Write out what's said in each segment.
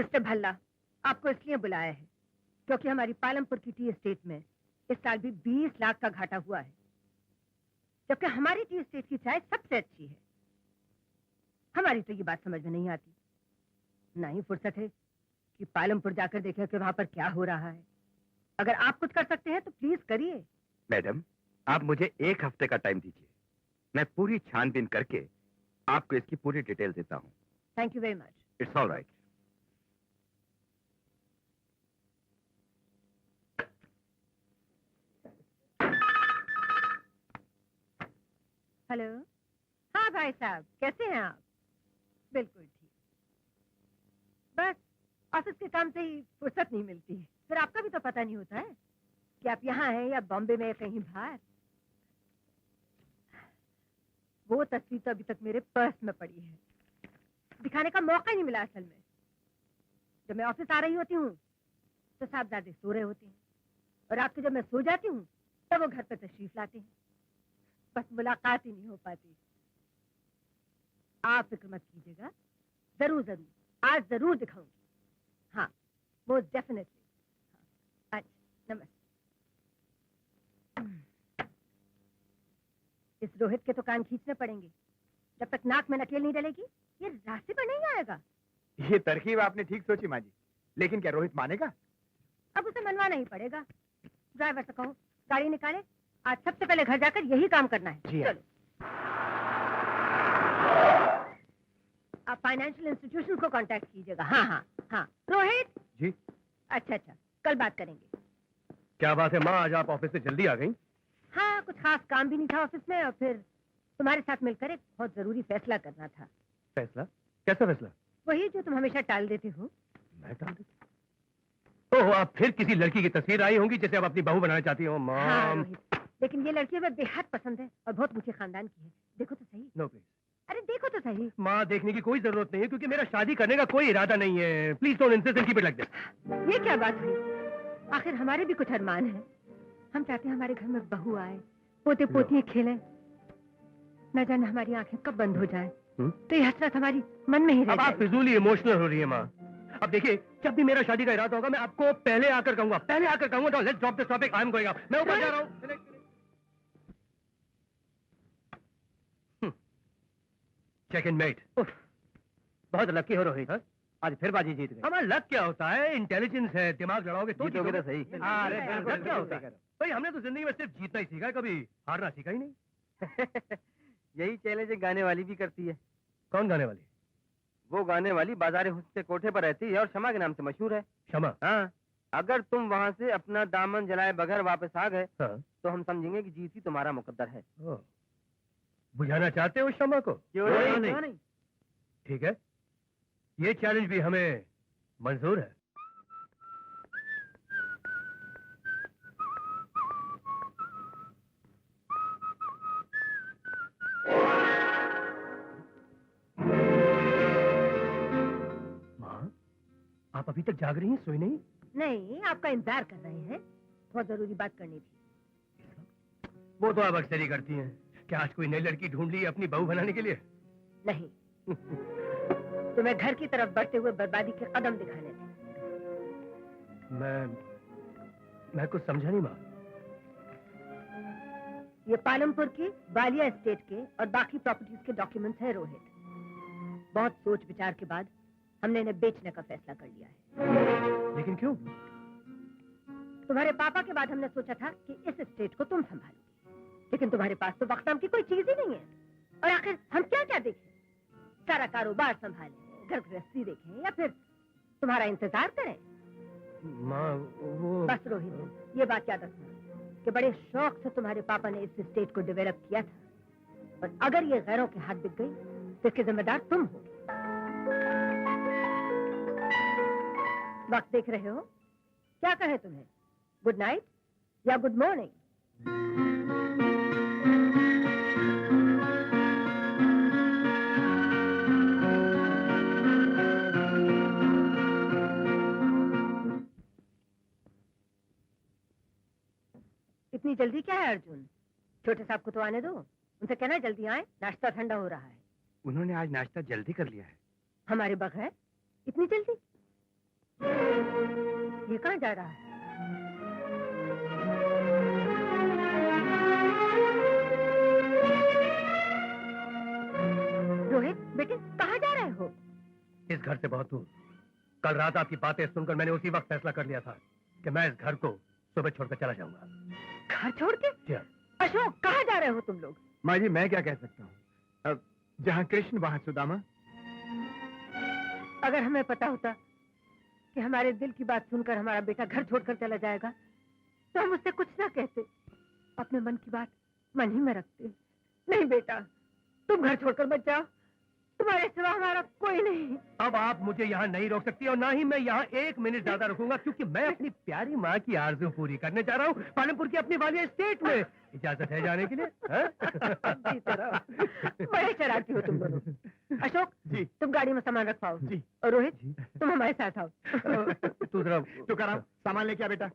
Mister Bhalla, आपको इसलिए बुलाया है क्योंकि हमारी पालमपुर की टी एस्टेट में इस साल भी 20 लाख का घाटा हुआ है, जबकि हमारी टी एस्टेट की चाय सबसे अच्छी है। हमारी तो ये बात समझ में नहीं आती, ना ही फुर्सत है कि पालमपुर जाकर देखें कि वहां पर क्या हो रहा है। अगर आप कुछ कर सकते हैं तो प्लीज करिए। मैडम, आप मुझे 1 हफ्ते का टाइम दीजिए, मैं पूरी छानबीन करके आपको इसकी पूरी डिटेल देता हूँ। Thank you very much. It's all right. Hello. हाँ भाई साहब, कैसे हैं आप? बिल्कुल ठीक। बस ऑफिस के काम से ही फुर्सत नहीं मिलती है। फिर आपका भी तो पता नहीं होता है कि आप यहाँ हैं या बॉम्बे में या कहीं बाहर। वो तस्वीर तो अभी तक मेरे पर्स में पड़ी है, दिखाने का मौका ही नहीं मिला। असल में जब मैं ऑफिस आ रही होती हूँ तो साहबजादे सो रहे होते हैं, और रात को जब मैं सो जाती हूँ तब वो घर पर तशरीफ लाते हैं। बस मुलाकात ही नहीं हो पाती। आप फिक्र मत कीजिएगा, जरूर जरूर आज जरूर दिखाऊंगी। हाँ, मोस्ट डेफिनेटली। अच्छा, नमस्ते। इस रोहित के तो कान खींचने पड़ेंगे। जब तक नाक में नकेल नहीं डलेगी ये रास्ते पर नहीं आएगा। ये तरकीब आपने ठीक सोची माँ जी, लेकिन क्या रोहित मानेगा? अब उसे मनवाना ही पड़ेगा। ड्राइवर से कहो गाड़ी निकाले, आज सबसे पहले घर जाकर यही काम करना है। जी चलो। आप फाइनेंशियल इंस्टीट्यूशन को कांटेक्ट कीजिएगा। हाँ हाँ हाँ। रोहित जी। अच्छा, कल बात करेंगे। क्या बात है माँ, आज आप ऑफिस से जल्दी आ गई? हाँ, कुछ खास काम भी नहीं था ऑफिस में, और फिर तुम्हारे साथ मिलकर एक बहुत जरूरी फैसला करना था। फैसला? कैसा फैसला? वही जो तुम हमेशा टाल देते हो। मैं टाल देता? ओह, आप फिर किसी लड़की की तस्वीर आई होंगी जिसे आप अपनी बहू बनाना चाहती हो माँ। हाँ रोहित, लेकिन ये लड़की हमें बेहद पसंद है और बहुत ऊंचे खानदान की है। देखो तो सही। No please. अरे देखो तो सही। माँ, देखने की कोई जरूरत नहीं है क्योंकि मेरा शादी करने का कोई इरादा नहीं है। Please don't insist and keep it like this. ये क्या बात हुई? आखिर हमारे भी कुछ अरमान है। हम चाहते हैं हमारे घर में बहू आए, पोते पोतियां खेलें। न जाने हमारी आंखें कब बंद हो जाए तो ये हसरत हमारी मन में ही रह अब आप जाए। फिजूली इमोशनल हो रही है माँ। अब देखिए, जब भी मेरा शादी का इरादा होगा मैं आपको पहले आकर कहूंगा, तो let's drop this topic. I am going out. मैं ऊपर जा रहा हूँ। Check in mate. बहुत लकी हो रोहित। आज फिर बाजी जीत गए। हमारा लक क्या होता है? इंटेलिजेंस है, दिमाग लड़ाओगे तो जीतोगे तो सही। अरे लक क्या होता है भाई? हमने तो जिंदगी में सिर्फ जीतना ही सीखा है, कभी हारना सीखा ही नहीं। यही चैलेंज गाने वाली भी करती है। कौन गाने वाली? वो गाने वाली बाजार हुस्न के कोठे पर रहती है और शमा के नाम से मशहूर है। शमा? हाँ, अगर तुम वहाँ से अपना दामन जलाए बगैर वापस आ गए तो हम समझेंगे कि जीत ही तुम्हारा मुकद्दर है। बुझाना चाहते हो शमा को? क्यों नहीं? ठीक है, ये चैलेंज भी हमें मंजूर है। माँ, आप अभी तक जाग रही हैं, सोई नहीं? नहीं, आपका इंतजार कर रहे हैं, बहुत जरूरी बात करनी थी। वो तो आप अक्सर ही करती हैं। क्या आज कोई नई लड़की ढूंढ ली अपनी बहू बनाने के लिए? नहीं, तुम्हें घर की तरफ बढ़ते हुए बर्बादी के कदम दिखाने थे। मैं कुछ समझा नहीं माँ। ये पालमपुर की बालिया एस्टेट के और बाकी प्रॉपर्टीज के डॉक्यूमेंट्स हैं रोहित। बहुत सोच विचार के बाद हमने इन्हें बेचने का फैसला कर लिया है। लेकिन क्यों? तुम्हारे पापा के बाद हमने सोचा था कि इस एस्टेट को तुम संभालोगे, लेकिन तुम्हारे पास तो वक्त नाम की कोई चीज ही नहीं है। और आखिर हम क्या क्या देखें? सारा कारोबार संभालें, घर गृहस्थी देखें, या फिर तुम्हारा इंतजार करें? माँ वो... बस रोहित, ये बात याद रखना कि बड़े शौक से तुम्हारे पापा ने इस स्टेट को डेवलप किया था, और अगर ये गैरों के हाथ बिक गई तो इसके जिम्मेदार तुम हो। वक्त देख रहे हो? क्या कहे तुम्हें, गुड नाइट या गुड मॉर्निंग? इतनी जल्दी क्या है अर्जुन? छोटे साहब को तो आने दो, उनसे कहना जल्दी आए, नाश्ता ठंडा हो रहा है। उन्होंने आज नाश्ता जल्दी कर लिया है। हमारे बगैर? इतनी जल्दी? कहाँ जा रहा है? रोहित बेटे कहाँ जा रहे हो? इस घर से बहुत दूर। कल रात आपकी बातें सुनकर मैंने उसी वक्त फैसला कर लिया था कि मैं इस घर को सुबह छोड़कर चला जाऊंगा। घर छोड़ के? अशोक कहाँ जा रहे हो तुम लोग? माँ जी मैं क्या कह सकता हूँ, अब जहाँ कृष्ण वहाँ सुदामा। अगर हमें पता होता कि हमारे दिल की बात सुनकर हमारा बेटा घर छोड़कर चला जाएगा तो हम उससे कुछ ना कहते, अपने मन की बात मन ही में रखते। नहीं बेटा, तुम घर छोड़कर मत जाओ, तुम्हारे सिवा हमारा कोई नहीं। अब आप मुझे यहाँ नहीं रोक सकती और ना ही मैं यहाँ 1 मिनट ज्यादा रुकूंगा, क्योंकि मैं अपनी प्यारी माँ की आरज़ू पूरी करने जा रहा हूँ पालमपुर की अपनी वाली एस्टेट में। इजाजत है जाने के लिए? बड़े शरारती हो तुम दोनों। अशोक जी तुम गाड़ी में सामान रखवाओ जी। और रोहित तुम हमारे साथ आओ। तू जरा तो कराओ, सामान लेके आ बेटा।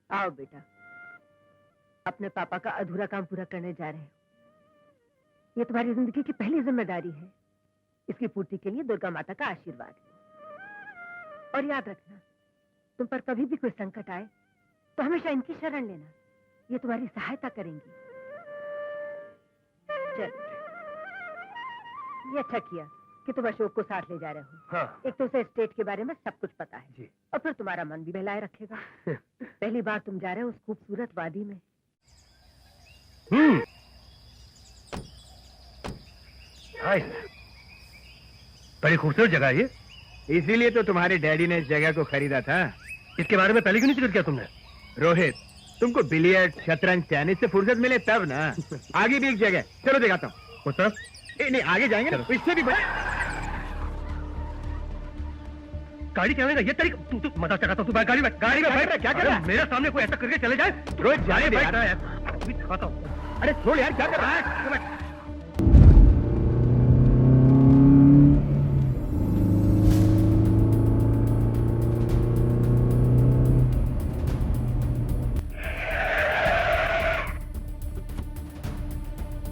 आओ बेटा, अपने पापा का अधूरा काम पूरा करने जा रहे हो। ये तुम्हारी जिंदगी की पहली जिम्मेदारी है। इसकी पूर्ति के लिए दुर्गा माता का आशीर्वाद है। और याद रखना, तुम पर कभी भी कोई संकट आए तो हमेशा इनकी शरण लेना, ये तुम्हारी सहायता करेंगी। चल, ये अच्छा किया कि तुम अशोक को साथ ले जा रहे हो। हाँ। एक तो उसे स्टेट के बारे में सब कुछ पता है जी। और फिर तुम्हारा मन भी बहलाए रखेगा। पहली बार तुम जा रहे हो उस खूबसूरत वादी में। बड़ी खूबसूरत जगह है ये। इसीलिए तो तुम्हारे डैडी ने इस जगह को खरीदा था। इसके बारे में पहले क्यों नहीं जिक्र किया तुमने? रोहित, तुमको बिलियर्ड, शतरंज, टेनिस से फुर्सत मिले तब ना। आगे भी एक जगह, चलो दिखाता हूँ। नहीं आगे जाएंगे ना, इससे भी बड़ा। गाड़ी चलाने का ये तरीका? तू मजाक चलाता हूँ? तू गाड़ी में क्या कर रहा है? मेरे सामने कोई ऐसा करके चले जाए। रोहित जाने दे यार। अभी दिखाता हूँ। अरे छोड़ यार, क्या कर रहा है?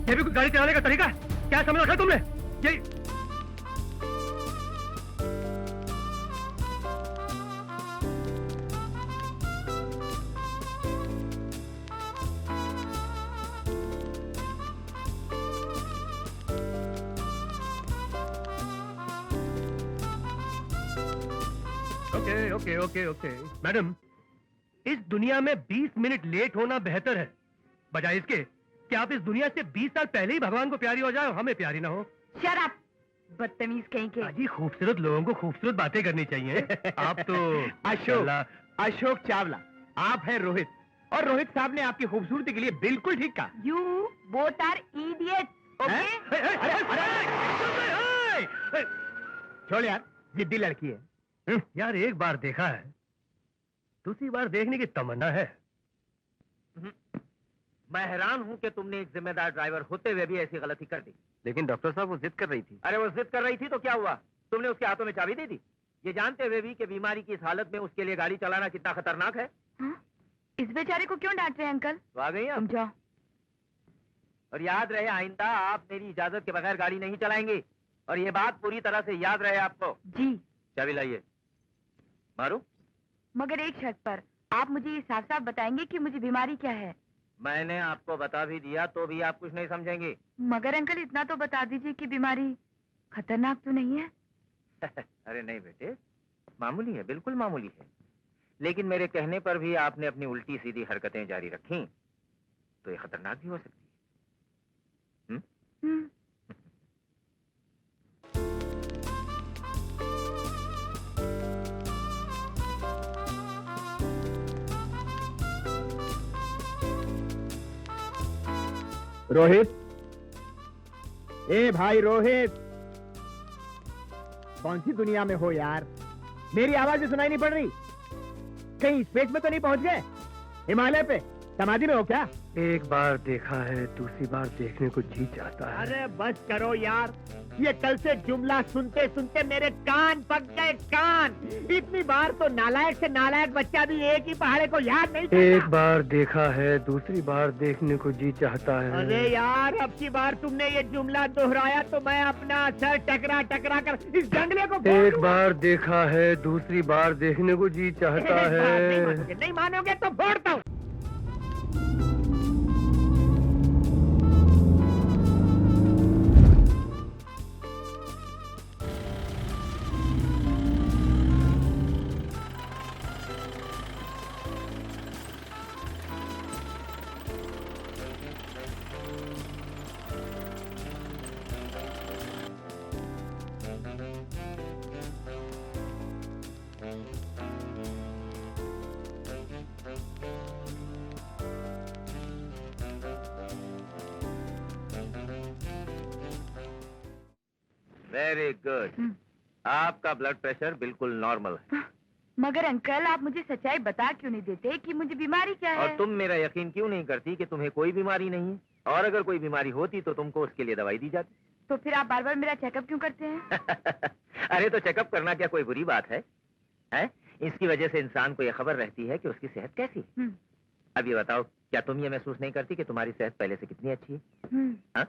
ये भी कोई गाड़ी चलाने का तरीका है? क्या समझ रखा तुमने? ये ओके मैडम, इस दुनिया में 20 मिनट लेट होना बेहतर है बजाय इसके कि आप इस दुनिया से 20 साल पहले ही भगवान को प्यारी हो जाए और हमें प्यारी ना हो। शट अप, बदतमीज कहीं के। जी, खूबसूरत लोगों को खूबसूरत बातें करनी चाहिए। आप तो अशोक चावला, आप हैं रोहित, और रोहित साहब ने आपकी खूबसूरती के लिए बिल्कुल ठीक कहा। You both are idiots, okay? छोड़ यार, जिद्दी लड़की है। यार एक बार देखा है, दूसरी बार देखने की तमन्ना है। मैं हैरान हूँ कि तुमने एक जिम्मेदार ड्राइवर होते हुए भी ऐसी गलती कर दी। लेकिन डॉक्टर साहब वो जिद कर रही थी। अरे वो जिद कर रही थी तो क्या हुआ? तुमने उसके हाथों में चाबी दे दी, ये जानते हुए भी कि बीमारी की इस हालत में उसके लिए गाड़ी चलाना कितना खतरनाक है। इस बेचारे को क्यों डांट रहे हैं अंकल? तो आ गई आप? जाओ। और याद रहे आइंदा आप मेरी इजाजत के बगैर गाड़ी नहीं चलाएंगे, और ये बात पूरी तरह से याद रहे आपको। जी। चाबी लाइए। मारू? मगर एक शर्त पर, आप मुझे ये साफ साफ बताएंगे कि मुझे बीमारी क्या है। मैंने आपको बता भी दिया तो भी आप कुछ नहीं समझेंगे। मगर अंकल इतना तो बता दीजिए कि बीमारी खतरनाक तो नहीं है। अरे नहीं बेटे, मामूली है, बिल्कुल मामूली है। लेकिन मेरे कहने पर भी आपने अपनी उल्टी सीधी हरकतें जारी रखी तो ये खतरनाक भी हो सकती है। रोहित, ए भाई रोहित, कौन सी दुनिया में हो यार? मेरी आवाज भी सुनाई नहीं पड़ रही? कहीं स्पेस में तो नहीं पहुंच गए? हिमालय पे समाधि में हो क्या? एक बार देखा है, दूसरी बार देखने को जी चाहता है। अरे बस करो यार, ये कल से जुमला सुनते सुनते मेरे कान पक गए, कान। इतनी बार तो नालायक से नालायक बच्चा भी एक ही पहाड़े को याद नहीं करता। एक बार देखा है, दूसरी बार देखने को जी चाहता है। अरे यार, अब की बार तुमने ये जुमला दोहराया तो मैं अपना सर टकरा टकरा कर इस जंगले को एक बार देखा है, दूसरी बार देखने को जी चाहता है। नहीं मानोगे तो फोड़ता हूँ। Very good. आपका ब्लड प्रेशर बिल्कुल नॉर्मल है। मगर अंकल, आप मुझे सच्चाई बता क्यों नहीं देते कि मुझे बीमारी क्या है? और तुम मेरा यकीन क्यों नहीं करती कि तुम्हें कोई बीमारी नहीं है? और अगर कोई बीमारी होती तो तुमको उसके लिए दवाई दी जाती। तो फिर आप बार बार मेरा चेकअप क्यों करते हैं? अरे तो चेकअप करना क्या कोई बुरी बात है? इसकी वजह से इंसान को यह खबर रहती है कि उसकी सेहत कैसी है। अब ये बताओ, क्या तुम ये महसूस नहीं करती कि तुम्हारी सेहत पहले से कितनी अच्छी है?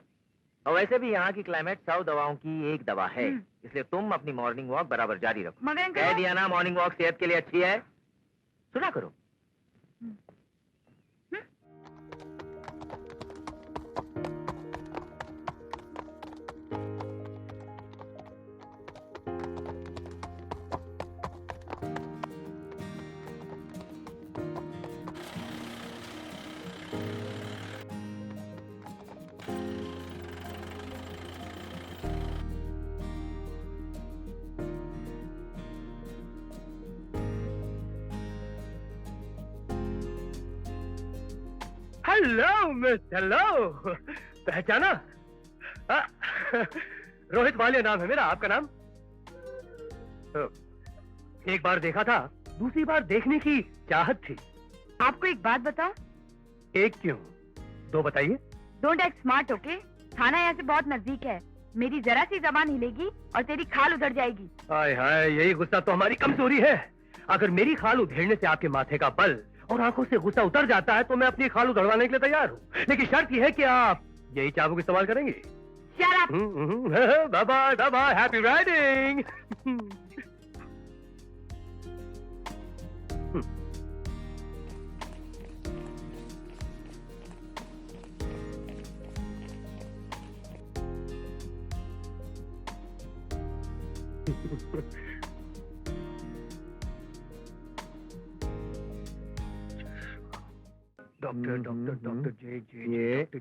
और वैसे भी यहाँ की क्लाइमेट 100 दवाओं की एक दवा है, इसलिए तुम अपनी मॉर्निंग वॉक बराबर जारी रखो। मगर कह दिया ना, मॉर्निंग वॉक सेहत के लिए अच्छी है। सुना करो। Hello miss, hello. पहचाना? रोहित वालिया नाम है मेरा। आपका नाम? एक बार देखा था, दूसरी बार देखने की चाहत थी। आपको एक बात बताओ? एक क्यों, दो बताइए। Don't act smart, okay? थाना यहाँ से बहुत नजदीक है। मेरी जरा सी जबान हिलेगी और तेरी खाल उधड़ जाएगी। हाय हाय, यही गुस्सा तो हमारी कमजोरी है। अगर मेरी खाल उधेड़ने से आपके माथे का बल और आंखों से गुस्सा उतर जाता है तो मैं अपनी खाल उधड़वाने के लिए तैयार हूँ, लेकिन शर्त यह है कि आप यही चाबुक इस्तेमाल करेंगे। Shut up! Bye bye, bye bye, happy riding. Doctor doctor doctor J J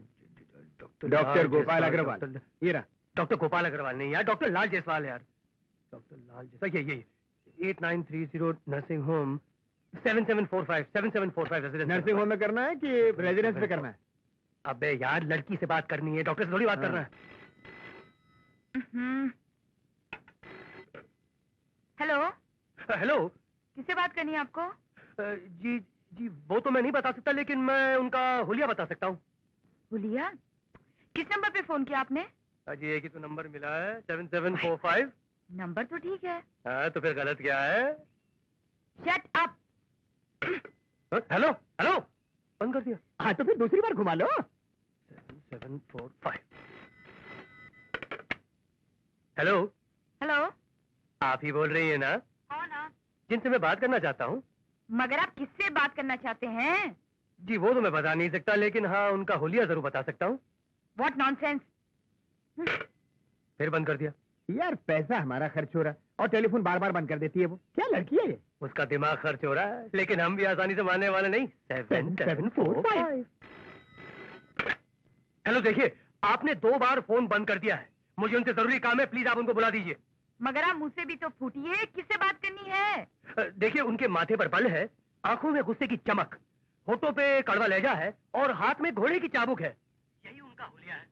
doctor Gopal Agrawal. ये रहा। डॉक्टर गोपाल अग्रवाल नहीं यार, डॉक्टर लाल जायसवाल यार। डॉक्टर लाल जायसवाल, ये 8930 nursing home 7745 residence. Nursing home में करना है कि रेजिडेंस में करना है? अबे यार, लड़की से बात करनी है, डॉक्टर से थोड़ी बात करना है। हेलो हेलो, किससे बात करनी है आपको? जी जी, वो तो मैं नहीं बता सकता, लेकिन मैं उनका हुलिया बता सकता हूँ। हुलिया? किस नंबर पे फोन किया आपने? जी एक ही तो नंबर मिला है, 7745। नंबर तो ठीक है। हाँ, तो फिर गलत क्या है? Shut up! हेलो हेलो, बंद कर दिया। हाँ, तो फिर दूसरी बार घुमा लो। 7745। हेलो हेलो, आप ही बोल रही है ना? कौन आप? जिनसे मैं बात करना चाहता हूँ। मगर आप किससे बात करना चाहते हैं? जी वो तो मैं बता नहीं सकता, लेकिन हाँ उनका हुलिया जरूर बता सकता हूँ। What nonsense! फिर बंद कर दिया। यार, पैसा हमारा खर्च हो रहा है और टेलीफोन बार बार बंद कर देती है वो। क्या लड़की है ये? उसका दिमाग खर्च हो रहा है, लेकिन हम भी आसानी से मानने वाले नहीं। 7745। हेलो, देखिए आपने 2 बार फोन बंद कर दिया है। मुझे उनसे जरूरी काम है, प्लीज आप उनको बुला दीजिए। मगर आप मुझसे भी तो फूटिए, किससे बात करनी है? देखिए, उनके माथे पर बल है, आंखों में गुस्से की चमक, होठों पे कड़वा लहजा है और हाथ में घोड़े की चाबुक है। यही उनका हुलिया है।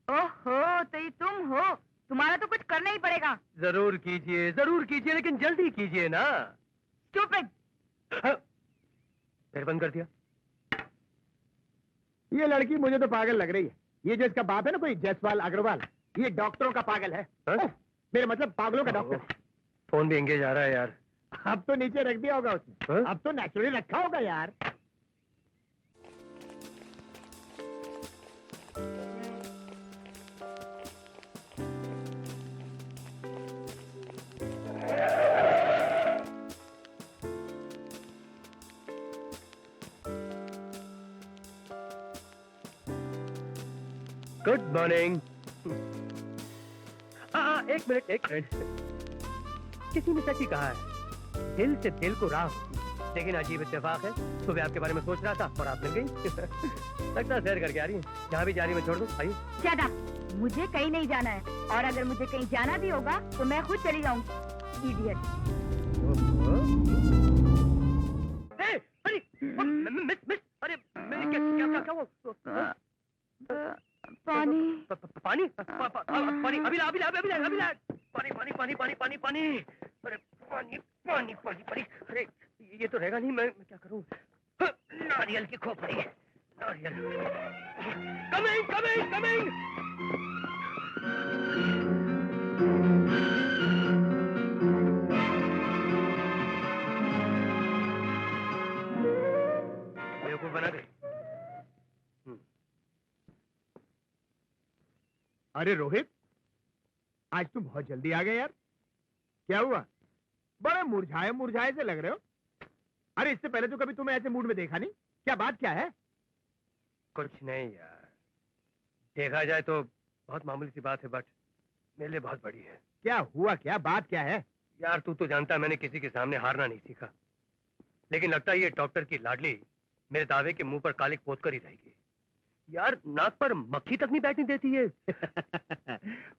ओहो, तो ये तुम हो। तुम्हारा तो कुछ करना ही पड़ेगा। जरूर कीजिए, लेकिन जल्दी कीजिए ना। Stupid! फिर बंद कर दिया। ये लड़की मुझे तो पागल लग रही है। ये जो इसका बाप है ना, कोई जायसवाल अग्रवाल, ये डॉक्टरों का पागल है। मेरे मतलब पागलों का डॉक्टर। फोन भी एंगेज आ रहा है यार। अब तो नीचे रख दिया होगा उसने। अब तो नेचुरली रखा होगा यार। Good morning. एक मिनट। किसी ने सच ही कहा है, दिल से दिल को राह होती है। लेकिन अजीब इत्तेफाक है, सुबह आपके बारे में सोच रहा था और आप मिल गई। लगता है सैर करके आ रही है। जहाँ भी जा रही है मैं छोड़ दूँ। आइए। ज्यादा मुझे कहीं नहीं जाना है, और अगर मुझे कहीं जाना भी होगा तो मैं खुद चली जाऊंगी। इडियट। मिस, अरे क्या वो? पानी। पानी पानी अभी ला। पानी। अरे पानी। अरे ये तो रहेगा नहीं, मैं क्या करूं? नारियल की खोपड़ी। नारियल। कमिंग। बेवकूफ बना दे। अरे रोहित, आज तुम बहुत जल्दी आ गए यार। क्या हुआ? बड़े मुरझाए से लग रहे हो। अरे इससे पहले तो कभी तुम्हें ऐसे मूड में देखा नहीं। क्या बात क्या है? कुछ नहीं यार, देखा जाए तो बहुत मामूली सी बात है, बट मेरे लिए बहुत बड़ी है। क्या हुआ? क्या बात क्या है? यार तू तो जानता है मैंने किसी के सामने हारना नहीं सीखा, लेकिन लगता है ये डॉक्टर की लाडली मेरे दावे के मुंह पर कालिक पोत कर ही रहेगी। यार नाक पर मक्खी तक नहीं बैठने देती है।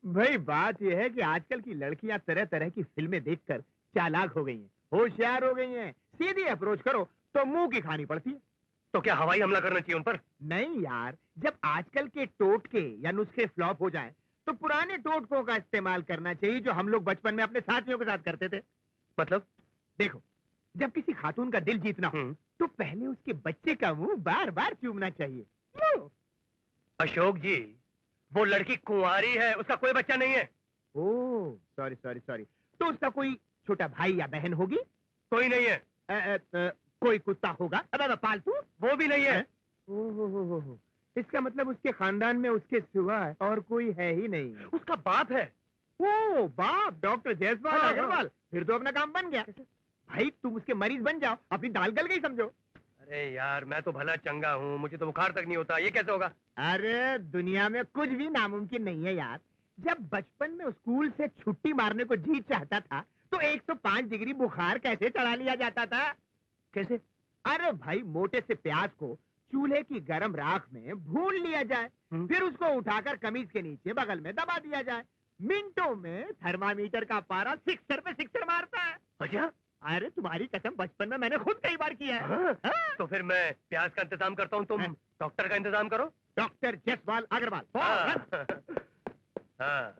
भाई बात यह है कि आजकल की लड़कियां तरह तरह की फिल्में देखकर चालाक हो गई हैं, होशियार हो गई हैं। सीधी अप्रोच करो तो मुंह की खानी पड़ती है। तो क्या हवाई हमला करना चाहिए उन पर? नहीं यार, जब आजकल के टोटके या नुस्खे फ्लॉप हो जाएं, तो पुराने टोटकों का इस्तेमाल करना चाहिए जो हम लोग बचपन में अपने साथियों के साथ करते थे। मतलब? देखो, जब किसी खातून का दिल जीतना हो तो पहले उसके बच्चे का मुंह बार बार चूमना चाहिए। अशोक जी, वो लड़की कुंवारी है, उसका कोई बच्चा नहीं है। Oh sorry. तो उसका कोई छोटा भाई या बहन होगी? कोई नहीं है। कोई कुत्ता होगा? अब पालतू? वो भी नहीं है। ओह, इसका मतलब उसके खानदान में उसके सिवा और कोई है ही नहीं। उसका बाप है। ओ बाप, डॉक्टर जायसवाल अग्रवाल। फिर तो अपना काम बन गया। भाई तुम उसके मरीज बन जाओ, अपनी दाल गल गई समझो। अरे यार मैं तो भला चंगा हूँ, मुझे तो बुखार तक नहीं होता, ये कैसे होगा? अरे दुनिया में कुछ भी नामुमकिन नहीं है यार। जब बचपन में स्कूल से छुट्टी मारने को जी चाहता था तो 105 डिग्री बुखार कैसे चढ़ा लिया जाता था? कैसे? अरे भाई, मोटे से प्याज को चूल्हे की गर्म राख में भून लिया जाए, फिर उसको उठाकर कमीज के नीचे बगल में दबा दिया जाए। मिनटों में थर्मामीटर का पारा सिक्सर पे सिक्सर मारता है। अच्छा? अरे तुम्हारी कसम, बचपन में मैंने खुद कई बार किया है। हाँ? तो फिर मैं प्याज का इंतजाम करता हूँ, तुम डॉक्टर का इंतजाम करो। डॉक्टर जायसवाल अग्रवाल। हाँ।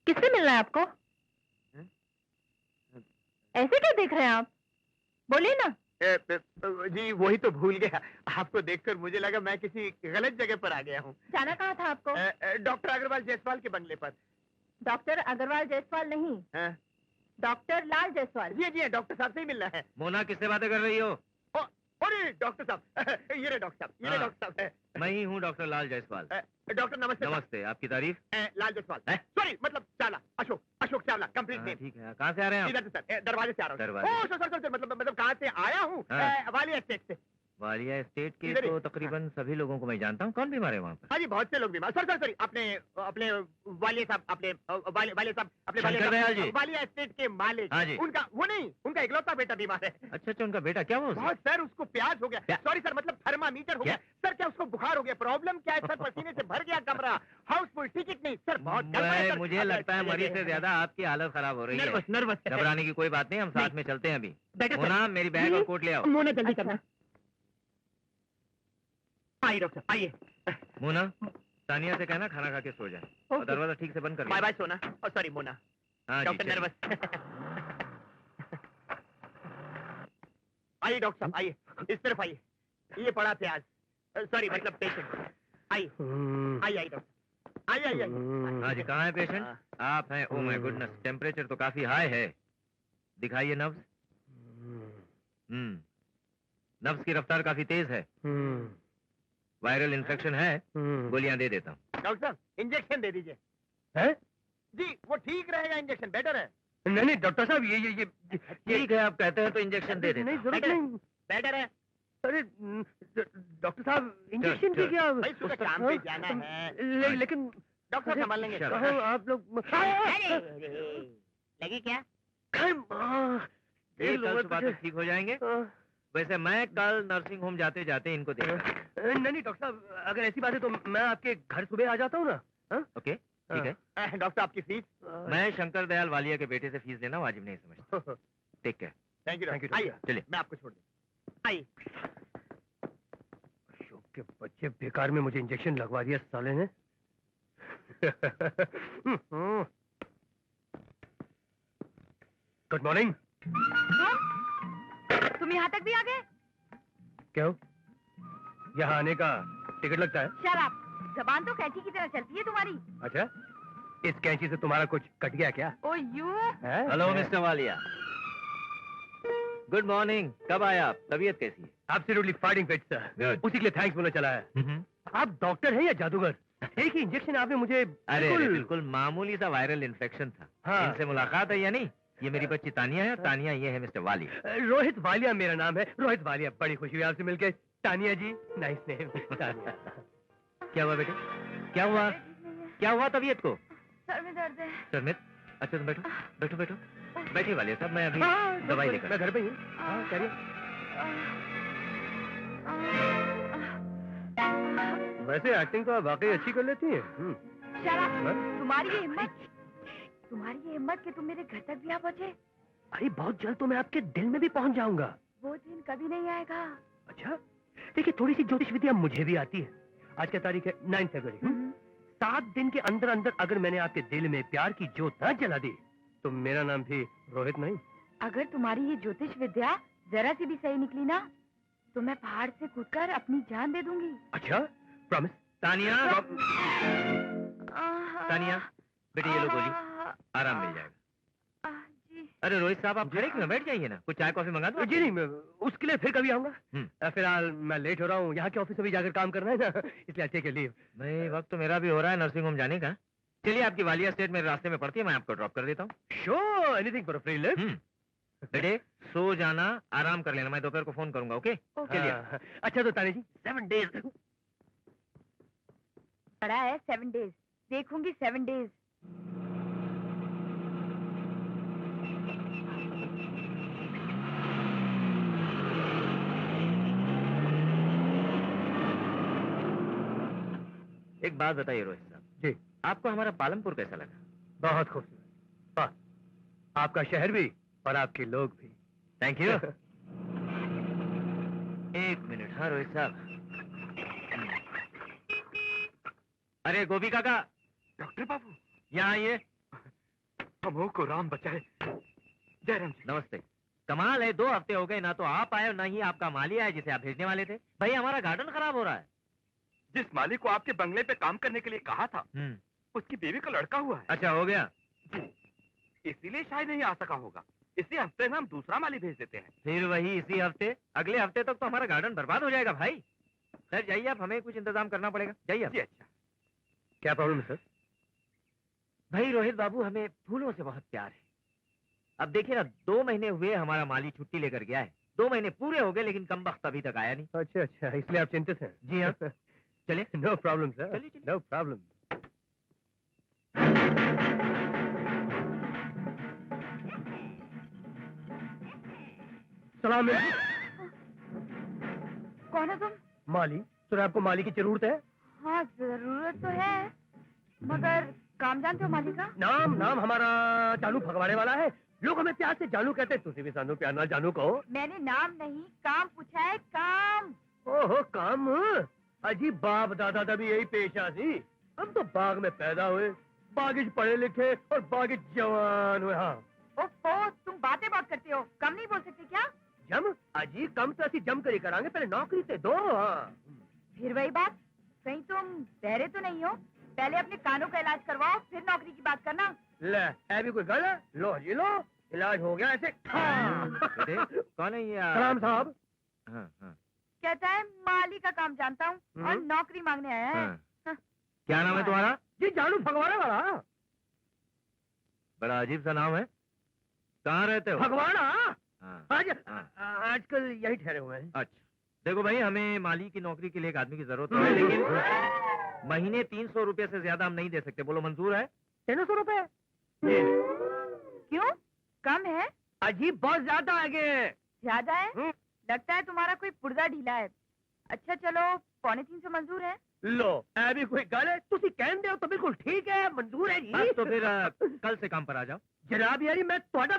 किससे मिलना है आपको? ऐसे क्या देख रहे हैं आप? बोलिए ना। जी वही तो भूल गया। आपको देखकर मुझे लगा मैं किसी गलत जगह पर आ गया हूँ। जाना कहाँ था आपको? डॉक्टर अग्रवाल जायसवाल के बंगले पर। डॉक्टर अग्रवाल जायसवाल नहीं, डॉक्टर लाल जायसवाल। जी डॉक्टर साहब से ही मिलना है। मोना किससे बातें कर रही हो? अरे डॉक्टर साहब, ये रहे डॉक्टर साहब। मैं ही हूँ डॉक्टर लाल जायसवाल। डॉक्टर नमस्ते। नमस्ते, आपकी तारीफ? लाल जायसवाल, सॉरी मतलब चावला, अशोक चावला, कंप्लीट नेम। ठीक है, कहाँ से आ रहे हैं आप? इधर से सर, दरवाजे से आ रहा हूँ। दरवाजे। सर मतलब कहाँ से आया हूँ? वालिया स्टेट से। वालिया स्टेट के इधर ही। तो तकरीबन सभी लोगों को मैं जानता हूँ। कौन बीमार है वहाँ पर? हाँ जी, बहुत से लोग बीमार। सॉरी अपने वालिया साहब, वालिया साहब, शंकर दयाल जी। वालिया स्टेट के मालिक। हाँ जी। उनका इकलौता बेटा बीमार है। अच्छा, उनका बेटा क्या हुआ? बहुत सर, उसको प्याज हो गया। सॉरी सर, मतलब थर्मामीटर हो गया। सर क्या उसको बुखार हो गया? प्रॉब्लम क्या है सर? पसीने से भर गया कमरा, हाउसफुल, टिकट नहीं सर। बहुत मुझे लगता है मरीज से ज्यादा आपकी हालत खराब हो रही है। नर्वस। घबराने की कोई बात नहीं, हम साथ में चलते हैं अभी। मोना, मेरी बैग और कोट ले आओ। मोना जल्दी करना। आइए डॉक्टर, आइए। मोना, सानिया से कहना खाना खा के सो जाए और दरवाजा ठीक से बंद कर। बाय बाय सोना। और सॉरी मोना। हाँ डॉक्टर जी, नर्वस। आइए डॉक्टर साहब, आइए इस तरफ आइए। ये पड़ा प्याज, सॉरी मतलब पेशेंट। आइए आइए डॉक्टर, आइए आइए। हाँ जी, कहाँ है पेशेंट? आप हैं? ओह माय गुडनेस, टेम्परेचर तो काफी हाई है। दिखाइए नब्ज। नब्ज की रफ्तार काफी तेज है। वायरल इन्फेक्शन है। गोलियां दे देता हूँ। डॉक्टर साहब इंजेक्शन दे दीजिए। है? जी वो ठीक रहेगा, इंजेक्शन बेटर है। नहीं डॉक्टर साहब, ये ठीक है, आप कहते हैं तो इंजेक्शन दे देता नहीं, हूँ। जरूरत नहीं। बेटर है। अरे डॉक्टर साहब, इंजेक्शन की क्या? भाई सुबह काम पे जाना है। लेकिन डॉक्टर साहब संभाल लेंगे। कहाँ आप लोग? लगी क्या? ये कल सुबह तक ठीक हो जाएंगे। वैसे मैं कल नर्सिंग होम जाते जाते इनको देखता। नहीं डॉक्टर साहब, अगर ऐसी बात है तो मैं आपके घर सुबह आ जाता हूँ ना। ओके ठीक है। डॉक्टर आपकी फीस? मैं शंकर दयाल वालिया के बेटे से फीस लेना वाजिब नहीं समझता। ठीक है, थैंक यू। आइए चलिए मैं आपको छोड़ दूँ। आइए। अशोक के बच्चे, बेकार में मुझे इंजेक्शन लगवा दिया साले ने। Good morning. तुम यहाँ तक भी आ गए? क्यों? यहाँ आने का टिकट लगता है? शराब, जबान तो कैंची की तरह चलती है तुम्हारी। अच्छा, इस कैंची से तुम्हारा कुछ कट गया क्या? Oh you. Hello mister Walia, good morning. कब आए आप? तबीयत कैसी है? Absolutely fighting fit sir. Good. उसी के लिए थैंक्स बोलना चला है। आप डॉक्टर हैं या जादूगर? एक ही इंजेक्शन आपने मुझे अरे बिल्कुल मामूली सा वायरल इन्फेक्शन था। हाँ। इनसे मुलाकात है या नहीं? ये मेरी बच्ची तानिया है और तानिया ये है मिस्टर वालिया। रोहित वालिया मेरा नाम है, रोहित वालिया। बड़ी खुशी हुई आपसे मिलके। तानिया जी, नाइस नेम। तानिया। क्या हुआ बेटे? क्या हुआ? क्या हुआ तबीयत को? सर में दर्द है। सर में? अच्छा तुम बैठो बैठो बैठो। बैठिए वालिया साहब, मैं अभी दवाई लेकर। मैं घर पे ही हूँ। करिए। वैसे एक्टिंग तो आप वाकई अच्छी कर लेती हैं। शराब, तुम्हारी ये हिम्मत कि तुम मेरे घर तक भी आ पहुंचे। अरे बहुत जल्द तो मैं आपके दिल में भी पहुंच जाऊंगा। वो दिन कभी नहीं आएगा। अच्छा, देखिए थोड़ी सी ज्योतिष विद्या मुझे भी आती है। आज क्या तारीख है? 9 फरवरी। 7 दिन के अंदर अंदर अगर मैंने आपके दिल में प्यार की ज्योत न जला दी तो मेरा नाम भी रोहित नहीं। अगर तुम्हारी ये ज्योतिष विद्या जरा सी भी सही निकली ना तो मैं पहाड़ से कूदकर अपनी जान दे दूंगी। अच्छा, प्रॉमिस? तानिया, तानिया बेटे ये लो गोली, आराम मिल जाएगा। जी। अरे रोहित साहब आप खड़े क्यों? बैठ जाइए ना, कुछ चाय कॉफी मंगा दो? जी नहीं, उसके लिए फिर कभी आऊंगा। फिलहाल मैं लेट हो रहा हूँ, यहाँ के ऑफिस में भी जाकर काम करना है ना, इसलिए अच्छे के लीव। नहीं, वक्त तो मेरा भी हो रहा है नर्सिंग होम जाने का। चलिए आपकी वालिया स्टेट मेरे रास्ते में पड़ती है, मैं आपको ड्रॉप कर देता हूँ। Sure, anything for a free lift. बेटे सो जाना, आराम कर लेना, मैं दोपहर को फोन करूंगा। ओके चलिए। अच्छा तो तानी जी 7 डेज पड़ा है। 7 डेज देखूंगी। 7 डेज। एक बात बताइए रोहित साहब जी, आपको हमारा पालमपुर कैसा लगा? बहुत खूबसूरत। वाह, आपका शहर भी और आपके लोग भी। Thank you. एक मिनट। हाँ रोहित साहब। अरे गोभी काका। डॉक्टर बाबू यहाँ आइए। हमों को राम बचाए। जयराम जी। नमस्ते। कमाल है, 2 हफ्ते हो गए ना तो आप आए और ना ही आपका माली आया जिसे आप भेजने वाले थे। भाई हमारा गार्डन खराब हो रहा है। जिस माली को आपके बंगले पे काम करने के लिए कहा था उसकी बीवी का लड़का हुआ है। अच्छा हो गया। इसीलिए शायद नहीं आ सका होगा। इसी हफ्ते में हम दूसरा माली भेज देते हैं। फिर वही इसी हफ्ते? अगले हफ्ते तक तो हमारा गार्डन बर्बाद हो जाएगा भाई। सर जाइए आप, हमें कुछ इंतजाम करना पड़ेगा। जाइए आप। जी अच्छा। क्या प्रॉब्लम है सर? भाई रोहित बाबू हमें फूलों से बहुत प्यार है। अब देखिए ना, 2 महीने हुए हमारा माली छुट्टी लेकर गया है। 2 महीने पूरे हो गए लेकिन कमबख्त अभी तक आया नहीं। अच्छा अच्छा, इसलिए आप चिंतित हैं? जी हाँ। चलिए। नो प्रॉब्लम सर, चलिए, चलिए। No problem. सलाम अलैकुम। कौन है तुम? माली? तो आपको माली की जरूरत है? हाँ जरूरत तो है, मगर काम जानते हो माली का? नाम हमारा जानू भगवाड़े वाला है। लोग हमें प्यार से जानू कहते हैं, तुझे भी सानू प्यार ना जानू कहो। मैंने नाम नहीं काम पूछा है, काम। ओहो काम। अजी बाप दादा तभी यही पेशा थी। हम तो बाग में पैदा हुए, बागिज पढ़े लिखे और बागिज जवान हुए। हाँ ओहो, तुम बातें बहुत करते हो, कम नहीं बोल सकते क्या? जम? अजी कम तो ऐसी जम कर ही करांगे, पहले नौकरी से दो। हाँ। फिर वही बात, कहीं तुम बहरे तो नहीं हो? पहले अपने कानों का इलाज करवाओ, फिर नौकरी की बात करना। ले, है भी कोई गल है? लो जी लो, इलाज हो गया ऐसे। कौन है ये? सलाम साहब। हाँ, हाँ, कहता है माली का काम जानता हूँ और नौकरी मांगने आया है। हाँ। क्या नाम है तुम्हारा? जी जानू भगवाना वाला। बड़ा अजीब सा नाम है। कहाँ रहते हो? भगवाना। हाँ, आज हाँ। आजकल यही ठहरे हुए हैं। अच्छा, देखो भाई, हमें माली की नौकरी के लिए एक आदमी की जरूरत है, लेकिन महीने 300 रुपए से ज्यादा हम नहीं दे सकते। बोलो मंजूर है? 300 रुपए? क्यों, कम है? अजीब बहुत ज्यादा आगे। ज्यादा है? लगता है तुम्हारा कोई पुर्जा ढीला है। अच्छा चलो, 350 मंजूर है। लो, अभी कोई गल है? तुसी कहंदे हो तो बिल्कुल ठीक है, मंजूर है जी। बस तो फिर कल से काम पर आ जाओ। जनाब यारी मैं ਤੁਹਾਡਾ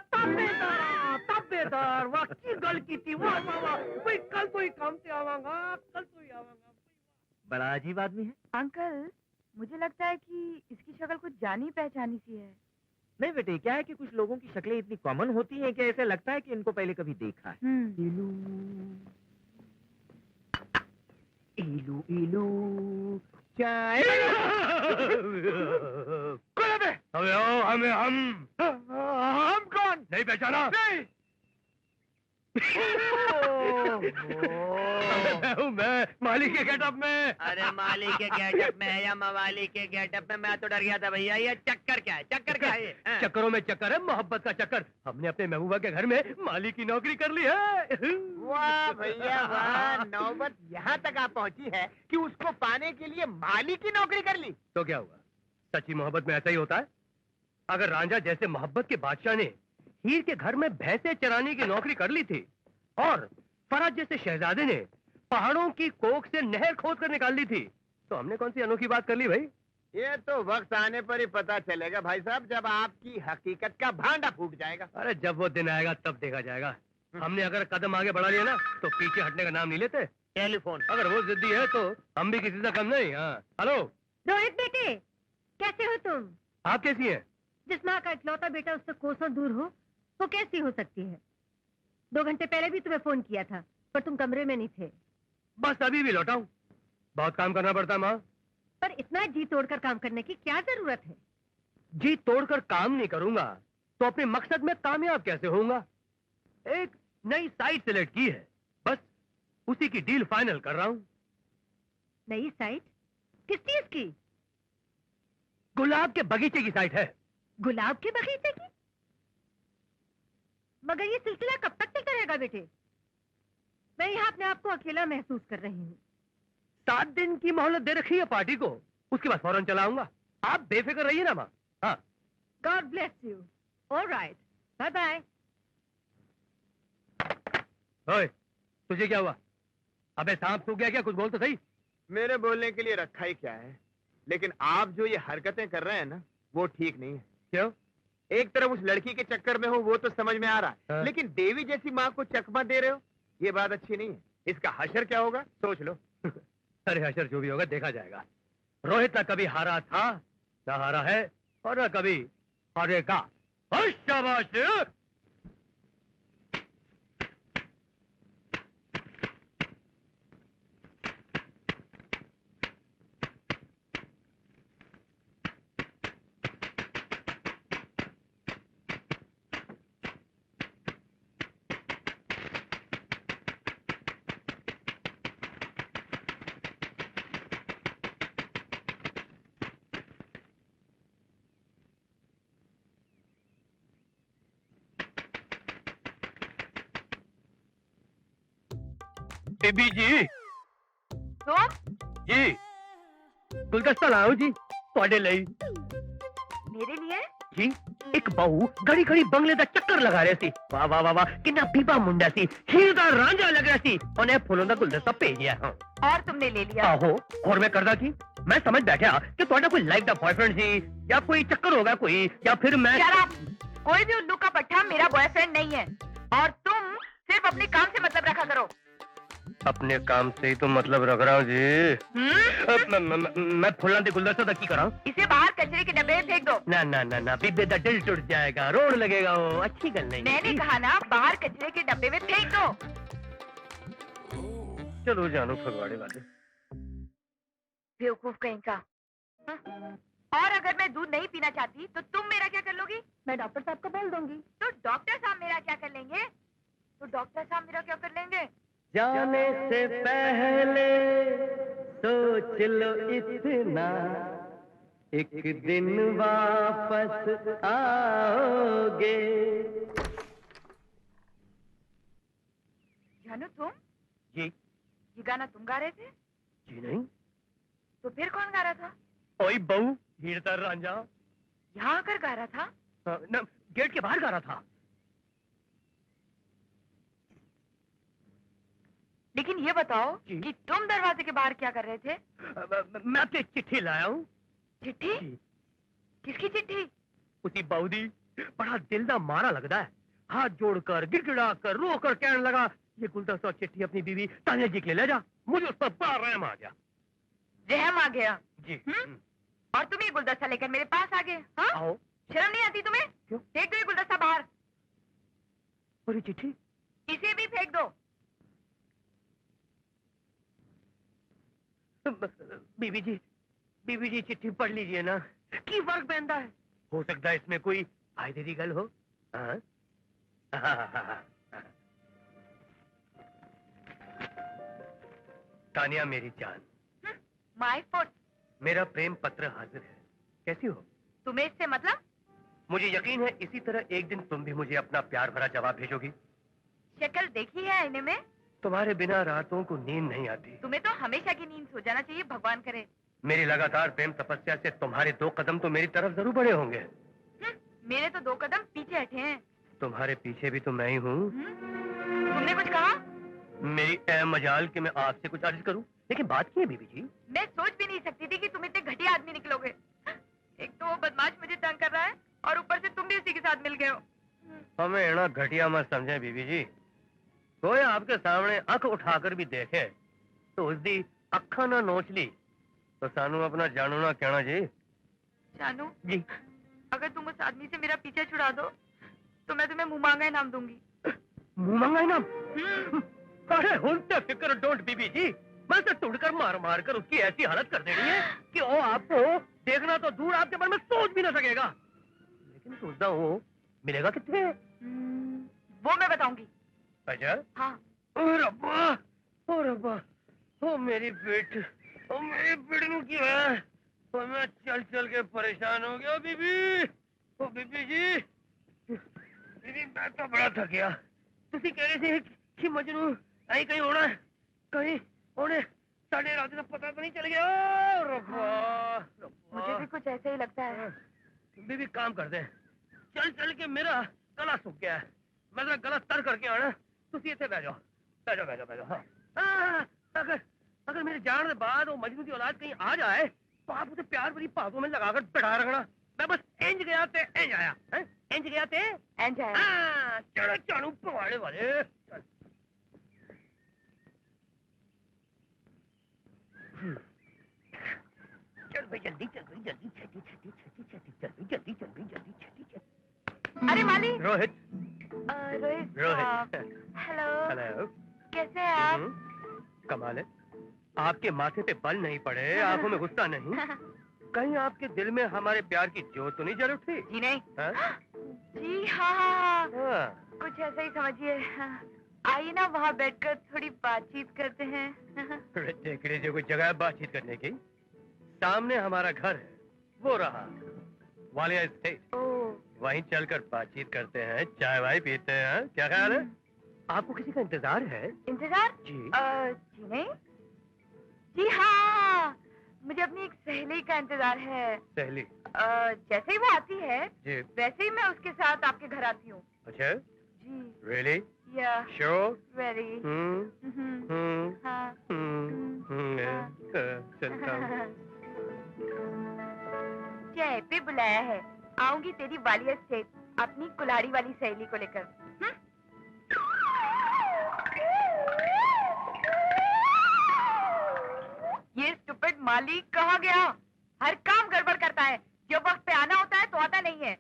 ਤਾਬੇਦਾਰ ਵਾਕਈ ਗੱਲ ਕੀਤੀ। वाह वाह वाह, कोई कल तो ही काम से आवांगा, कल तो ही आवांगा। बड़ा अजीब आदमी है। अंकल, मुझे लगता है कि इसकी शक्ल कुछ जानी पहचानी सी है। नहीं बेटे, क्या है कि कुछ लोगों की शक्लें इतनी कॉमन होती हैं कि ऐसे लगता है कि इनको पहले कभी देखा है। इलू इलू चाय। हमें हम कौन? नहीं पहचाना? नहीं। मैं माली के गेटअप में। अरे माली के गेटअप में है या मवाली के गेटअप में? मैं तो डर गया था भैया। ये चक्कर क्या है? चक्कर क्या है? हाँ। चक्करों में चक्कर है, मोहब्बत का चक्कर। हमने अपने महबूबा के घर में माली की नौकरी कर ली है। वाह भैया वाह, नौबत यहाँ तक आ पहुँची है कि उसको पाने के लिए माली की नौकरी कर ली। तो क्या हुआ? सच्ची मोहब्बत में ऐसा ही होता है। अगर रांझा जैसे मोहब्बत के बादशाह ने हीर के घर में भैंसे चराने की नौकरी कर ली थी और फराज जैसे शहजादे ने पहाड़ों की कोख से नहर खोद कर निकाल ली थी, तो हमने कौन सी अनोखी बात कर ली भाई? ये तो वक्त आने पर ही पता चलेगा भाई साहब, जब आपकी हकीकत का भांडा फूट जाएगा। अरे जब वो दिन आएगा तब देखा जाएगा। हमने अगर कदम आगे बढ़ा लिया ना तो पीछे हटने का नाम नहीं लेते। टेलीफोन। अगर वो जिद्दी है तो हम भी किसी से कम नहीं। हाँ, हेलो रोहित बेटे, कैसे हो तुम? आप कैसी हैं? जिस माँ का इकलौता बेटा उससे कोसों दूर हो, वो कैसी हो सकती है? 2 घंटे पहले भी तुम्हें फोन किया था, पर तुम कमरे में नहीं थे। बस अभी भी लौटा हूँ। बहुत काम करना पड़ता है माँ। पर इतना जी तोड़कर काम करने की क्या जरूरत है? जी तोड़कर काम नहीं करूंगा तो अपने मकसद में कामयाब कैसे होऊंगा? एक नई साइट सिलेक्ट की है, बस उसी की डील फाइनल कर रहा हूँ। नई साइट? किस चीज की? गुलाब के बगीचे की साइट है। गुलाब के बगीचे की? मगर ये सिलसिला कब तक चलता रहेगा बेटे? मैं यहाँ अपने आप को अकेला महसूस कर रही हूँ। 7 दिन की मोहलत दे रखी है पार्टी को, उसके बाद फौरन चलाऊंगा। आप बेफिक्र रहिए ना माँ। हाँ, God bless you. Alright, bye bye. ओए, तुझे क्या हुआ? अबे सांप सूख गया क्या? कुछ बोल तो सही। मेरे बोलने के लिए रखा ही क्या है, लेकिन आप जो ये हरकतें कर रहे हैं ना, वो ठीक नहीं है। क्यों? एक तरफ उस लड़की के चक्कर में हो वो तो समझ में आ रहा है, हाँ। लेकिन देवी जैसी माँ को चकमा दे रहे हो, ये बात अच्छी नहीं है। इसका हशर क्या होगा सोच लो। अरे हशर जो भी होगा देखा जाएगा। रोहित ना कभी हारा था, ना हारा है, और ना कभी हारेगा। शाबाश। बेबी जी। तो जी गुलदस्ता लाओ जी ਤੁਹਾਡੇ ਲਈ। मेरे लिए? जी एक बहू घड़ी घड़ी बंगले ਦਾ ਚੱਕਰ ਲਗਾ ਰਿਹਾ ਸੀ। ਵਾਹ ਵਾਹ ਵਾਹ ਵਾਹ, ਕਿੰਨਾ ਪੀਪਾ ਮੁੰਡਾ ਸੀ, ਹੀਰ ਦਾ ਰਾਂਝਾ ਲੱਗ ਰਿਹਾ ਸੀ। ਉਹਨੇ ਫੁੱਲਾਂ ਦਾ ਗੁਲਦਸਤਾ ਭੇਜਿਆ। ਹਾਂ और तुमने ले लिया? ਆਹੋ, और मैं करदा की? मैं समझ बैठा कि ਤੁਹਾਡਾ कोई लाइफ ਦਾ बॉयफ्रेंड ਸੀ या कोई चक्कर होगा कोई, या फिर मैं। Shut up! कोई भी उल्लू का पट्टा मेरा बॉयफ्रेंड नहीं है और तुम सिर्फ अपने काम से मतलब रखा करो। अपने काम से ही तो मतलब रख रहा हूँ जी। मैं फुल्ला दी गुलदस्ता तक की करा। इसे बाहर कचरे के डब्बे में फेंक दो। ना ना ना ना बीबे दा दिल टूट जाएगा, रोड लगेगा, वो अच्छी गल नहीं। मैंने कहा ना बाहर कचरे के डब्बे में फेंक दो। चलो जानू फगवाड़े वाले। बेवकूफ कहीं का। और अगर मैं दूध नहीं पीना चाहती तो तुम मेरा क्या कर लोगी? मैं डॉक्टर साहब को बोल दूंगी। तो डॉक्टर साहब मेरा क्या कर लेंगे? जाने से पहले सोच लो इतना, एक दिन वापस आओगे। जानू तुम? जी। ये गाना तुम गा रहे थे? जी नहीं। तो फिर कौन गा रहा था? ओए बहू हीरता रांझा। यहाँ आकर गा रहा था? न, गेट के बाहर गा रहा था। लेकिन ये बताओ कि तुम दरवाजे के बाहर क्या कर रहे थे? मैं आपकी चिट्ठी लाया हूँ। चिट्ठी? किसकी चिट्ठी? उसी बाउदी बड़ा दिल दा मारा लगता है, हाथ जोड़कर गिड़गिड़ा कर रो कर कहने लगा ये गुलदस्ता चिट्ठी अपनी बीवी तानिया जी के ले जा। मुझे उस पर बड़ा रहम आ गया। रहम आ गया? जी। और तुम ये गुलदस्ता लेकर मेरे पास आ गए? हाँ? आओ। शर्म नहीं आती तुम्हें? क्यों? फेंक दो ये गुलदस्ता बाहर। और ये चिट्ठी? इसे भी फेंक दो। बीबी जी चिट्ठी पढ़ लीजिए ना, की फर्क पैंदा है, हो सकता है इसमें कोई फायदे की गल हो। हाँ? तानिया मेरी जान, माय फुट, मेरा प्रेम पत्र हाजिर है। कैसी हो? तुम्हें इससे मतलब? मुझे यकीन है इसी तरह एक दिन तुम भी मुझे अपना प्यार भरा जवाब भेजोगी। शक्ल देखी है आईने में? तुम्हारे बिना रातों को नींद नहीं आती। तुम्हें तो हमेशा की नींद सो जाना चाहिए, भगवान करे। मेरी लगातार प्रेम तपस्या से तुम्हारे 2 कदम तो मेरी तरफ जरूर बढ़े होंगे। मेरे तो 2 कदम पीछे हटे हैं। तुम्हारे पीछे भी तो मैं ही हूँ। तुमने कुछ कहा? मेरी मजाल कि मैं आपसे कुछ अर्ज करूं, लेकिन बात की है बीबी जी। मैं सोच भी नहीं सकती थी कि तुम इतने घटिया आदमी निकलोगे। एक तो वो बदमाश मुझे तंग कर रहा है और ऊपर से तुम भी उसी के साथ मिल गए हो। हमें ना घटिया मत समझे बीबी जी। कोई आपके सामने आंख उठाकर भी देखे तो उसकी अखा ना नोच ली तो सानू अपना जानू ना कहना जी। जानू जी, अगर तुम उस आदमी से मेरा पीछा छुड़ा दो तो मैं तुम्हें मुंह मांगा इनाम दूंगी। मुंह मांगा इनाम? अरे हुनते फिक्र डोंट बीबी जी, मैं तो टुड़कर मार मार कर उसकी ऐसी हालत कर देनी है कि वो आपको देखना तो दूर आपके मन में सोच भी ना सकेगा। लेकिन सोचता वो मिलेगा कितने? वो मैं बताऊंगी। अच्छा? हाँ। ओ रब्बा, ओ मेरी पेट, ओ मेरी पेट की है। और मैं चल चल के परेशान हो गया बीबी। ओ बीबी जी, बीबी मैं तो बड़ा थक गया। तुसी कह रहे थे कि मजनू ऐ कहीं होना है, कहीं होने साढ़े रात का पता तो नहीं चल गया। रब्बा, मुझे भी कुछ ऐसे ही लगता है। बीबी काम कर दे, चल चल के मेरा गला सूख गया है। मैं जरा गला तर करके आना, तुसी इतने बह जाओ, बह जाओ, बह जाओ, बह जाओ। हाँ, अगर मेरे जान के बाद वो मजनू की औलाद कहीं आ जाए तो आप उसे प्यार भरी बातों में लगाकर बैठा रखना। मैं बस इंज गया ते इंज आया, इंज गया ते इंज आया। हाँ, चलो चाणू पवाड़े वाले। चल भाई जल्दी, चल भाई जल्दी, छेती छेती छेती छेती, चल भाई जल्दी, चल भाई जल्दी, छेती छेती। अरे माली। रोहित। रोहित। हेलो। हेलो। कैसे हैं आप? कमाल है, आपके माथे पे बल नहीं पड़े, आंखों में गुस्सा नहीं। कहीं आपके दिल में हमारे प्यार की जोत तो नहीं जल उठी? जी नहीं। हाँ? जी हाँ, कुछ ऐसा ही समझिए। आइए ना वहाँ बैठकर थोड़ी बातचीत करते हैं। टेकड़े जो कोई जगह है बातचीत करने की? सामने हमारा घर है, वो रहा वालिया स्टेट। वहीं चलकर बातचीत करते हैं, चाय वाय पीते हैं। क्या ख्याल है? आपको किसी का इंतजार है? इंतजार? जी। जी नहीं। जी हाँ, मुझे अपनी एक सहेली का इंतजार है। सहेली? जैसे ही वो आती है जी, वैसे ही मैं उसके साथ आपके घर आती हूँ। अच्छा जी। रियली? या श्योर? वेरी। हाँ। चलता हूँ। चाय पे बुलाया है, आऊंगी तेरी वालिया स्टेट अपनी कुल्हाड़ी वाली सहेली को लेकर। मालिक कहाँ गया? हर काम गड़बड़ करता है। जब वक्त पे आना होता है तो आता नहीं है।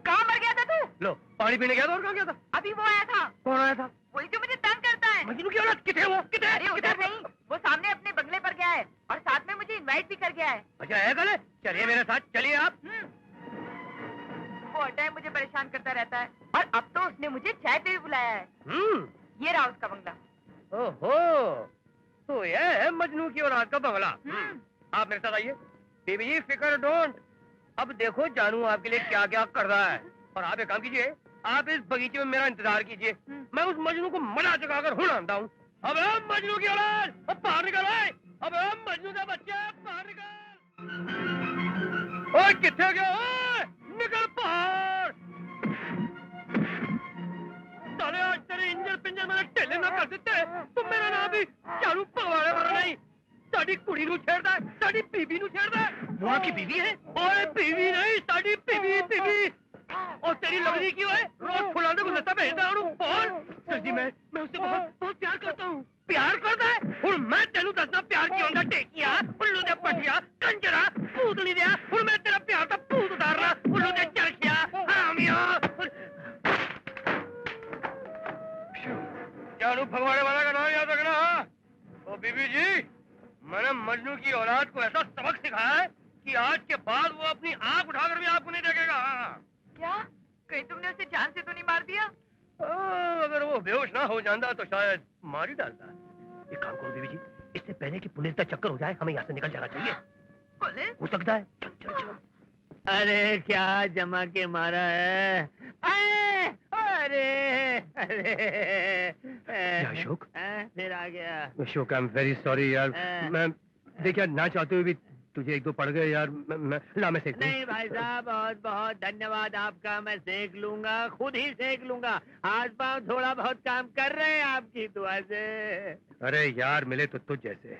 कहाँ मर गया था तू? लो पानी पीने गया था और कहाँ गया था? अभी वो आया था। कौन आया था? वही जो मुझे तंग करता है। मजनू की औलाद किथे वो? किथे? अरे उधर नहीं, वो सामने अपने बंगले पर गया है और साथ में मुझे इनवाइट भी कर गया है। अच्छा है गले? चलिए मेरे साथ, चलिए आप। वो हर टाइम मुझे परेशान करता रहता है और अब तो उसने मुझे चाय पे भी बुलाया है। ये रहा उसका बंगला। ओहो, तो ये है मजनू की औलाद का बंगला। आप मेरे साथ आइए। बेबी जी फिकर डोंट। अब देखो जानू आपके लिए क्या क्या कर रहा है। और आप एक काम कीजिए, आप इस बगीचे में मेरा इंतजार कीजिए। मैं उस मजनू को मना चुकाकर हूँ आंदा हूँ। अब मजनू की औलाद, अब बाहर निकल आए। अब मजनू का बच्चा बाहर निकल। ओए किथे गया? ओए निकल बाहर। साले आज तेरे इंजन पिंजन मेरे ढेले ना कर देते तो मेरा नाम भी जानू पगवाड़े वाला नहीं। साड़ी कुड़ी नू छेड़दा है, साड़ी बीबी नू छेड़दा है। वहाँ की बीवी है? ओए बीवी नहीं, साड़ी बीवी बीवी। और तेरी लगनी क्यों है? रोज फुलाने को लता भेजता हूँ। बोल सर जी, मैं उससे बहुत बहुत प्यार करता हूँ। प्यार करता है? और मैं तेनू दसना प्यार की होंदा टेकिया, उल्लू दे पटिया, कंजरा, पूतली दिया। और मैं तेरा प्यार का भूत उतारना, उल्लू दे चरखिया, हरामिया। जानू भगवाड़े वाला का नाम याद रखना। ओ बीबी जी, मैंने मजनू की औलाद को ऐसा सबक सिखाया है कि आज के बाद वो अपनी आंख उठाकर भी आपको नहीं देखेगा। क्या? कहीं तुमने उसे जान से तो नहीं मार दिया? अगर वो बेहोश ना हो जाता तो शायद मार ही डालता। एक काम करो बीबी जी, इससे पहले कि पुलिस का चक्कर हो जाए हमें यहाँ से निकल जाना चाहिए। पुलिस? हो सकता है। चल चल चल। अरे क्या जमा के मारा है? अरे अरे अशोक, फिर आ गया। Ashok I am very sorry यार। मैं देखिए ना चाहते हुए भी तुझे एक दो पड़ गए यार। मैं सेक दूं? नहीं भाई साहब, बहुत बहुत धन्यवाद आपका। मैं सेक लूंगा, खुद ही सेक लूंगा। हाथ पाँव थोड़ा बहुत काम कर रहे हैं आपकी दुआ से। अरे यार मिले तो तुझ जैसे।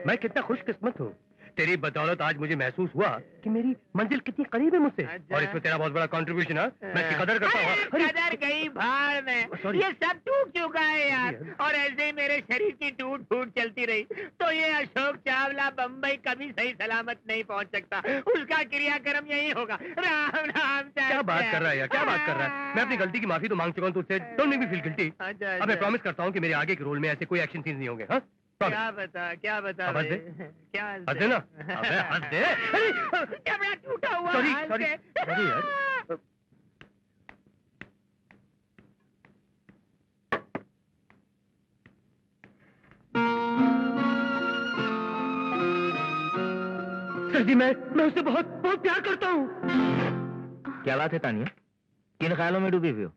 मैं कितना खुशकिस्मत हूँ। तेरी बदौलत आज मुझे महसूस हुआ कि मेरी मंजिल कितनी करीब है मुझसे। अच्छा। और इसमें तेरा बहुत बड़ा कंट्रीब्यूशन है। मैं इसकी कदर करता हूँ। कदर गई भाड़ में। ये सब टूट चुका है यार। और ऐसे ही मेरे शरीर की टूट फूट चलती रही तो ये अशोक चावला बम्बई कभी सही सलामत नहीं पहुंच सकता। उसका क्रियाक्रम यही होगा। राम राम। क्या बात कर रहा है यार, क्या बात कर रहा है? मैं अपनी गलती की माफी तो मांग चुका हूँ तुझसे। Don't make me feel guilty. अब मैं प्रॉमिस करता हूँ कि मेरे आगे के रोल में ऐसे कोई एक्शन सीन्स नहीं होंगे। हाँ क्या बता हंस दे। क्या हंस दे ना। अबे हंस दे। क्या बड़ा टूटा हुआ सॉरी हाथ सॉरी से। सॉरी यार। सर जी, मैं उससे बहुत बहुत प्यार करता हूँ। क्या बात है तानिया? किन ख्यालों में डूबी हुई हो?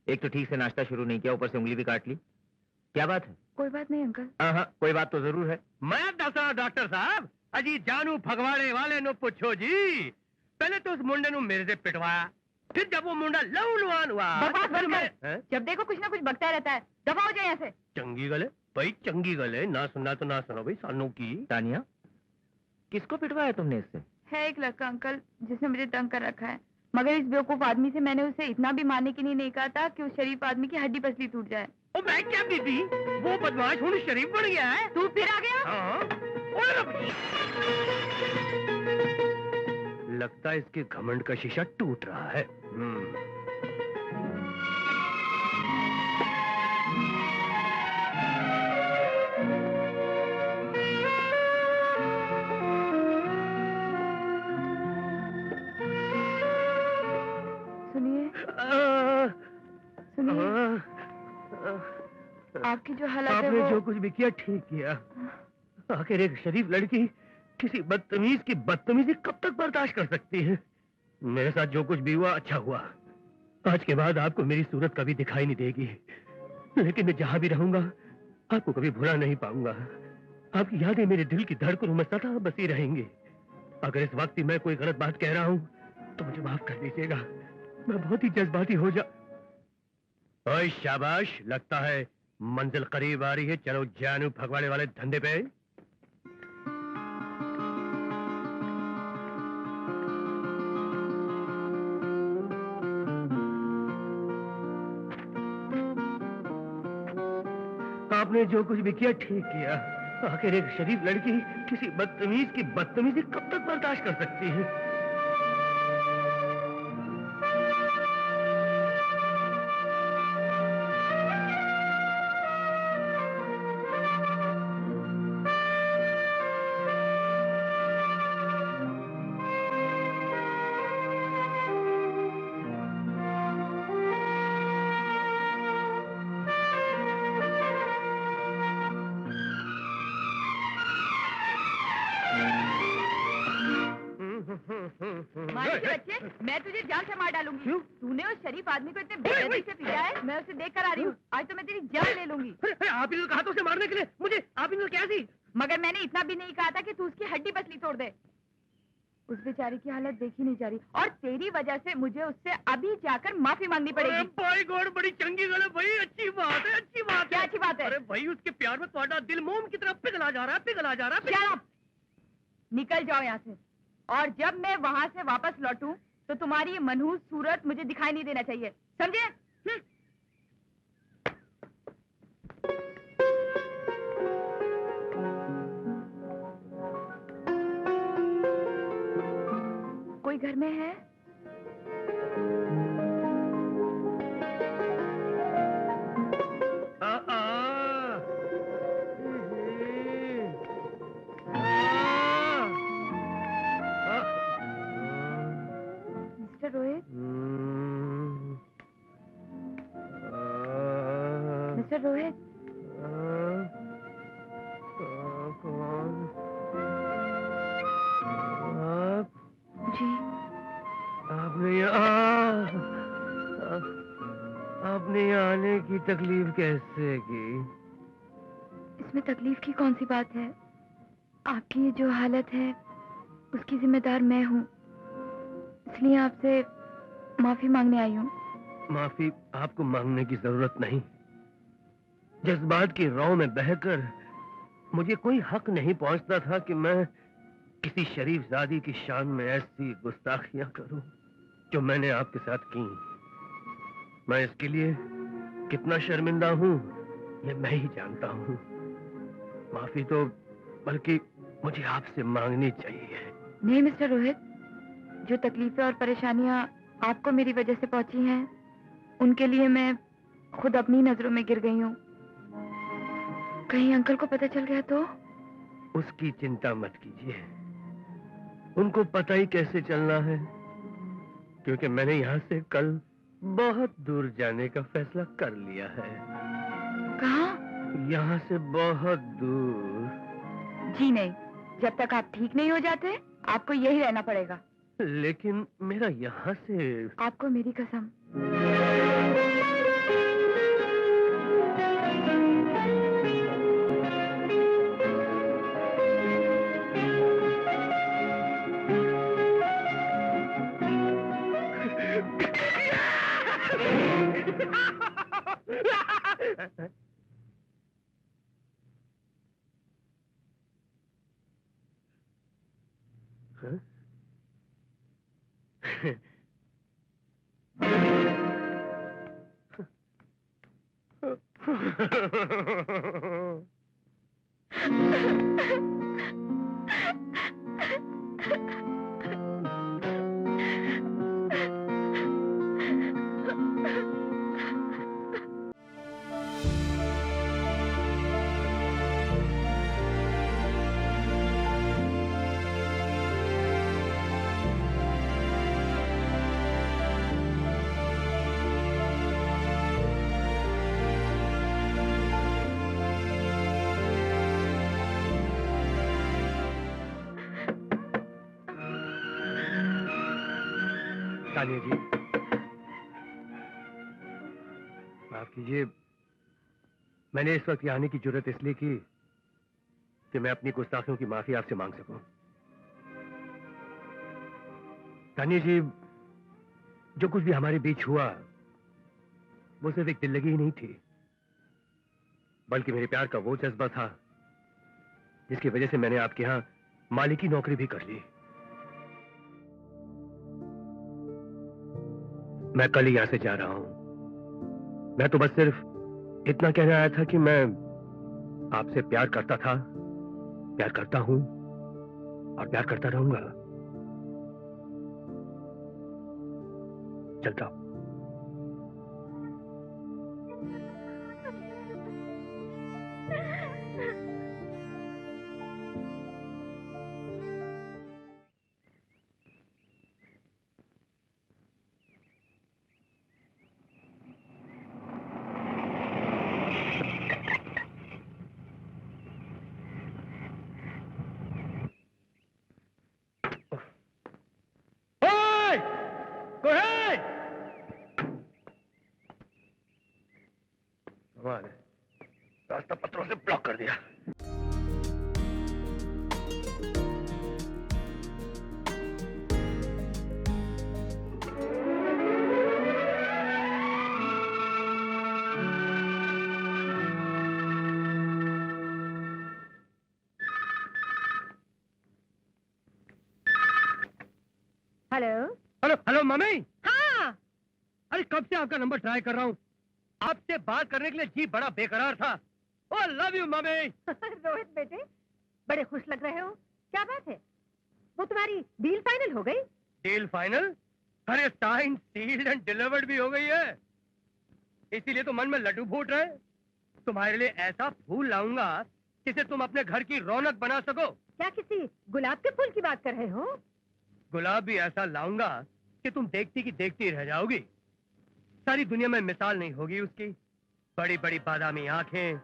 एक तो ठीक से नाश्ता शुरू नहीं किया, ऊपर से उंगली भी काट ली। क्या बात है? कोई बात नहीं अंकल। हाँ, कोई बात तो जरूर है। मैं दसा डॉक्टर साहब अजी जानू भगवाड़े वाले नो पूछो जी। पहले तो उस मुंडे नु मेरे से पिटवाया, फिर जब वो मुंडा लवलुआन हुआ बकवास बंद कर। हैं? जब देखो कुछ ना कुछ बकता रहता है। दफा हो जाए यहाँ से। चंगी गले भाई, चंगी गले। ना सुनना तो ना सुनो भाई सानू की। तानिया, किसको पिटवाया तुमने इससे? है एक लड़का अंकल जिसने मुझे तंग कर रखा है, मगर इस बेवकूफ आदमी से मैंने उसे इतना भी मारने के लिए नहीं कहा था कि उस शरीफ आदमी की हड्डी पसली टूट जाए। ओ मैं क्या बीबी, वो बदमाश हूँ शरीफ बन गया है। तू फिर आ गया? हाँ। लगता है इसके घमंड का शीशा टूट रहा है। सुनिए आपकी जो हालत है आपने वो... जो कुछ भी किया ठीक किया। आखिर एक शरीफ लड़की किसी बदतमीज की बदतमीजी कब तक बर्दाश्त कर सकती है? मेरे साथ जो कुछ भी हुआ अच्छा हुआ। आज के बाद आपको मेरी सूरत कभी दिखाई नहीं देगी, लेकिन मैं जहां भी रहूंगा आपको कभी भुला नहीं पाऊंगा। आपकी यादें मेरे दिल की धड़कनों में सदा बसी रहेंगी। अगर इस वक्त मैं कोई गलत बात कह रहा हूं तो मुझे माफ कर दीजिएगा। मैं बहुत ही जज्बाती हो जा। ओए शाबाश, लगता है मंजिल करीब आ रही है। चलो जानू भगवाड़े वाले धंधे पे। आपने जो कुछ भी किया ठीक किया। आखिर एक शरीफ लड़की किसी बदतमीज की बदतमीजी कब तक बर्दाश्त कर सकती है? मालिक के बच्चे, मैं तुझे जान से मार डालूंगी। क्यों? तूने उस शरीफ आदमी को इतने बेइज्जती से पीटा है, मैं उसे देख कर आ रही हूँ। आज तो मैं तेरी जान ले लूंगी। आप इन्हें कहा था उसे मारने के लिए, मुझे आप इन्हें क्या सी? मगर मैंने इतना भी नहीं कहा था कि तू उसकी हड्डी पसली तोड़ दे। उस बेचारी की हालत देखी नहीं जा रही और तेरी वजह से मुझे उससे अभी जाकर माफी मांगनी पड़ेगी। भाई गॉड, बड़ी चंगी गल है भाई। अच्छी बात है, अच्छी बात। क्या अच्छी बात है? अरे भाई, उसके प्यार में तुम्हारा दिल मोम की तरफ पिघला जा रहा है, पिघला जा रहा है। निकल जाओ यहाँ से, और जब मैं वहाँ से वापस लौटूं तो तुम्हारी ये मनहूस सूरत मुझे दिखाई नहीं देना चाहिए, समझे? कोई घर में है? मिस्टर रोहित? मिस्टर रोहित? जी, आपने आने की तकलीफ कैसे की? इसमें तकलीफ की कौन सी बात है? आपकी ये जो हालत है उसकी जिम्मेदार मैं हूँ, इसलिए आपसे माफी मांगने आई हूँ। माफी आपको मांगने की जरूरत नहीं। जज्बात की राव में बहकर मुझे कोई हक नहीं पहुंचता था कि मैं किसी शरीफ जादी की शान में ऐसी गुस्ताखियां करूं जो मैंने आपके साथ की। मैं इसके लिए कितना शर्मिंदा हूं ये मैं ही जानता हूं। माफी तो बल्कि मुझे आपसे मांगनी चाहिए। नहीं मिस्टर रोहित, जो तकलीफें और परेशानियां आपको मेरी वजह से पहुंची हैं, उनके लिए मैं खुद अपनी नजरों में गिर गई हूँ। कहीं अंकल को पता चल गया तो? उसकी चिंता मत कीजिए, उनको पता ही कैसे चलना है, क्योंकि मैंने यहाँ से कल बहुत दूर जाने का फैसला कर लिया है। कहाँ? यहाँ से बहुत दूर। जी नहीं, जब तक आप ठीक नहीं हो जाते आपको यही रहना पड़ेगा। लेकिन मेरा यहाँ से... आपको मेरी कसम। तानिया जी, माफ कीजिए, मैंने इस वक्त आने की जरूरत इसलिए की कि मैं अपनी गुस्ताखियों की माफी आपसे मांग सकूं। तानिया जी, जो कुछ भी हमारे बीच हुआ वो सिर्फ एक दिल लगी ही नहीं थी, बल्कि मेरे प्यार का वो जज्बा था जिसकी वजह से मैंने आपके यहाँ माली की नौकरी भी कर ली। मैं कल ही यहां से जा रहा हूं। मैं तो बस सिर्फ इतना कहने आया था कि मैं आपसे प्यार करता था, प्यार करता हूं और प्यार करता रहूंगा। चलता हूं। रास्ता पत्थरों से ब्लॉक कर दिया। Hello hello hello mummy. हाँ अरे कब से आपका नंबर ट्राई कर रहा हूँ। आपसे बात करने के लिए जी बड़ा बेकरार था। ओह लव यू मम्मी। रोहित बेटे, बड़े खुश लग रहे हो, क्या बात है? वो तुम्हारी डील फाइनल हो गई? Deal final? अरे साइन सील्ड एंड डिलीवर्ड भी हो गई है। इसीलिए तो मन में लड्डू फूट रहे। तुम्हारे लिए ऐसा फूल लाऊंगा जिसे तुम अपने घर की रौनक बना सको। क्या किसी गुलाब के फूल की बात कर रहे हो? गुलाब भी ऐसा लाऊंगा कि तुम देखती की देखती रह जाओगी। सारी दुनिया में मिसाल नहीं होगी उसकी। बड़ी बड़ी बादामी आंखें,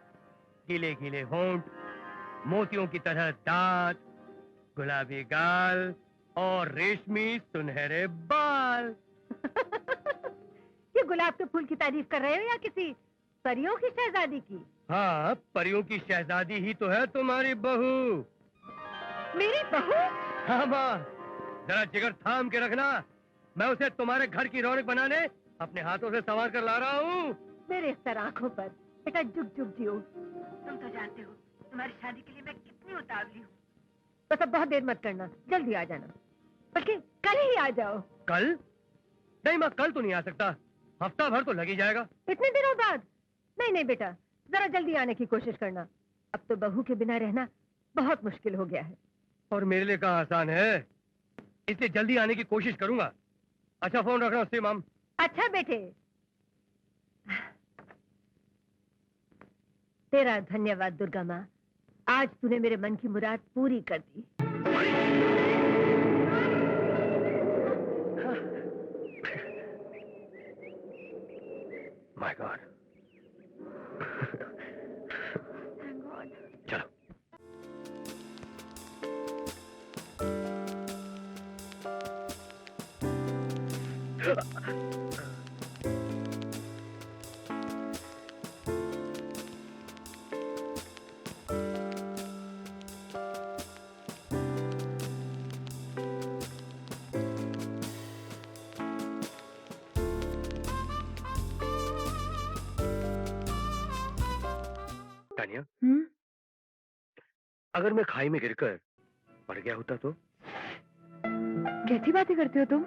गीले गीले होंठ, मोतियों की तरह दांत, गुलाबी गाल और रेशमी सुनहरे बाल। ये गुलाब के फूल की तारीफ कर रहे हो या किसी परियों की शहजादी की? हाँ, परियों की शहजादी ही तो है तुम्हारी बहू। मेरी बहू? हाँ माँ, जरा जिगर थाम के रखना। मैं उसे तुम्हारे घर की रौनक बनाने अपने हाथों से संवार कर ला रहा हूँ। मेरे सर आंखों पर बेटा जुग जुग जियो। तुम तो जानते हो तुम्हारी शादी के लिए मैं कितनी उतावली हूँ। बस अब बहुत देर मत करना, जल्दी आ जाना, बल्कि कल ही आ जाओ। कल? नहीं माँ, कल तो नहीं आ सकता। हफ्ता भर तो लग ही जाएगा। इतने दिनों बाद? नहीं नहीं बेटा, जरा जल्दी आने की कोशिश करना। अब तो बहू के बिना रहना बहुत मुश्किल हो गया है। और मेरे लिए कहाँ आसान है, इसलिए जल्दी आने की कोशिश करूंगा। अच्छा फोन रखना उससे माम। अच्छा बेटे, तेरा धन्यवाद दुर्गा माँ, आज तूने मेरे मन की मुराद पूरी कर दी। My God. चलो। तानिया, अगर मैं खाई में गिरकर मर गया होता तो? कैसी बातें करते हो तुम?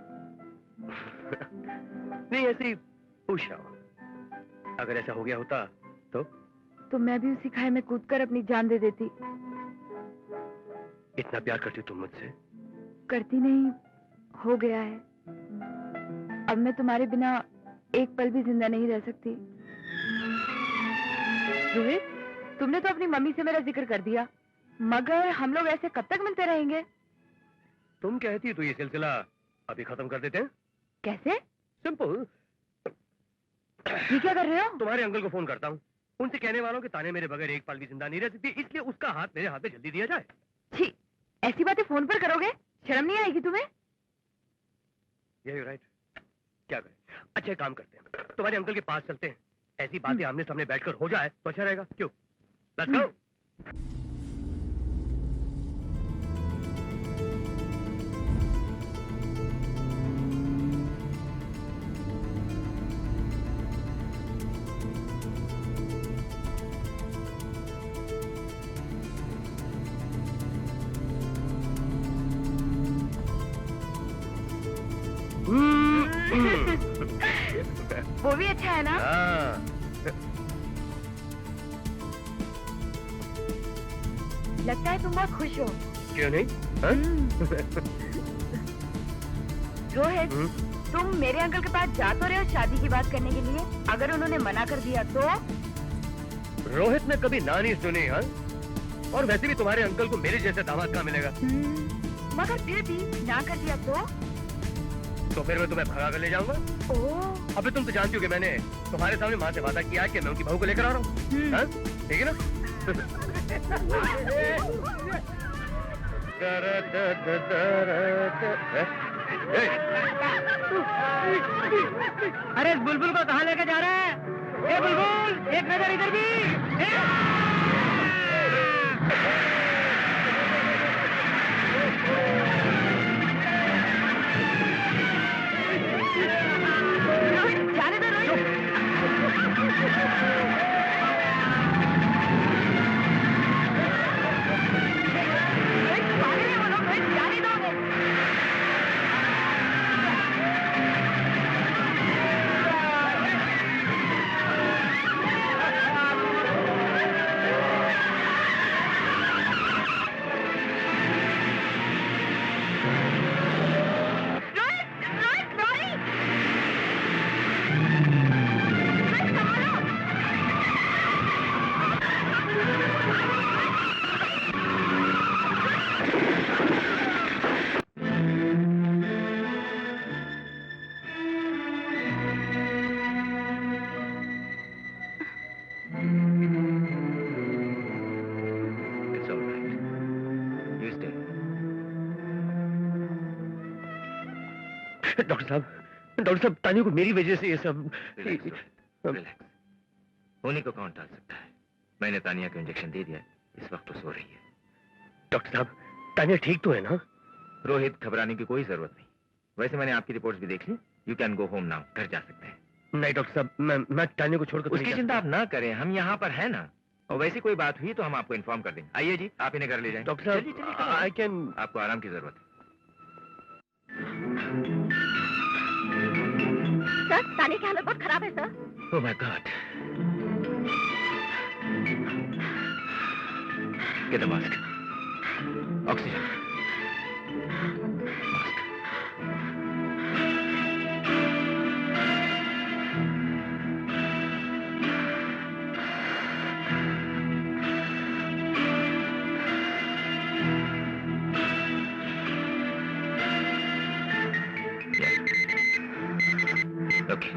नहीं, ऐसे ही पूछ रहा हूँ। अगर ऐसा हो गया होता तो मैं भी उसी खाई में कूदकर अपनी जान दे देती। इतना प्यार करती तुम मुझसे? करती नहीं, हो गया है। अब मैं तुम्हारे बिना एक पल भी जिंदा नहीं रह सकती। रोहित, तुमने तो अपनी मम्मी से मेरा जिक्र कर दिया, मगर हम लोग ऐसे कब तक मिलते रहेंगे? तुम कहती तो ये सिलसिला अभी खत्म कर देते हैं। कैसे? सिंपल। ये क्या कर रहे हो? तुम्हारे अंकल को फोन करता हूँ, उनसे कहने वालों के ताने मेरे बगैर एक पल भी जिंदा नहीं रह सकती, इसलिए उसका हाथ मेरे हाथ में जल्दी दिया जाए। छी, ऐसी बातें फोन पर करोगे? शर्म नहीं आएगी तुम्हें? यही राइट। क्या करें? अच्छा काम करते हैं, तुम्हारे अंकल के पास चलते हैं, ऐसी बातें आमने सामने बैठकर हो जाए तो अच्छा रहेगा। क्यों? Let's go. वो भी अच्छा है ना? हाँ। लगता है तुम बहुत खुश हो। क्यों नहीं? हाँ? रोहित, तुम मेरे अंकल के पास जा तो रहे हो शादी की बात करने के लिए, अगर उन्होंने मना कर दिया तो? रोहित ने कभी ना नहीं सुनी। हाँ, और वैसे भी तुम्हारे अंकल को मेरे जैसे दामाद कहाँ मिलेगा? मगर फिर भी ना कर दिया तो फिर मैं तुम्हें भगा कर ले जाऊंगा। ओह, अबे तुम तो जानती हो कि मैंने तुम्हारे सामने माँ से वादा किया कि मैं उनकी बहू को लेकर आ रहा हूँ। हाँ? ठीक है ना? अरे इस बुलबुल को कहाँ लेकर जा रहा है? ए बुलबुल, एक नजर इधर भी। रोहित, जाने दो रोहित। रोहित, पागल है वो लोग, रोहित, जाने दो उन्हें। डॉक्टर साहब, तानिया को मेरी वजह से ये सब। रिलैक्स। होने को कौन टाल सकता है? मैंने तानिया को इंजेक्शन दे दिया, इस वक्त तो सो रही है। डॉक्टर साहब, तानिया ठीक तो है ना? रोहित, घबराने की कोई जरूरत नहीं। वैसे मैंने आपकी रिपोर्ट्स भी देख ली। You can go home now. घर जा सकते हैं। नहीं डॉक्टर साहब, मैं तानिया को छोड़कर उसकी चिंता आप ना करें, हम यहाँ पर हैं ना। और वैसी कोई बात हुई तो हम आपको इन्फॉर्म कर देंगे। आइए जी, आप इन्हें घर ले जाएं। डॉक्टर साहब, आई कैन। आपको आराम की जरूरत है। सर, तानिया की हालत बहुत खराब है sir. Oh my God. Get the mask. Oxygen. Okay.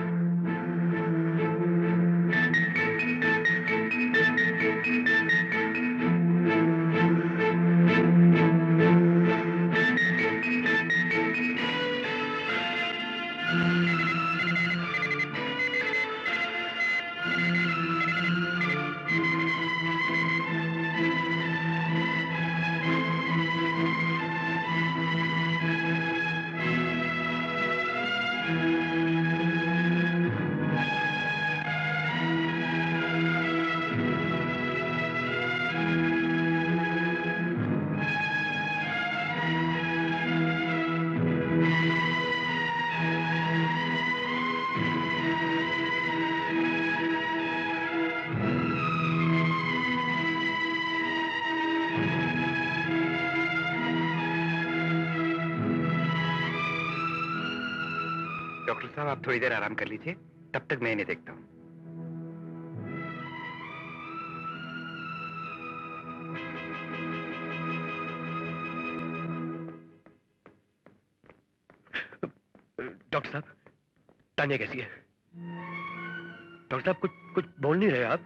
Doctor साहब, आप थोड़ी देर आराम कर लीजिए, तब तक मैं इन्हें देखता हूँ। डॉक्टर साहब, तानिया कैसी है? डॉक्टर साहब, कुछ बोल नहीं रहे आप?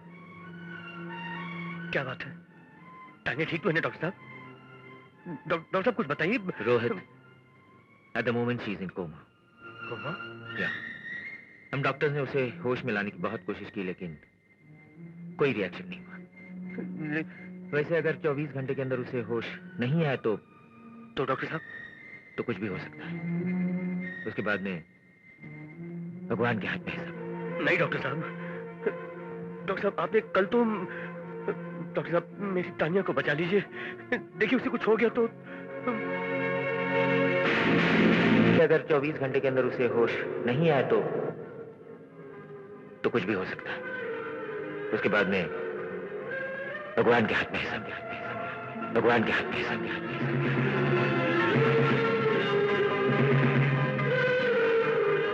क्या बात है? तानिया ठीक तो है ना डॉक्टर साहब? डॉक्टर साहब कुछ बताइए। Rohit, at the moment she is in coma. Coma? Yeah, हम डॉक्टर्स ने उसे होश में लाने की बहुत कोशिश की, लेकिन कोई रिएक्शन नहीं हुआ। वैसे अगर 24 घंटे के अंदर उसे होश नहीं आए तो डॉक्टर साहब, तो कुछ भी हो सकता है। उसके बाद में भगवान के हाथ में है सब। नहीं डॉक्टर साहब, आपने कल तो। डॉक्टर साहब, मेरी तानिया को बचा लीजिए। देखिए उसे कुछ हो गया तो। अगर 24 घंटे के अंदर उसे होश नहीं आए तो कुछ भी हो सकता है। उसके बाद में भगवान के हाथ में है सब। भगवान के हाथ में।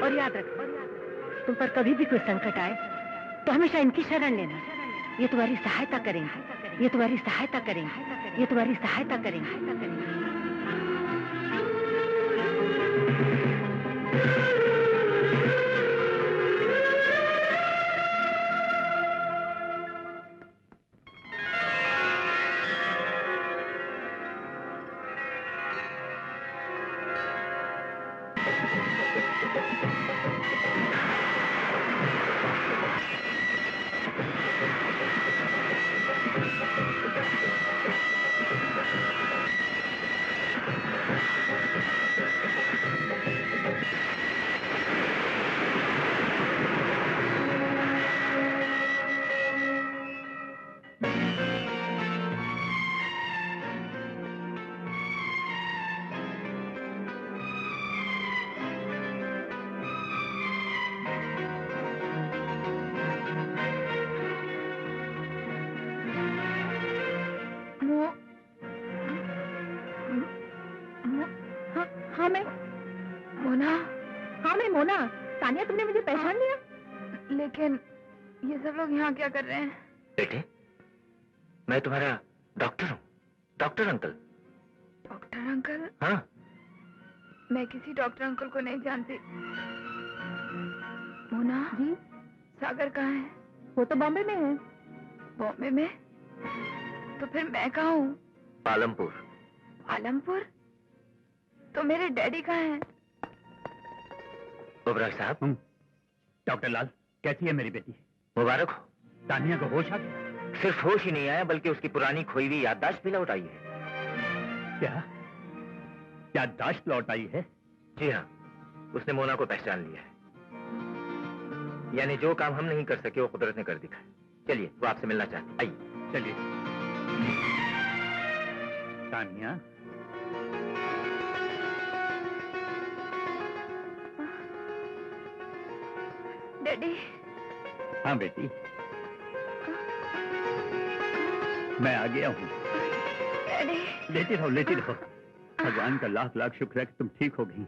और याद रखो, तुम पर कभी भी कोई संकट आए तो हमेशा इनकी शरण लेना। ये तुम्हारी सहायता करेंगे, ये तुम्हारी सहायता करेंगे, ये तुम्हारी सहायता करेंगे। मोना, तानिया तुमने मुझे पहचान लिया? लेकिन ये सब लोग यहाँ क्या कर रहे हैं? बेटे, मैं तुम्हारा डॉक्टर हूँ, डॉक्टर अंकल। Doctor uncle? हाँ। मैं किसी डॉक्टर अंकल को नहीं जानती। मोना जी, सागर कहाँ है? वो तो बॉम्बे में है। बॉम्बे में? तो फिर मैं कहाँ हूँ? पालमपुर। पालमपुर? तो मेरे डैडी कहाँ हैं? ओबराय साहब। डॉक्टर लाल, कैसी है मेरी बेटी? मुबारक हो। तानिया को होश आ गया? सिर्फ होश ही नहीं आया, बल्कि उसकी पुरानी खोई हुई याददाश्त भी लौट आई है। क्या याददाश्त लौट आई है? जी हाँ, उसने मोना को पहचान लिया है। यानी जो काम हम नहीं कर सके वो कुदरत ने कर दिखाया। चलिए, वो आपसे मिलना चाहती। आइए। चलिए। तानिया, डैडी। हाँ बेटी, मैं आ गया हूँ। डैडी। लेटी रहो, लेटी रहो। भगवान का लाख लाख शुक्र है कि तुम ठीक हो गई।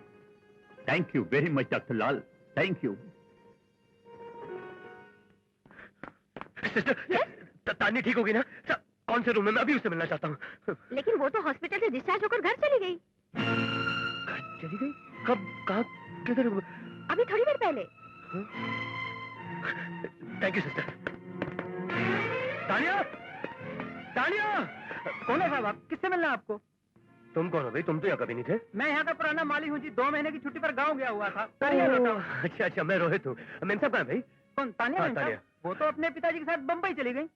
Thank you very much doctor Lal, thank you. तानी ठीक होगी ना? कौन से रूम में? मैं अभी उससे मिलना चाहता हूँ। लेकिन वो तो हॉस्पिटल से डिस्चार्ज होकर घर चली गई। घर चली गई? कब? कहाँ? किधर? अभी थोड़ी देर पहले। Thank you sister. Tania, Tania. कौन है साहब आप? किससे मिलना है आपको? तुम कौन हो भाई? तुम तो यहाँ कभी नहीं थे। मैं यहाँ का पुराना माली हूँ जी। 2 महीने की छुट्टी पर गाँव गया हुआ था। अच्छा अच्छा, मैं रोहित हूँ। मेम साहब कहाँ है भाई? कौन? तानिया? हाँ, तानिया। वो तो अपने पिताजी के साथ बम्बई चली गई।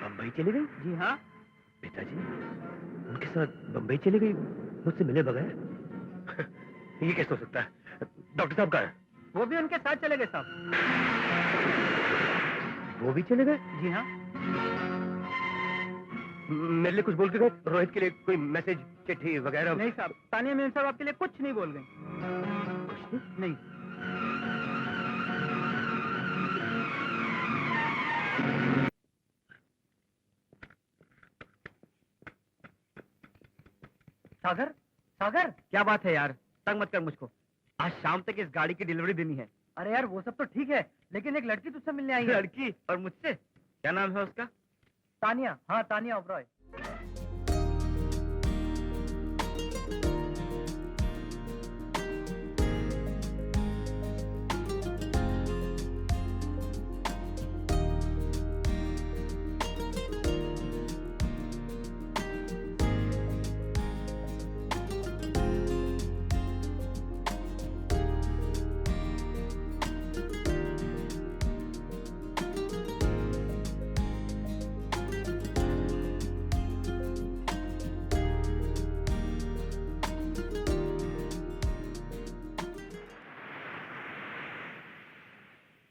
बम्बई चली गई? जी हाँ। पिताजी उनके साथ बम्बई चली गई मुझसे मिले बगैर? ये कैसे हो सकता है? डॉक्टर साहब कहाँ हैं? वो भी उनके साथ चले गए साहब। वो भी चले गए? जी हाँ। मेरे लिए कुछ बोल के गए? रोहित के लिए कोई मैसेज, चिट्ठी वगैरह? नहीं साहब, तानिया मेम साहब आपके लिए कुछ नहीं बोल गई। कुछ नहीं। सागर, सागर, क्या बात है यार? तंग मत कर मुझको। आज शाम तक इस गाड़ी की डिलीवरी देनी है। अरे यार वो सब तो ठीक है, लेकिन एक लड़की तुझसे मिलने आई है। लड़की? और मुझसे? क्या नाम है उसका? तानिया। हाँ, तानिया ओबरॉय।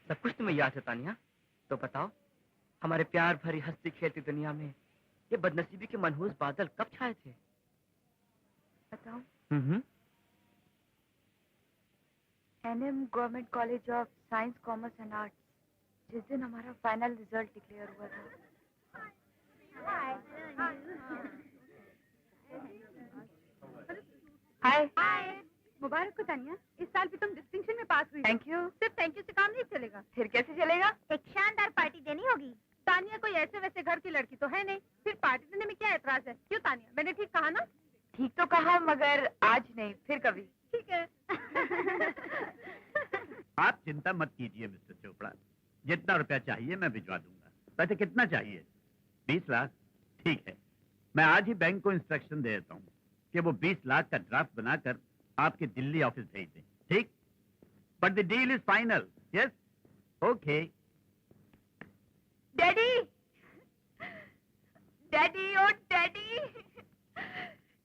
सब कुछ तुम्हें याद है तानिया? तो बताओ, हमारे प्यार भरी हंसती खेलती दुनिया में ये बदनसीबी के मनहूस बादल कब छाए थे? बताओ। NM government college of science, commerce and arts, जिस दिन हमारा फाइनल रिजल्ट डिक्लेयर हुआ था, हाय। मुबारक हो तानिया, इस साल भी तुम डिस्टिंक्शन में पास हुई। Thank you. सिर्फ थैंक यू से काम नहीं चलेगा, फिर कैसे चलेगा? एक शानदार पार्टी देनी होगी। तानिया कोई ऐसे वैसे घर की लड़की तो है नहीं, फिर पार्टी देने में क्या एतराज है? क्यों तानिया, मैंने ठीक कहा ना? ठीक तो कहा, मगर आज नहीं, फिर कभी। ठीक है। आप चिंता मत कीजिए मिस्टर चोपड़ा, जितना रुपया चाहिए मैं भिजवा दूंगा। वैसे कितना चाहिए? 20 लाख? ठीक है, मैं आज ही बैंक को इंस्ट्रक्शन दे देता हूँ कि वो 20 लाख का ड्राफ्ट बनाकर आपके दिल्ली ऑफिस भेज दें। ठीक? But the deal is final. Yes? Okay. Daddy, daddy, oh daddy,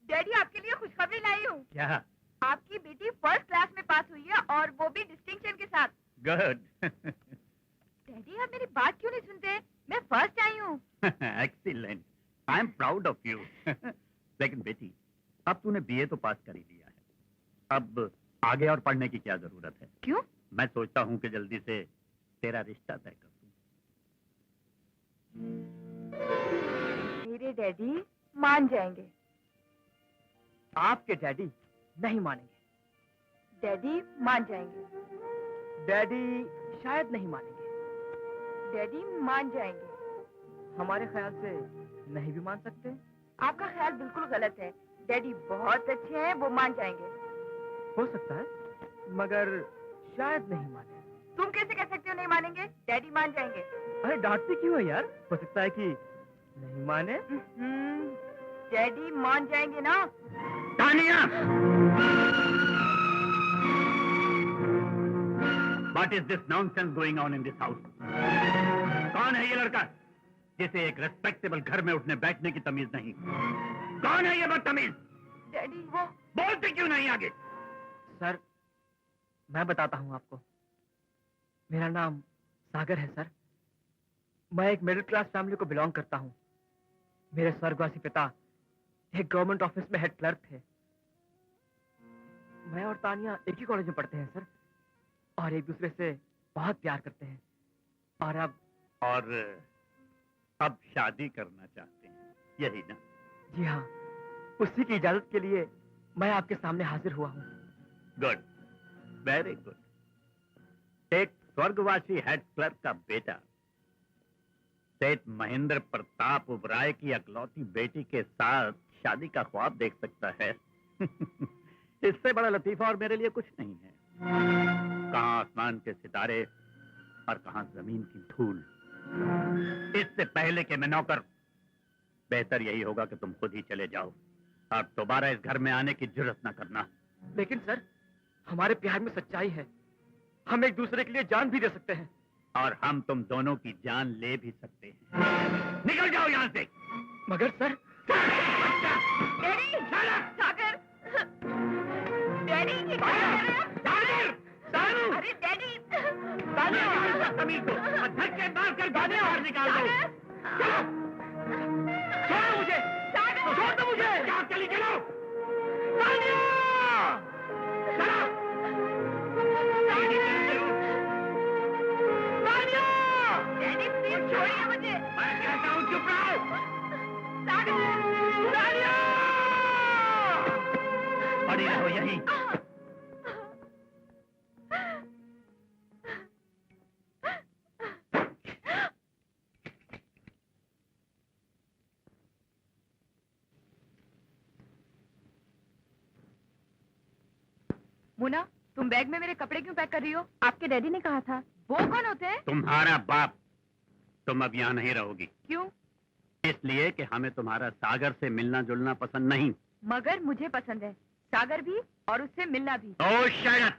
daddy आपके लिए खुशखबरी लाई हूँ। क्या? आपकी बेटी फर्स्ट क्लास में पास हुई है और वो भी डिस्टिंक्शन के साथ। गुड। डैडी आप मेरी बात क्यों नहीं सुनते? मैं फर्स्ट आई हूँ। Excellent, I am proud of you. लेकिन बेटी, अब तूने बीए तो पास कर ही लिया है, अब आगे और पढ़ने की क्या जरूरत है? क्यों? मैं सोचता हूँ कि जल्दी से तेरा रिश्ता तय कर दूं। मेरे डैडी मान जाएंगे। आपके डैडी नहीं मानेंगे। डैडी मान जाएंगे। डैडी शायद नहीं मानेंगे। डैडी मान जाएंगे। हमारे ख्याल से नहीं भी मान सकते। आपका ख्याल बिल्कुल गलत है। डैडी बहुत अच्छे हैं, वो मान जाएंगे। हो सकता है, मगर शायद नहीं माने। तुम कैसे कह सकते हो नहीं मानेंगे? डैडी मान जाएंगे। अरे डांटती क्यों है यार? हो सकता है कि नहीं माने। डैडी मान जाएंगे ना? Tania! What is this nonsense going on in this house? कौन है ये लड़का जिसे एक रेस्पेक्टेबल घर में उठने बैठने की तमीज नहीं? कौन है ये बदतमीज? डैडी वो बोलते क्यों नहीं आगे? सर, मैं बताता हूँ आपको। मेरा नाम सागर है सर। मैं एक मिडिल क्लास फैमिली को बिलोंग करता हूँ। मेरे स्वर्गवासी पिता एक गवर्नमेंट ऑफिस में हेड क्लर्क थे। मैं और तानिया एक ही कॉलेज में पढ़ते हैं सर, और एक दूसरे से बहुत प्यार करते हैं। और अब शादी करना चाहते हैं, यही ना? जी हाँ, उसी की इजाजत के लिए मैं आपके सामने हाजिर हुआ हूँ। Good, very good. एक स्वर्गवासी हेड क्लर्क का बेटा सेठ महेंद्र प्रताप ओबराय की अकलौती बेटी के साथ शादी का ख्वाब देख सकता है। इससे बड़ा लतीफा और मेरे लिए कुछ नहीं है। कहाँ आसमान के सितारे और कहाँ जमीन की धूल। इससे पहले कि मैं नौकर, बेहतर यही होगा कि तुम खुद ही चले जाओ और दोबारा इस घर में आने की जुर्रत न करना। लेकिन सर, हमारे प्यार में सच्चाई है। हम एक दूसरे के लिए जान भी दे सकते हैं। और हम तुम दोनों की जान ले भी सकते हैं। निकल जाओ यहाँ से। मगर सर, डैडी, सागर, डैडी ये क्या कर रहे हैं? सागर, अरे डैडी, तमीज को धक्के मारकर गाने बाहर निकाल दो। चलो, छोड़ो मुझे, छोड़ दो मुझे। क्या चली, चलो। डैडी प्लीज छोड़िए मुझे। मैं कहता हूँ चुप रहो। पड़ी रहो यहीं। मुना, तुम बैग में मेरे कपड़े क्यों पैक कर रही हो? आपके डैडी ने कहा था। वो कौन होते हैं? तुम्हारा बाप। तुम अब यहाँ नहीं रहोगी। क्यों? इसलिए कि हमें तुम्हारा सागर से मिलना जुलना पसंद नहीं। मगर मुझे पसंद है, सागर भी और उससे मिलना भी। ओ शायद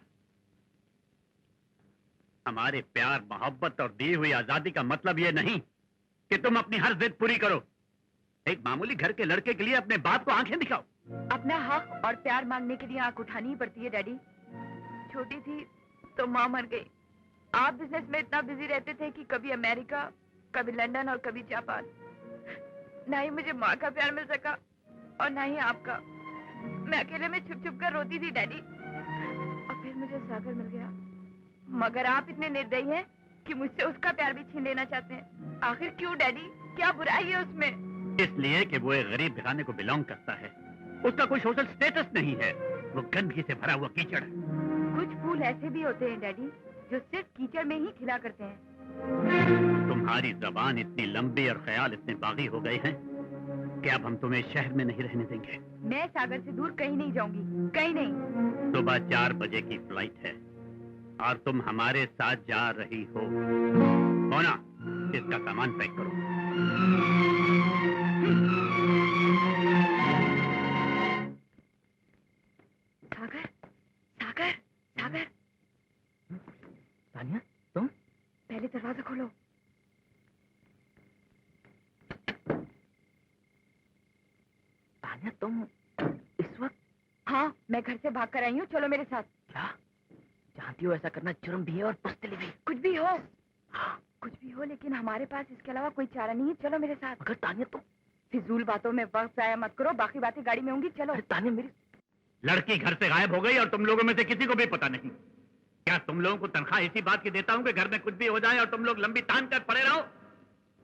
हमारे प्यार, मोहब्बत और दी हुई आजादी का मतलब ये नहीं कि तुम अपनी हर जिद पूरी करो। एक मामूली घर के लड़के के लिए अपने बाप को आंखें दिखाओ। अपना हक और प्यार मांगने के लिए आंख उठानी ही पड़ती है डैडी। छोटी थी तो माँ मर गई। आप बिजनेस में इतना बिजी रहते थे कि कभी अमेरिका, कभी लंदन और कभी जापान। ना ही मुझे माँ का प्यार मिल सका और ना ही आपका। मैं अकेले में छुप छुप कर रोती थी डैडी, और फिर मुझे सागर मिल गया। मगर आप इतने निर्दयी हैं कि मुझसे उसका प्यार भी छीन लेना चाहते हैं। आखिर क्यों डैडी? क्या बुराई है उसमें? इसलिए कि वो एक गरीब घराने को बिलोंग करता है। उसका कोई सोशल स्टेटस नहीं है। वो गंदगी से भरा हुआ कीचड़ है। कुछ फूल ऐसे भी होते हैं डैडी जो सिर्फ कीचड़ में ही खिला करते हैं। तुम्हारी जबान इतनी लंबी और ख्याल इतने बागी हो गए हैं कि अब हम तुम्हें शहर में नहीं रहने देंगे। मैं सागर से दूर कहीं नहीं जाऊंगी, कहीं नहीं। सुबह 4 बजे की फ्लाइट है और तुम हमारे साथ जा रही हो। मोना, इसका सामान पैक करो। सागर, सागर, सागर। तानिया, तुम? पहले दरवाजा खोलो। तानिया, तुम इस वक्त? हाँ, मैं घर से भाग कर आई हूँ, चलो मेरे साथ। क्या? जानती हो ऐसा करना जुर्म भी है और पुस्तली भी। कुछ भी हो, कुछ भी हो, लेकिन हमारे पास इसके अलावा कोई चारा नहीं है। चलो मेरे साथ। मगर तानिया, तुम फिजूल बातों में वक्त जाया मत करो, बाकी बातें गाड़ी में होंगी। चलो। तानिया, मेरी लड़की घर से गायब हो गई और तुम लोगों में से किसी को भी पता नहीं। क्या तुम लोगों को तनख्वाह इसी बात की देता हूँ कि घर में कुछ भी हो जाए और तुम लोग लंबी तान कर पड़े रहो?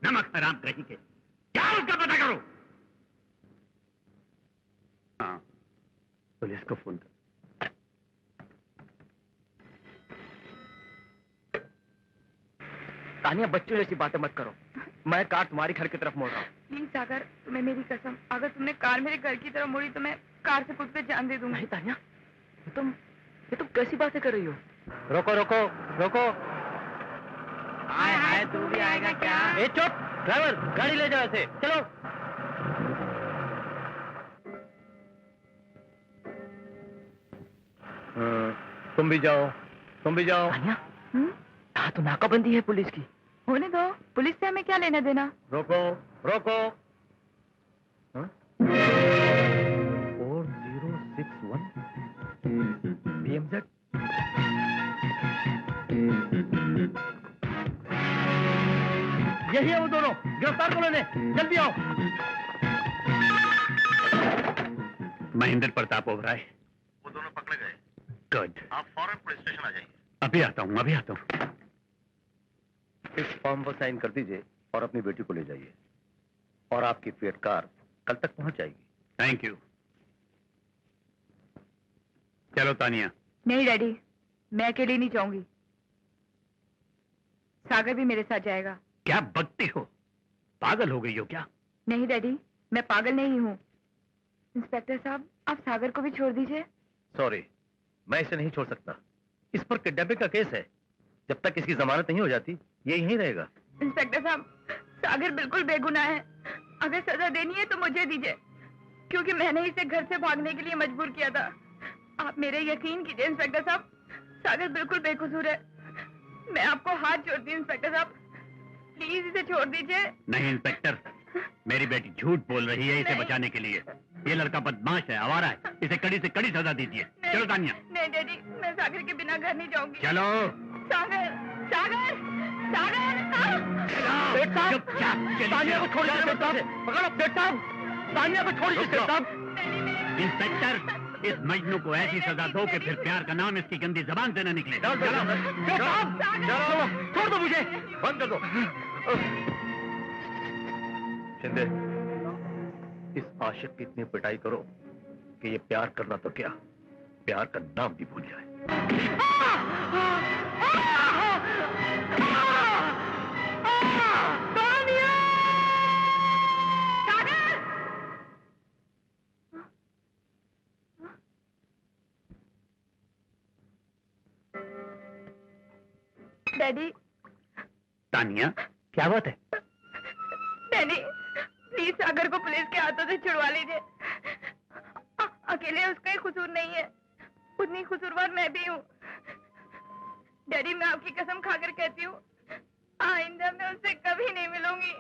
नमक हराम कहीं के। क्या उसका पता करो। हाँ, पुलिस को फोन कर। तानिया, बच्चों जैसी बातें मत करो। मैं कार तुम्हारी घर की तरफ मोड़ रहा हूँ। प्लीज सागर, तुम्हें मेरी कसम, अगर तुमने कार मेरे घर की तरफ मोड़ी तो मैं कार से कूद के जान दे दूंगी। नहीं तानिया, ये तुम कैसी बातें कर रही हो? रोको रोको रोको। हाय हाय, तू भी आएगा क्या? ए चुप! ड्राइवर, गाड़ी ले जाओ ऐसे। चलो। तुम भी जाओ, तुम भी जाओ। तानिया, यहाँ तो नाकाबंदी है पुलिस की। होने दो, पुलिस से हमें क्या लेना देना। रोको रोको। 4061 BMZ। यही है वो दोनों, गिरफ्तार करो इन्हें, जल्दी आओ। महेंद्र प्रताप ओबराय। वो दोनों पकड़े गए। गुड। आप फौरन पुलिस स्टेशन आ जाइए। अभी आता हूँ, अभी आता हूँ। इस फॉर्म पर साइन कर दीजिए और अपनी बेटी को ले जाइए, और आपकी फिएट कार कल तक पहुंच जाएगी। Thank you. चलो तानिया। नहीं डैडी, मैं अकेली नहीं जाऊंगी, सागर भी मेरे साथ जाएगा। क्या बकती हो? पागल हो गई हो क्या? नहीं डैडी, मैं पागल नहीं हूँ। इंस्पेक्टर साहब, आप सागर को भी छोड़ दीजिए। सॉरी, मैं इसे नहीं छोड़ सकता। इस पर किडनैपिंग का केस है। जब तक इसकी जमानत नहीं हो जाती ये यहीं रहेगा। इंस्पेक्टर साहब, सागर बिल्कुल बेगुनाह है। अगर सजा देनी है तो मुझे दीजिए, क्योंकि मैंने इसे घर से भागने के लिए मजबूर किया था। आप मेरे यकीन कीजिए इंस्पेक्टर साहब, सागर बिल्कुल बेकसूर है। मैं आपको हाथ जोड़ती हूँ इंस्पेक्टर साहब, प्लीज इसे छोड़ दीजिए। नहीं इंस्पेक्टर, मेरी बेटी झूठ बोल रही है इसे बचाने के लिए। ये लड़का बदमाश है, आवारा है, इसे कड़ी से कड़ी सजा दीजिए। चलो तानिया। नहीं डैडी, मैं सागर के बिना घर नहीं जाऊंगी। चलो। सागर, सागर, सागर। तानिया को छोड़ दीजिए साहब। पकड़ो बेटा, तानिया को छोड़ दीजिए साहब। इंस्पेक्टर, इस मजनू को ऐसी सजा दो कि फिर प्यार का नाम इसकी गंदी जबान से न निकले। छोड़ दो मुझे, बंद कर दो। शिंदे, इस आशिक की इतनी पिटाई करो कि ये प्यार करना तो क्या, प्यार का नाम भी भूल जाए। डैडी। तानिया, क्या बात है? डैडी, प्लीज सागर को पुलिस के हाथों से छुड़वा लीजिए। अकेले उसका ही कसूर नहीं है, उतनी कसूरवार मैं भी हूँ। डैडी, मैं आपकी कसम खाकर कहती हूँ, आइंदा मैं उससे कभी नहीं मिलूंगी,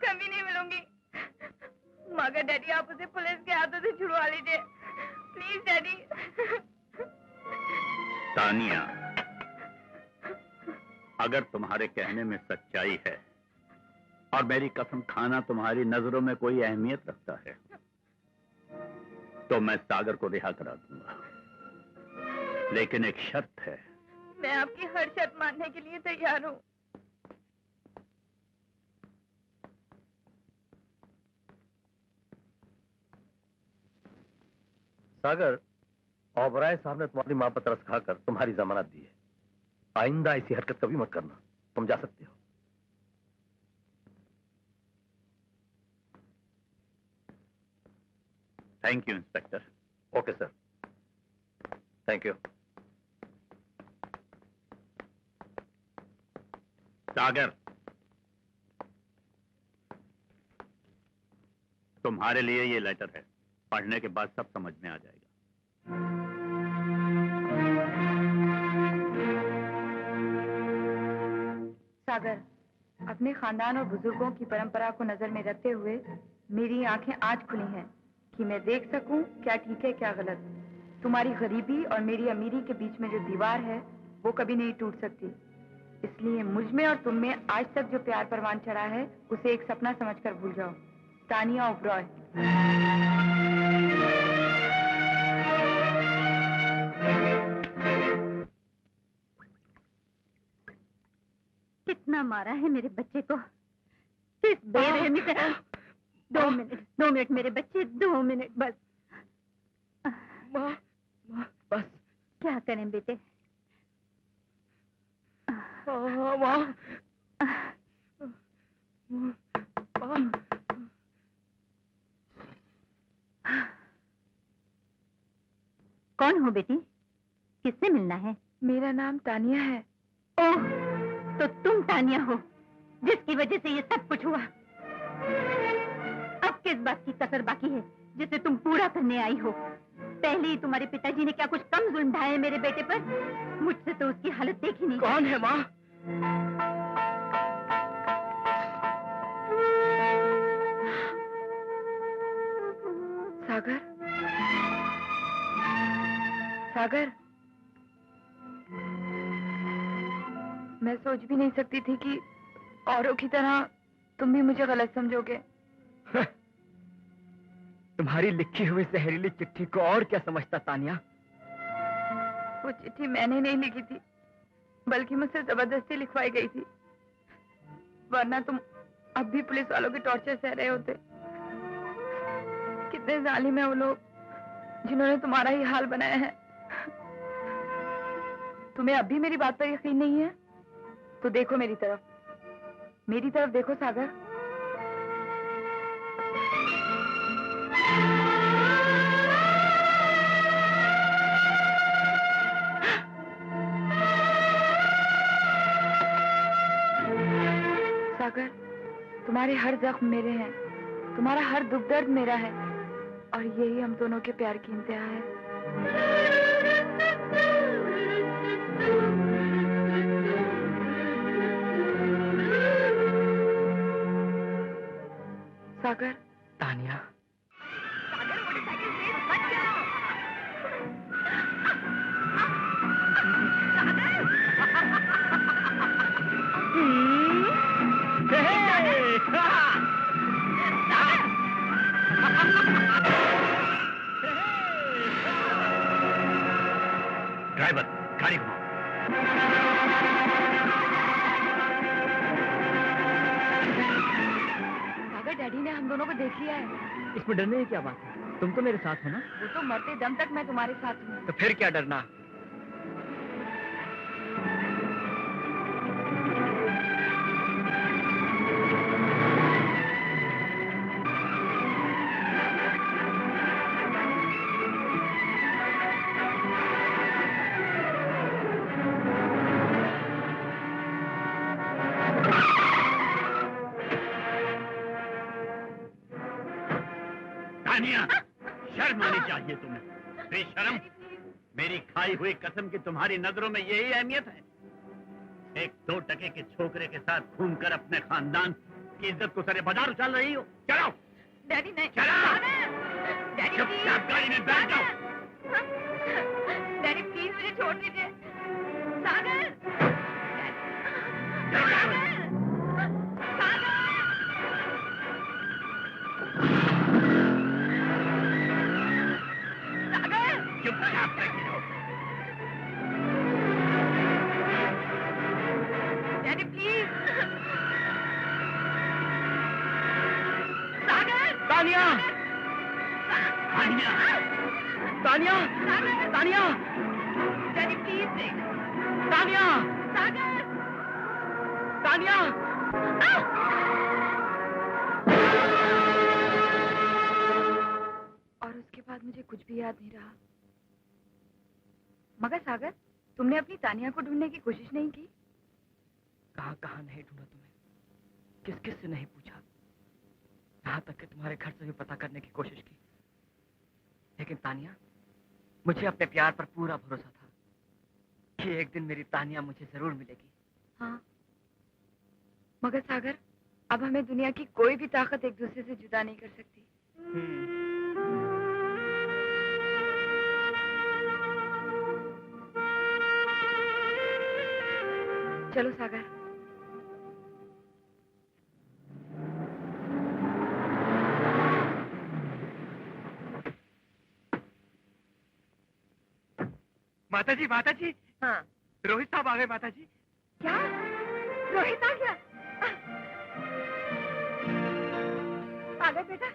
कभी नहीं मिलूंगी। मगर डैडी, आप उसे पुलिस के हाथों से छुड़वा लीजिए, प्लीज डैडी। तानिया, अगर तुम्हारे कहने में सच्चाई है और मेरी कसम खाना तुम्हारी नजरों में कोई अहमियत रखता है तो मैं सागर को रिहा करा दूंगा, लेकिन एक शर्त है। मैं आपकी हर शर्त मानने के लिए तैयार हूँ। सागर, ओबराय साहब ने तुम्हारी मां पर तरस खाकर तुम्हारी जमानत दी है। आइंदा ऐसी हरकत कभी मत करना। तुम जा सकते हो। Thank you inspector. Okay sir, thank you. Sagar, तुम्हारे लिए ये लेटर है। पढ़ने के बाद सब समझ में आ जाएगा। सागर, अपने खानदान और बुजुर्गों की परंपरा को नजर में रखते हुए मेरी आंखें आज खुली हैं कि मैं देख सकूं क्या ठीक है क्या गलत। तुम्हारी गरीबी और मेरी अमीरी के बीच में जो दीवार है वो कभी नहीं टूट सकती। इसलिए मुझ में और तुम में आज तक जो प्यार परवान चढ़ा है उसे एक सपना समझकर भूल जाओ। तानिया ओबरॉय। कितना मारा है मेरे बच्चे को, किस बेरहमी से। 2 मिनट मेरे बच्चे, 2 मिनट बस। माँ, बस। क्या करें बेटे? माँ, कौन हो बेटी? किससे मिलना है? मेरा नाम तानिया है। ओह, तो तुम तानिया हो जिसकी वजह से ये सब कुछ हुआ। अब किस बात की कसर बाकी है जिसे तुम पूरा करने आई हो? पहले ही तुम्हारे पिताजी ने क्या कुछ कम जुल्म ढाए मेरे बेटे पर? मुझसे तो उसकी हालत देखी नहीं। कौन है माँ? सागर, सागर, मैं सोच भी नहीं सकती थी कि औरों की तरह तुम भी मुझे गलत समझोगे। तुम्हारी लिखी हुई जहरीली चिट्ठी को और क्या समझता तानिया? वो चिट्ठी मैंने नहीं लिखी थी, बल्कि मुझसे जबरदस्ती लिखवाई गई थी, वरना तुम अब भी पुलिस वालों के टॉर्चर सह रहे होते। कितने जालिम है वो लोग जिन्होंने तुम्हारा ही हाल बनाया है। तुम्हें अब भी मेरी बात पर यकीन नहीं है तो देखो मेरी तरफ देखो सागर। सागर, तुम्हारे हर जख्म मेरे हैं, तुम्हारा हर दुख दर्द मेरा है, और यही हम दोनों के प्यार की इंतहा है। सागर, तानिया, ड्राइवर, गाड़ी घुमाओ। सागर, डैडी ने हम दोनों को देख लिया है। इसमें डरने की क्या बात है? तुम तो मेरे साथ हो ना? वो तो मरते दम तक मैं तुम्हारे साथ हूँ। तो फिर क्या डरना? तानिया, शर्म आनी चाहिए तुम्हें। बेशर्म, मेरी खाई हुई कसम की तुम्हारी नजरों में यही अहमियत है? एक 2 टके के छोकरे के साथ घूमकर अपने खानदान की इज्जत को सरे बाजार उछाल रही हो। चलो डैडी नहीं। चलो, डैडी चुपचाप गाड़ी में बैठ जाओ। डैडी प्लीज मुझे छोड़ दीजिए। सागर, चलो ड्राइवर। चुपचाप बैठे रहो। Daddy please. Sagar, Tania, Tania, Tania, Tania, daddy please देख। तानिया, सागर, तानिया। और उसके बाद मुझे कुछ भी याद नहीं रहा। मगर सागर, तुमने अपनी तानिया को ढूंढने की कोशिश नहीं की? कहाँ कहाँ नहीं ढूंढा तुम्हें, किस किस से नहीं पूछा, यहाँ तक कि तुम्हारे घर से भी पता करने की कोशिश की। लेकिन तानिया, मुझे अपने प्यार पर पूरा भरोसा था कि एक दिन मेरी तानिया मुझे जरूर मिलेगी। हाँ, मगर सागर, अब हमें दुनिया की कोई भी ताकत एक दूसरे से जुदा नहीं कर सकती। चलो सागर। माताजी, माताजी। हाँ, रोहित साहब आ गए माताजी। क्या? रोहित आ गया? आ गए बेटा,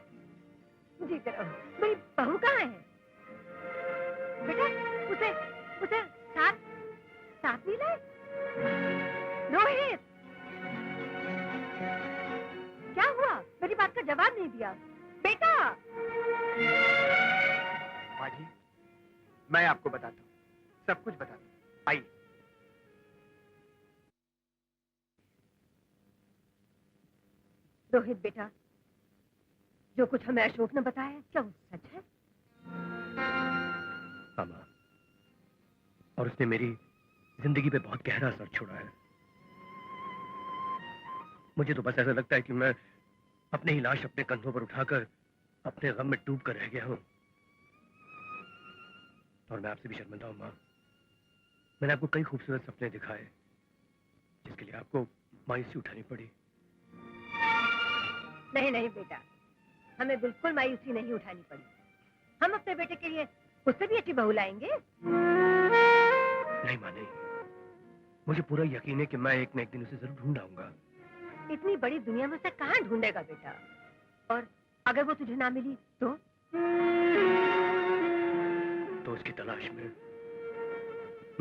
जीते रहो। मेरी बहू कहाँ है बेटा? उसे साथ मिला है? रोहित, क्या हुआ? मेरी बात का जवाब नहीं दिया बेटा। माँ जी, मैं आपको बताता हूँ, सब कुछ बताता हूँ, आइए। रोहित बेटा, जो कुछ हमें अशोक ने बताया है, क्या वो सच है? हाँ माँ, और उसने मेरी जिंदगी पे बहुत गहरा असर छोड़ा है। मुझे तो बस ऐसा लगता है कि मैं अपनी ही लाश अपने कंधों पर उठाकर अपने गम में डूब कर रह गया हूँ। और मैं आपसे भी शर्मिंदा हूँ माँ। मैंने आपको कई खूबसूरत सपने दिखाए, जिसके लिए आपको मायूसी उठानी पड़ी। नहीं नहीं बेटा, हमें बिल्कुल मायूसी नहीं उठानी पड़ी। हम अपने बेटे के लिए उससे भी अच्छी बहू लाएंगे। नहीं माँ, नहीं। मुझे पूरा यकीन है कि मैं एक न एक दिन उसे जरूर ढूंढ आऊंगा। इतनी बड़ी दुनिया में से कहाँ ढूंढेगा बेटा? और अगर वो तुझे ना मिली तो उसकी तलाश में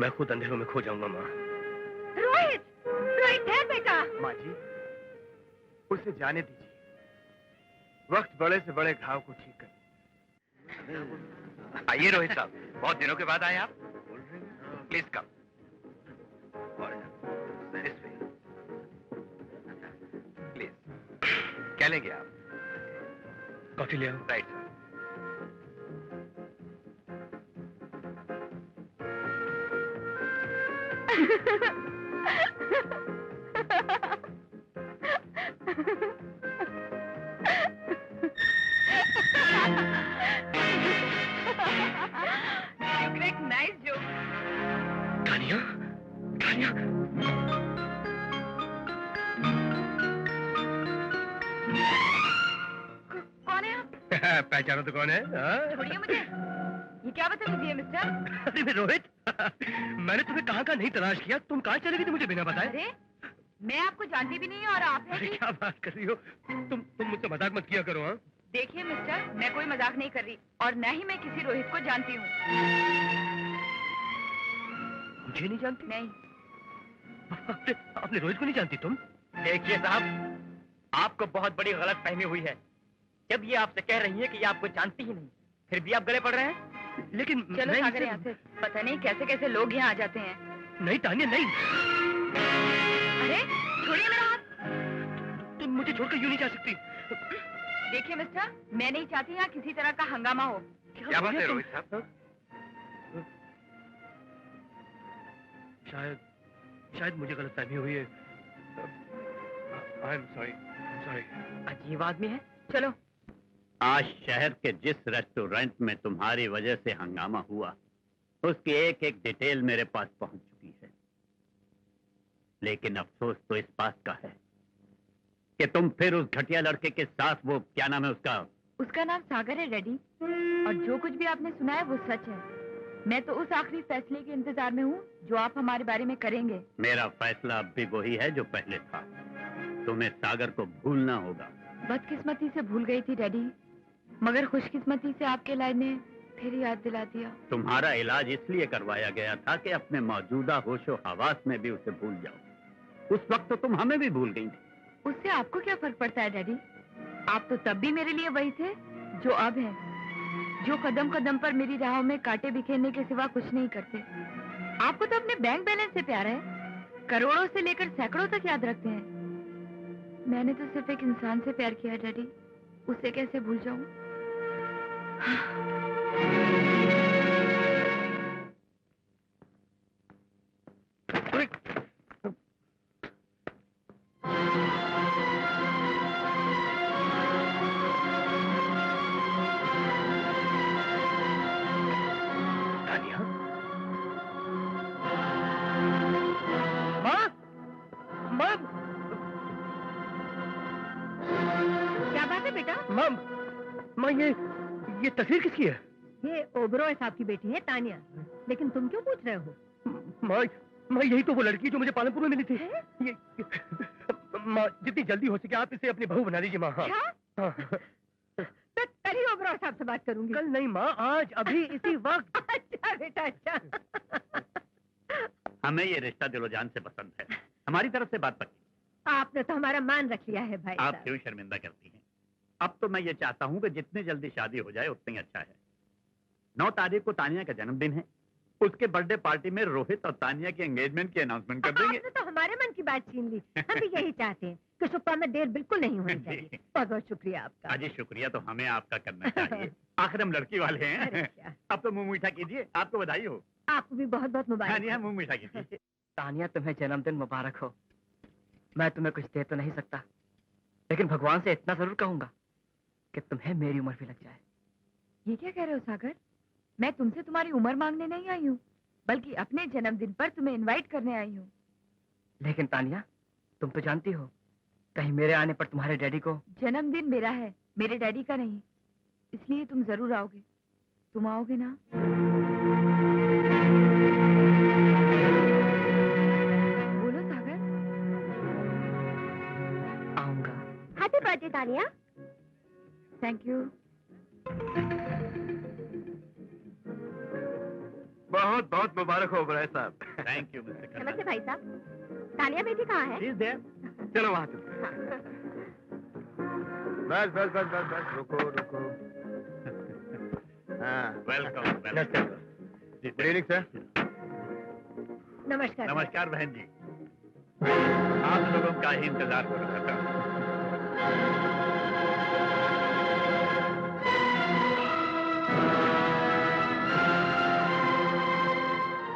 मैं खुद अंधेरों में खो जाऊंगा माँ। रोहित, रोहित है बेटा। माँ जी, उसे जाने दीजिए, वक्त बड़े से बड़े घाव को ठीक कर। आइए रोहित साहब, बहुत दिनों के बाद आए आप। Please come. प्लीज, क्या लेंगे आप? कॉफी ले आओ। Right sir. Nice joke. Tania, Tania. कौन है आप? पहचानो तो कौन है? छोड़िए मुझे। ये क्या बदतमीजी है मिस्टर? अरे रोहित, मैंने तुम्हें कहाँ का नहीं तलाश किया, तुम कहाँ चले गई थी मुझे बिना बताए? अरे मैं आपको जानती भी नहीं और आप हैं अरे कि... क्या बात कर रही हो तुम मुझसे मजाक मत किया करो। हाँ, देखिए मिस्टर, मैं कोई मजाक नहीं कर रही और न ही मैं किसी रोहित को जानती हूँ। मुझे नहीं जानती? नहीं। अपने रोहित को नहीं जानती तुम? देखिए साहब, आपको बहुत बड़ी गलत फहमी हुई है। जब ये आपसे कह रही है कि ये आपको जानती ही नहीं, फिर भी आप गले पड़ रहे हैं। लेकिन चलो सागर यहाँ से, पता नहीं कैसे कैसे लोग यहाँ आ जाते हैं। नहीं तानिया, नहीं। अरे छोड़िए मेरा हाथ। तुम मुझे छोड़कर यूं नहीं जा सकती। देखिए मिस्टर, मैं नहीं चाहती यहाँ किसी तरह का हंगामा हो। क्या बात है रोहित साहब? शायद मुझे गलतफहमी हुई है। आई एम सॉरी, अजीब आदमी है। चलो। आज शहर के जिस रेस्टोरेंट में तुम्हारी वजह से हंगामा हुआ, उसकी एक एक डिटेल मेरे पास पहुंच चुकी है। लेकिन अफसोस तो इस बात का है कि तुम फिर उस घटिया लड़के के साथ, वो क्या नाम है उसका नाम सागर है डैडी, और जो कुछ भी आपने सुना है वो सच है। मैं तो उस आखिरी फैसले के इंतजार में हूँ जो आप हमारे बारे में करेंगे। मेरा फैसला अब भी वही है जो पहले था। तुम्हें सागर को भूलना होगा। बदकिस्मती से भूल गई थी डैडी, मगर खुशकिस्मती से आपके इलाज ने फिर याद दिला दिया। तुम्हारा इलाज इसलिए करवाया गया था कि अपने मौजूदा होशो हवास में भी उसे भूल जाओ। उस वक्त तो तुम हमें भी भूल गई थी। उससे आपको क्या फर्क पड़ता है डैडी? आप तो तब भी मेरे लिए वही थे जो अब हैं, जो कदम कदम पर मेरी राहों में कांटे बिखेरने के सिवा कुछ नहीं करते। आपको तो अपने बैंक बैलेंस से प्यार है, करोड़ों से लेकर सैकड़ों तक याद रखते हैं। मैंने तो सिर्फ एक इंसान से प्यार किया डैडी, उसे कैसे भूल जाऊं? माँ ये तस्वीर किसकी है? ये ओबरॉय साहब की बेटी है तानिया। लेकिन तुम क्यों पूछ रहे हो? माँ यही तो वो लड़की जो मुझे पालनपुर में मिली थी। ये माँ जितनी जल्दी हो सके आप इसे अपनी बहू बना लीजिए माँ। हाँ। तो कल ही ओबरॉय साहब से बात करूंगी। कल नहीं माँ, आज, अभी, इसी वक्त। अच्छा बेटा अच्छा। हमें ये रिश्ता दिलो जान से पसंद है, हमारी तरफ से बात पक्की। आपने तो हमारा मान रख लिया है भाई। आप क्यों शर्मिंदा करती हैं? अब तो मैं ये चाहता हूँ कि जितनी जल्दी शादी हो जाए उतनी अच्छा है। 9 तारीख को तानिया का जन्मदिन है, उसके बर्थडे पार्टी में रोहित और तानिया की एंगेजमेंट की अनाउंसमेंट कर देंगे। आपने तो हमारे मन की बात छीन ली। हम भी यही चाहते हैं कि शुक्ला में देर बिल्कुल नहीं होनी चाहिए। बहुत बहुत शुक्रिया आपका। अजी शुक्रिया तो हमें आपका करना चाहिए, आखिर हम लड़की वाले हैं। अब तो मुंह मीठा कीजिए, आपको बधाई हो। आपको भी बहुत बहुत मुबारक। हाँ जी हाँ, मुंह मीठा कीजिए। तानिया तुम्हें जन्मदिन मुबारक हो। मैं तुम्हें कुछ दे तो नहीं सकता, लेकिन भगवान से इतना जरूर कहूंगा कि तुम्हें मेरी उम्र भी लग जाए। ये क्या कह रहे हो सागर? मैं तुमसे तुम्हारी उम्र मांगने नहीं आई हूँ, बल्कि अपने जन्मदिन पर तुम्हें इनवाइट करने आई हूँ। लेकिन तानिया तुम तो जानती हो, कहीं मेरे आने पर तुम्हारे डैडी को। जन्मदिन मेरा है, मेरे डैडी का नहीं, इसलिए तुम जरूर आओगे। तुम आओगे ना? बोलो सागर। आऊंगा। Happy birthday Tania. Thank you. बहुत बहुत मुबारक हो ओबरॉय साहब। Thank you mister. नमस्ते भाई साहब। तानिया बेटी कहाँ है? चलो वहाँ चलो। बस बस बस बस बस रुको रुको। हाँ वेलकम। Good evening sir. नमस्कार। नमस्कार बहन जी, आप लोगों का ही इंतजार कर रहा था।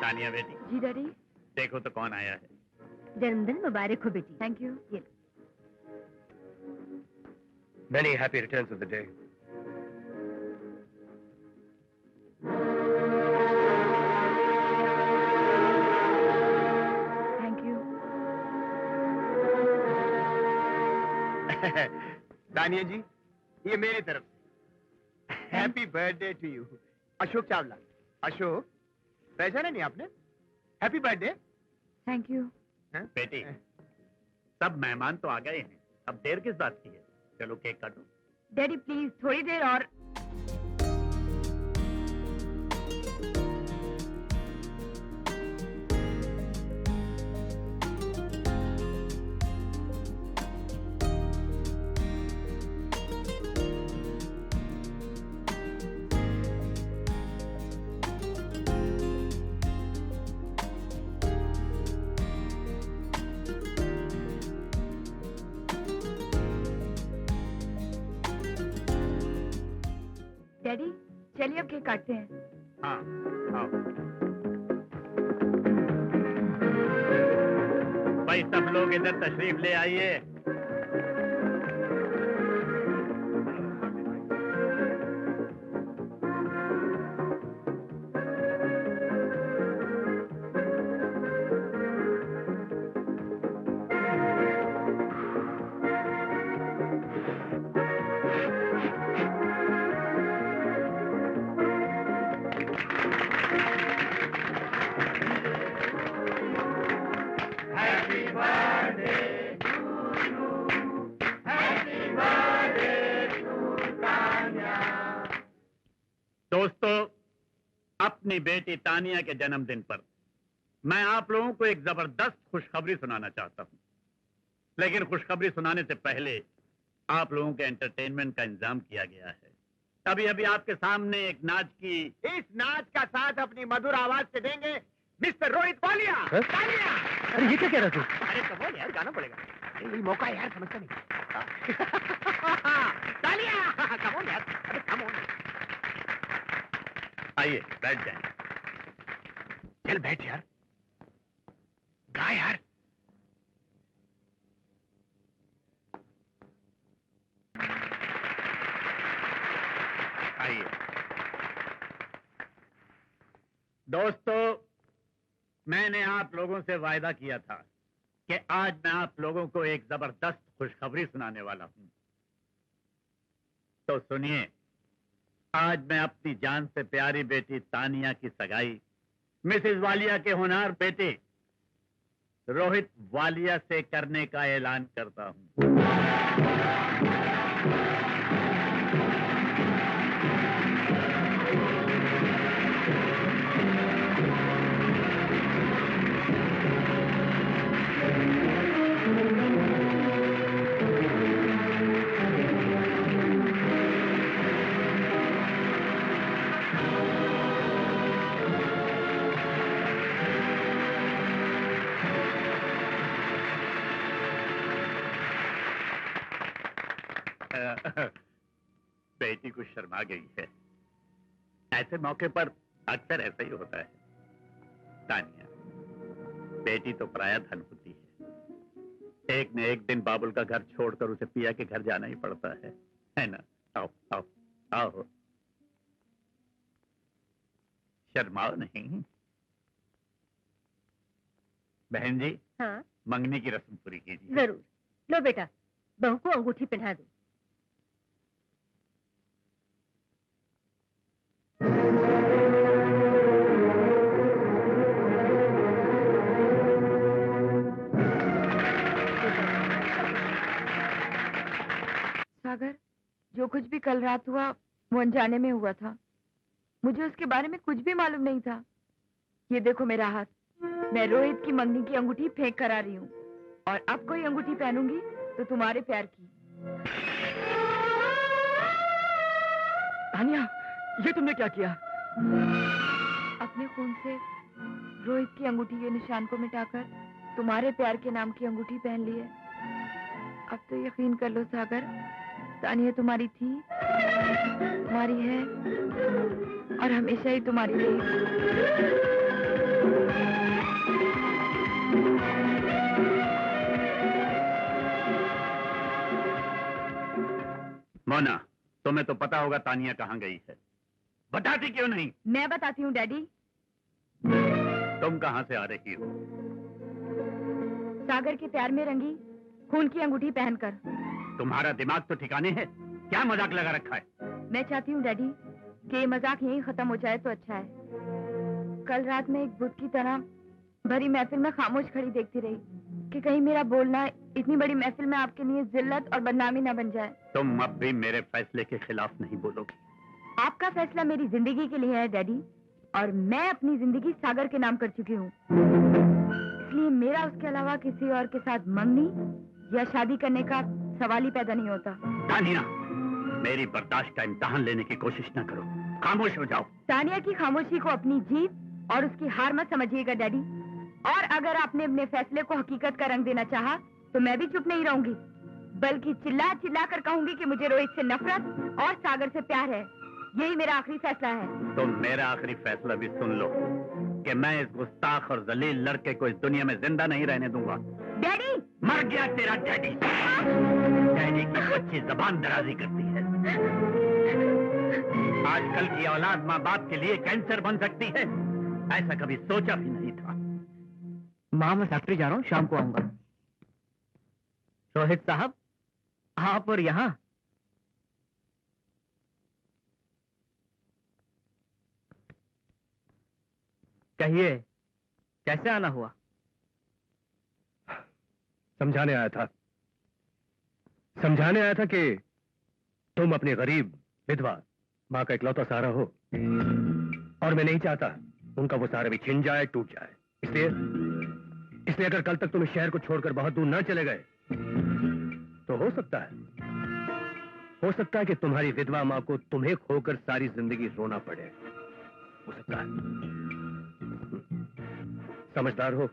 तानिया बेटी। जी डैडी। देखो तो कौन आया है। जन्मदिन मुबारक हो बेटी। Thank you. Many happy returns of the day. Thank you. Dania ji, ये मेरी तरफ से happy birthday to you. Ashok Chawla. Ashok, पहचाना नहीं आपने? Happy birthday. Thank you. बेटी, सब मेहमान तो आ गए हैं, अब देर किस बात की है? चलो केक काटो। डैडी प्लीज थोड़ी देर और। डैडी चलिए अब केक काटते हैं। हाँ आओ। भाई सब लोग इधर तशरीफ ले आइए। अपनी बेटी तानिया के जन्मदिन पर मैं आप लोगों को एक जबरदस्त खुशखबरी सुनाना चाहता हूं। लेकिन खुशखबरी सुनाने से पहले आप लोगों के एंटरटेनमेंट का इंतजाम किया गया है। अभी अभी आपके सामने एक नाच की, इस नाच का साथ अपनी मधुर आवाज से देंगे मिस्टर रोहित वालिया। तालियां! अरे ये क्या कह रहा तू? अरे कमोन यार, गाना पड़ेगा। ये मौका है यार, समझता नहीं। तालियां! कमोन यार, अरे कमोन। आइए बैठ जाएं। चल बैठ यार, गा यार। आइए दोस्तों, मैंने आप लोगों से वायदा किया था कि आज मैं आप लोगों को एक जबरदस्त खुशखबरी सुनाने वाला हूं। तो सुनिए, आज मैं अपनी जान से प्यारी बेटी तानिया की सगाई मिसेस वालिया के होनहार बेटे रोहित वालिया से करने का ऐलान करता हूं। बेटी कुछ शर्मा गई है। ऐसे मौके पर अक्सर ऐसा ही होता है। तानिया, बेटी तो पराया धन होती है। एक न एक दिन बाबुल का घर छोड़कर उसे पिया के घर जाना ही पड़ता है ना? आओ आओ आओ, शर्माओ नहीं। बहन जी, हाँ मंगनी की रस्म पूरी कीजिए। जरूर। लो बेटा, बहू को अंगूठी पहना दो। सागर, जो कुछ भी कल रात हुआ वो अनजाने में हुआ था। मुझे उसके बारे में कुछ भी मालूम नहीं था। ये देखो मेरा हाथ, मैं रोहित की मंगनी की अंगूठी फेंक कर आ रही हूँ, और अब कोई अंगूठी पहनूंगी तो तुम्हारे प्यार की। तानिया, ये तुमने क्या किया? अपने खून से रोहित की अंगूठी के निशान को मिटाकर तुम्हारे प्यार के नाम की अंगूठी पहन ली है। अब तो यकीन कर लो सागर, तानिया तुम्हारी थी, तुम्हारी है और हमेशा ही तुम्हारी रहेगी। मोना, तुम्हें तो पता होगा तानिया कहाँ गई है। बताती क्यों नहीं? मैं बताती हूँ डैडी। तुम कहाँ से आ रही हो? सागर के प्यार में रंगी खून की अंगूठी पहनकर। तुम्हारा दिमाग तो ठिकाने है? क्या मजाक लगा रखा है? मैं चाहती हूँ डैडी कि ये मजाक यहीं खत्म हो जाए तो अच्छा है। कल रात मैं एक भूत की तरह भरी महफिल में खामोश खड़ी देखती रही कि कहीं मेरा बोलना इतनी बड़ी महफिल में आपके लिए जिल्लत और बदनामी न बन जाए। तुम अब भी मेरे फैसले के खिलाफ नहीं बोलोगी। आपका फैसला मेरी जिंदगी के लिए है डैडी, और मैं अपनी जिंदगी सागर के नाम कर चुकी हूँ। इसलिए मेरा उसके अलावा किसी और के साथ मंगनी या शादी करने का सवाल ही पैदा नहीं होता। तानिया, मेरी बर्दाश्त का इम्तिहान लेने की कोशिश न करो, खामोश हो जाओ। तानिया की खामोशी को अपनी जीत और उसकी हार मत समझिएगा डैडी। और अगर आपने अपने फैसले को हकीकत का रंग देना चाहा तो मैं भी चुप नहीं रहूंगी, बल्कि चिल्ला चिल्ला कर कहूंगी कि मुझे रोहित से नफरत और सागर से प्यार है। यही मेरा आखिरी फैसला है। तो मेरा आखिरी फैसला भी सुन लो कि मैं इस गुस्ताख और जलील लड़के को इस दुनिया में जिंदा नहीं रहने दूंगा। डैडी! मर गया तेरा डैडी। डैडी की बच्ची जबान दराजी करती है। आजकल की औलाद माँ बाप के लिए कैंसर बन सकती है, ऐसा कभी सोचा भी नहीं था। माँ, मैं फैक्ट्री जा रहा हूँ, शाम को आऊंगा। रोहित साहब, आप और यहाँ? कहिए, कैसे आना हुआ? समझाने आया था कि तुम अपनी गरीब विधवा माँ का इकलौता सहारा हो। और मैं नहीं चाहता उनका वो सहारा भी छिन जाए, टूट जाए। इसलिए अगर कल तक तुम इस शहर को छोड़कर बहुत दूर न चले गए तो हो सकता है कि तुम्हारी विधवा मां को तुम्हें खोकर सारी जिंदगी रोना पड़े। हो सकता है। समझदार हो?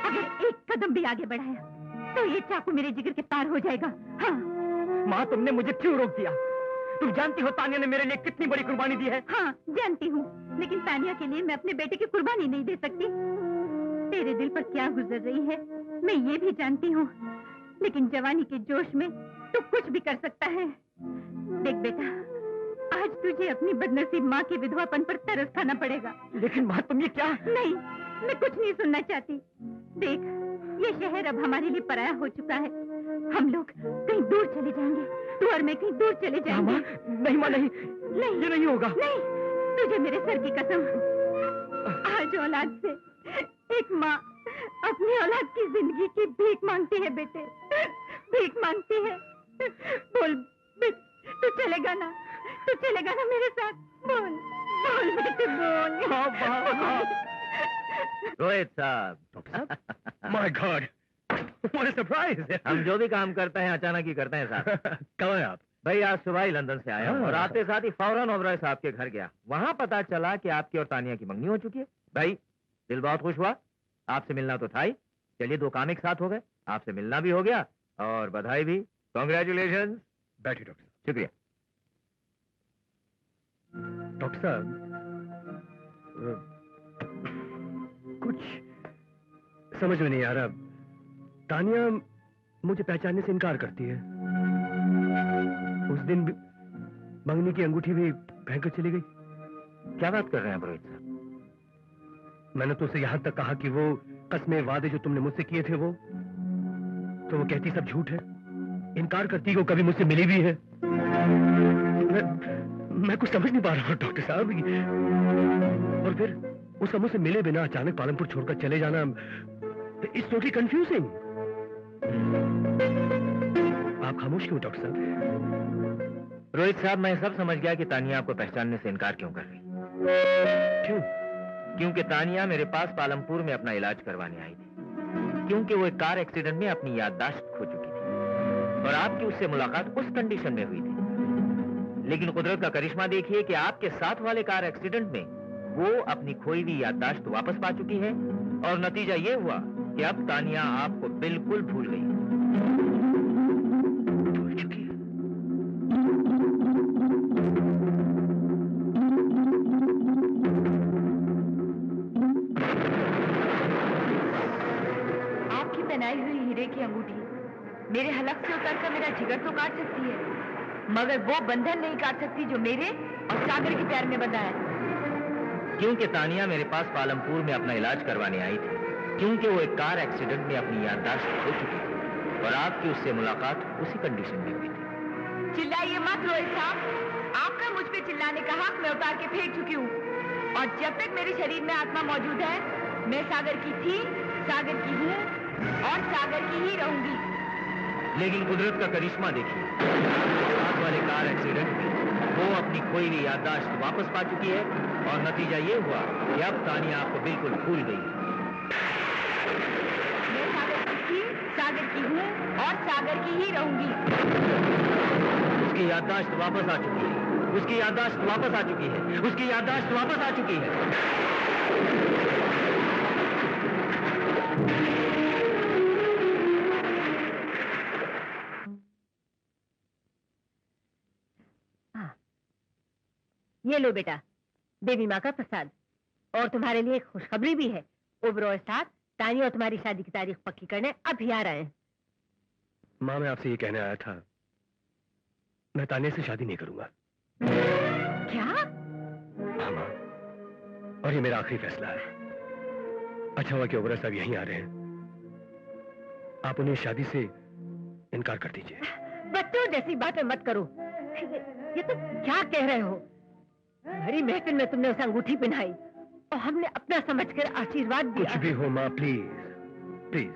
अगर एक कदम भी आगे बढ़ाया तो ये चाकू मेरे जिगर के पार हो जाएगा। हाँ। माँ, तुमने मुझे क्यों रोक दिया? तुम जानती हो तानिया ने मेरे लिए कितनी बड़ी कुर्बानी दी है। हाँ, जानती हूँ, लेकिन तानिया के लिए मैं अपने बेटे की कुर्बानी नहीं दे सकती। तेरे दिल पर क्या गुजर रही है मैं ये भी जानती हूँ, लेकिन जवानी के जोश में तू कुछ भी कर सकता है। देख बेटा, आज तुझे अपनी बदनसीब माँ के विधवापन पर तरस खाना पड़ेगा। लेकिन माँ, तुम ये क्या? नहीं, मैं कुछ नहीं सुनना चाहती। देख, ये शहर अब हमारे लिए पराया हो चुका है। हम लोग कहीं दूर चले जाएंगे, तू और मैं कहीं दूर चले जाएंगे। नहीं माँ, नहीं, ये नहीं होगा। नहीं, तुझे मेरे सर की कसम, आज औलाद से एक माँ अपनी औलाद की जिंदगी की भीख मांगती है बेटे, भीख मांगती है। बोल तू चलेगा ना? तू चलेगा ना मेरे साथ? बोल बोल बेटे, बोल। रोहित साहब, my God, what a surprise. हम जो भी काम करते हैं अचानक ही करते हैं साहब। कब आए आप? भाई आज सुबह ही लंदन से आया और आते साथ ही फौरन ओबरॉय साहब के घर गया। वहाँ पता चला कि आपकी और तानिया की मंगनी हो चुकी है। भाई दिल बहुत खुश हुआ, आपसे मिलना तो था ही। चलिए, दो काम एक साथ हो गए, आपसे मिलना भी हो गया और बधाई भी। कांग्रेचुलेशंस। बैठिए डॉक्टर साहब। शुक्रिया। डॉक्टर साहब, कुछ समझ में नहीं आ रहा। तानिया मुझे पहचानने से इनकार करती है। उस दिन भी मंगनी की अंगूठी भी फेंक कर चली गई। क्या बात कर रहे हैं पुरोहित साहब? मैंने तो उसे यहां तक कहा कि वो कस्में वादे जो तुमने मुझसे किए थे वो कहती सब झूठ है। इनकार करती कि वो कभी मुझसे मिली भी है। मैं कुछ समझ नहीं पा रहा हूँ डॉक्टर साहब। और फिर उसका मुझसे मिले बिना अचानक पालनपुर छोड़कर चले जाना, इट्स टोटली कंफ्यूजिंग। आप खामोश क्यों डॉक्टर साहब? रोहित साहब, मैं सब समझ गया कि तानिया आपको पहचानने से इनकार क्यों कर रही। क्यों? क्योंकि तानिया मेरे पास पालमपुर में अपना इलाज करवाने आई थी, क्योंकि वो एक कार एक्सीडेंट में अपनी याददाश्त खो चुकी थी और आपकी उससे मुलाकात उस कंडीशन में हुई थी। लेकिन कुदरत का करिश्मा देखिए कि आपके साथ वाले कार एक्सीडेंट में वो अपनी खोई हुई याददाश्त वापस पा चुकी है और नतीजा ये हुआ कि अब तानिया आपको बिल्कुल भूल गई। भूल चुकी है। आपकी पहनाई हुई हीरे की अंगूठी मेरे हलक से उतरकर मेरा जिगर तो काट सकती है, मगर वो बंधन नहीं काट सकती जो मेरे और सागर के प्यार में बंधा है। क्योंकि तानिया मेरे पास पालमपुर में अपना इलाज करवाने आई थी, क्योंकि वो एक कार एक्सीडेंट में अपनी याददाश्त खो चुकी थी और आपकी उससे मुलाकात उसी कंडीशन में हुई थी। चिल्लाइए मत रोहित साहब, आपका मुझ पे चिल्लाने का हक मैं उतार के फेंक चुकी हूँ और जब तक मेरे शरीर में आत्मा मौजूद है मैं सागर की थी, सागर की हूँ और सागर की ही रहूंगी। लेकिन कुदरत का करिश्मा देखिए, साथ वाले कार एक्सीडेंट में वो अपनी खोई हुई याददाश्त वापस पा चुकी है और नतीजा ये हुआ कि अब तानिया आपको बिल्कुल भूल गई है। मैं सागर की थी, सागर की हूँ और सागर की ही रहूंगी। उसकी याददाश्त वापस आ चुकी है, उसकी याददाश्त वापस आ चुकी है, उसकी याददाश्त वापस आ चुकी है। ये लो बेटा, देवी माँ का प्रसाद। और तुम्हारे लिए एक खुशखबरी भी है। ओबरॉय साहब तानिया और तुम्हारी शादी की तारीख पक्की करने अभी आ रहे हैं। माँ, मैं आपसे ये कहने आया था, मैं तानिया से शादी नहीं करूंगा। क्या? हाँ माँ, और ये मेरा आखिरी फैसला है। अच्छा हुआ कि ओबरॉय साहब यहीं आ रहे हैं, आप उन्हें शादी से इनकार कर दीजिए। बच्चों जैसी बातें मत करो। ये तुम क्या कह रहे हो? भरी महफिल में तुमने उसे अंगूठी पहनाई और हमने अपना समझकर आशीर्वाद दिया। कुछ भी हो माँ, प्लीज प्लीज,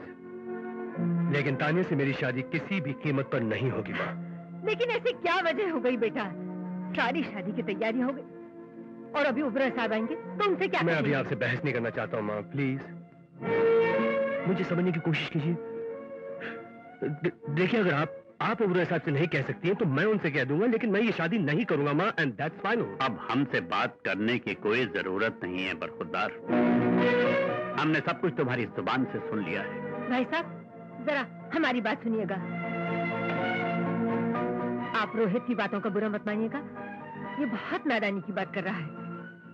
लेकिन तानिया से मेरी शादी किसी भी कीमत पर नहीं होगी माँ। लेकिन ऐसी क्या वजह हो गई बेटा? सारी शादी की तैयारी हो गई और अभी उबरा साहब आएंगे तो उनसे क्या? मैं अभी आपसे बहस नहीं करना चाहता हूँ माँ, प्लीज मुझे समझने की कोशिश कीजिए। देखिए, अगर आप उबरा साहब से नहीं कह सकती हैं तो मैं उनसे कह दूंगा, लेकिन मैं ये शादी नहीं करूंगा माँ, एंड दैट्स फाइन। अब हमसे बात करने की कोई जरूरत नहीं है बरखुरदार, हमने सब कुछ तुम्हारी जुबान से सुन लिया है। भाई साहब जरा हमारी बात सुनिएगा। आप रोहित की बातों का बुरा मत मानिएगा, ये बहुत नादानी की बात कर रहा है।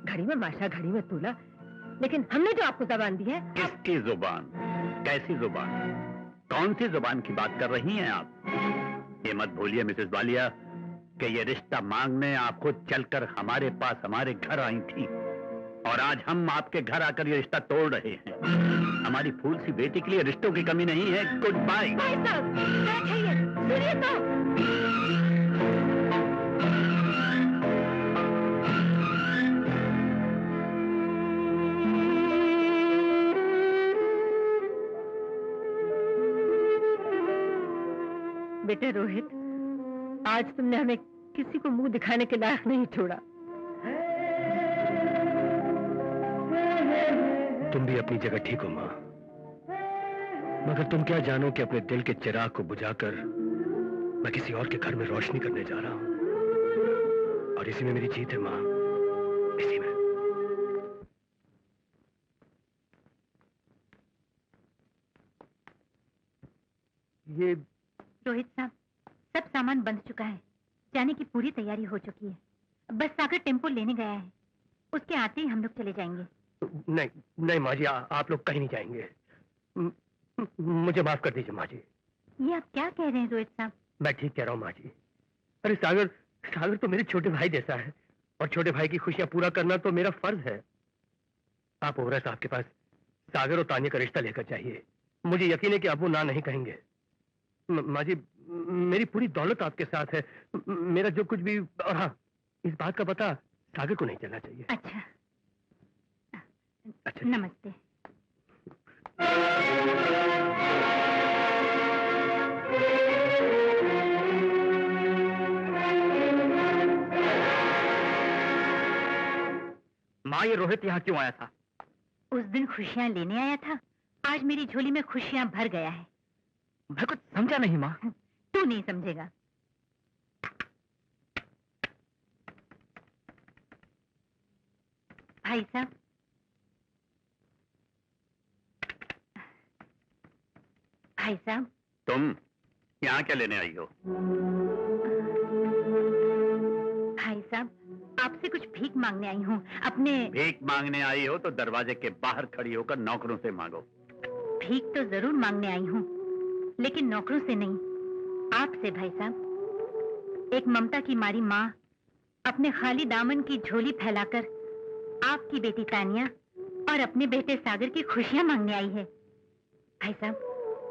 घड़ी में माशा, घड़ी में तोला, लेकिन हमने जो आपको जबान दी है। किसकी जुबान? कैसी जुबान? कौन सी जुबान की बात कर रही हैं आप? ये मत भूलिए मिसेस वालिया कि ये रिश्ता मांगने आप खुद चलकर हमारे पास हमारे घर आई थी, और आज हम आपके घर आकर ये रिश्ता तोड़ रहे हैं। हमारी फूल सी बेटी के लिए रिश्तों की कमी नहीं है। Goodbye. भाई साहब सुनिए तो। बेटे रोहित, आज तुमने हमें किसी को मुंह दिखाने के लायक नहीं छोड़ा। तुम भी अपनी जगह ठीक हो माँ, मगर तुम क्या जानो कि अपने दिल के चिराग को बुझाकर मैं किसी और के घर में रोशनी करने जा रहा हूँ, और इसी में मेरी जीत है माँ, इसी में। ये रोहित साहब, सब सामान बंध चुका है, जाने की पूरी तैयारी हो चुकी है, बस सागर टेम्पो लेने गया है, उसके आते ही हम लोग चले जाएंगे। नहीं नहीं माँ जी, आप लोग कहीं नहीं जाएंगे। मुझे माफ कर दीजिए माँ जी। ये आप क्या कह रहे हैं रोहित साहब? मैं ठीक कह रहा हूँ माँ जी। अरे सागर तो मेरे छोटे भाई जैसा है, और छोटे भाई की खुशियां पूरा करना तो मेरा फर्ज है। आप ओबरा साहब के पास सागर और तानिया का रिश्ता लेकर जाइए, मुझे यकीन है कि आप वो ना नहीं कहेंगे। माँ जी, मेरी पूरी दौलत आपके साथ है, मेरा जो कुछ भी, और हाँ, इस बात का पता सागर को नहीं चलना चाहिए। अच्छा, अच्छा, नमस्ते। माँ, ये रोहित यहाँ क्यों आया था? उस दिन खुशियाँ लेने आया था, आज मेरी झोली में खुशियाँ भर गया है। मैं कुछ समझा नहीं माँ। तू नहीं समझेगा। भाई साहब, भाई साहब, तुम यहाँ क्या लेने आई हो? भाई साहब, आपसे कुछ भीख मांगने आई हूँ। अपने भीख मांगने आई हो तो दरवाजे के बाहर खड़ी होकर नौकरों से मांगो। भीख तो जरूर मांगने आई हूँ, लेकिन नौकरों से नहीं, आपसे भाई साहब। एक ममता की मारी माँ अपने खाली दामन की झोली फैलाकर आपकी बेटी तानिया और अपने बेटे सागर की खुशियाँ मांगने आई है। भाई साहब,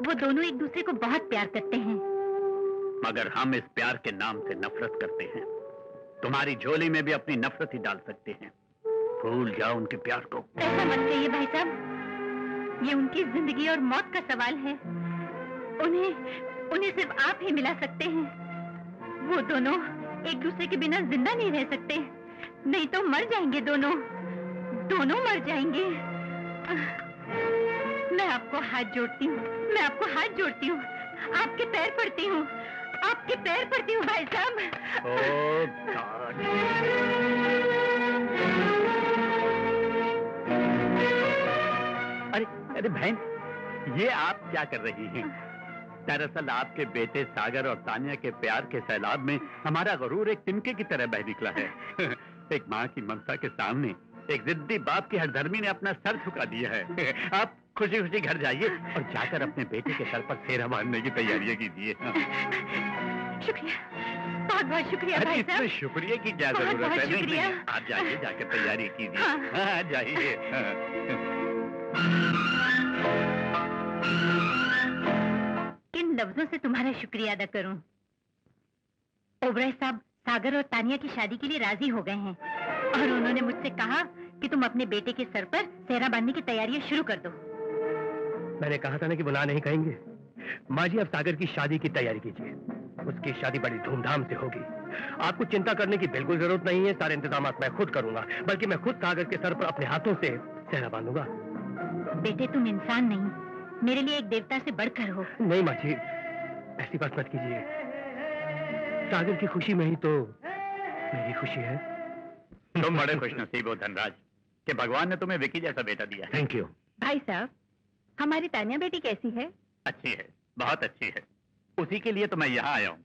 वो दोनों एक दूसरे को बहुत प्यार करते हैं, मगर हम इस प्यार के नाम से नफरत करते हैं। तुम्हारी झोली में भी अपनी नफरत ही डाल सकते हैं। भूल जाओ उनके प्यार को। ऐसा मत कहिए भाई साहब, ये उनकी जिंदगी और मौत का सवाल है। उन्हें सिर्फ आप ही मिला सकते हैं। वो दोनों एक दूसरे के बिना जिंदा नहीं रह सकते, नहीं तो मर जाएंगे दोनों मर जाएंगे। मैं आपको हाथ जोड़ती हूँ, मैं आपको हाथ जोड़ती हूँ, आपके पैर पड़ती हूँ, आपके पैर पड़ती हूँ भाई साहब। अरे अरे बहन, ये आप क्या कर रही हैं? दरअसल आपके बेटे सागर और तानिया के प्यार के सैलाब में हमारा गरूर एक तिनके की तरह बह निकला है। एक माँ की ममता के सामने एक जिद्दी बाप की हरधर्मी ने अपना सर झुका दिया है। आप खुशी खुशी घर जाइए और जाकर अपने बेटे के सर पर सेहरा बांधने की तैयारियां कीजिए। शुक्रिया, बहुत बहुत शुक्रिया भाई साहब। इसमें शुक्रिया की क्या जरूरत है? नहीं, आप जाइए, जाकर तैयारी कीजिए। हाँ, जाइए। किन लफ्जों से तुम्हारा शुक्रिया अदा करूं? ओबराय साहब सागर और तानिया की शादी के लिए राजी हो गए हैं, और उन्होंने मुझसे कहा कि तुम अपने बेटे के सर पर सेहरा बांधने की तैयारियां शुरू कर दो। मैंने कहा था ना कि बुला नहीं कहेंगे। माँ जी, अब सागर की शादी की तैयारी कीजिए। उसकी शादी बड़ी धूमधाम से होगी। आपको चिंता करने की बिल्कुल जरूरत नहीं है। सारे इंतजाम मैं खुद करूंगा, बल्कि मैं खुद कागज के सर पर अपने हाथों से सेहरा बांधूंगा। बेटे तुम इंसान नहीं, मेरे लिए एक देवता से बढ़कर हो। नहीं माँ जी, ऐसी बात मत कीजिए। सागर की खुशी में ही तो मेरी खुशी है। तुम बड़े खुशनसीब हो धनराज कि भगवान ने तुम्हें विकी जैसा बेटा दिया। Thank you. भाई साहब, हमारी तानिया बेटी कैसी है? अच्छी है, बहुत अच्छी है। उसी के लिए तो मैं यहाँ आया हूँ।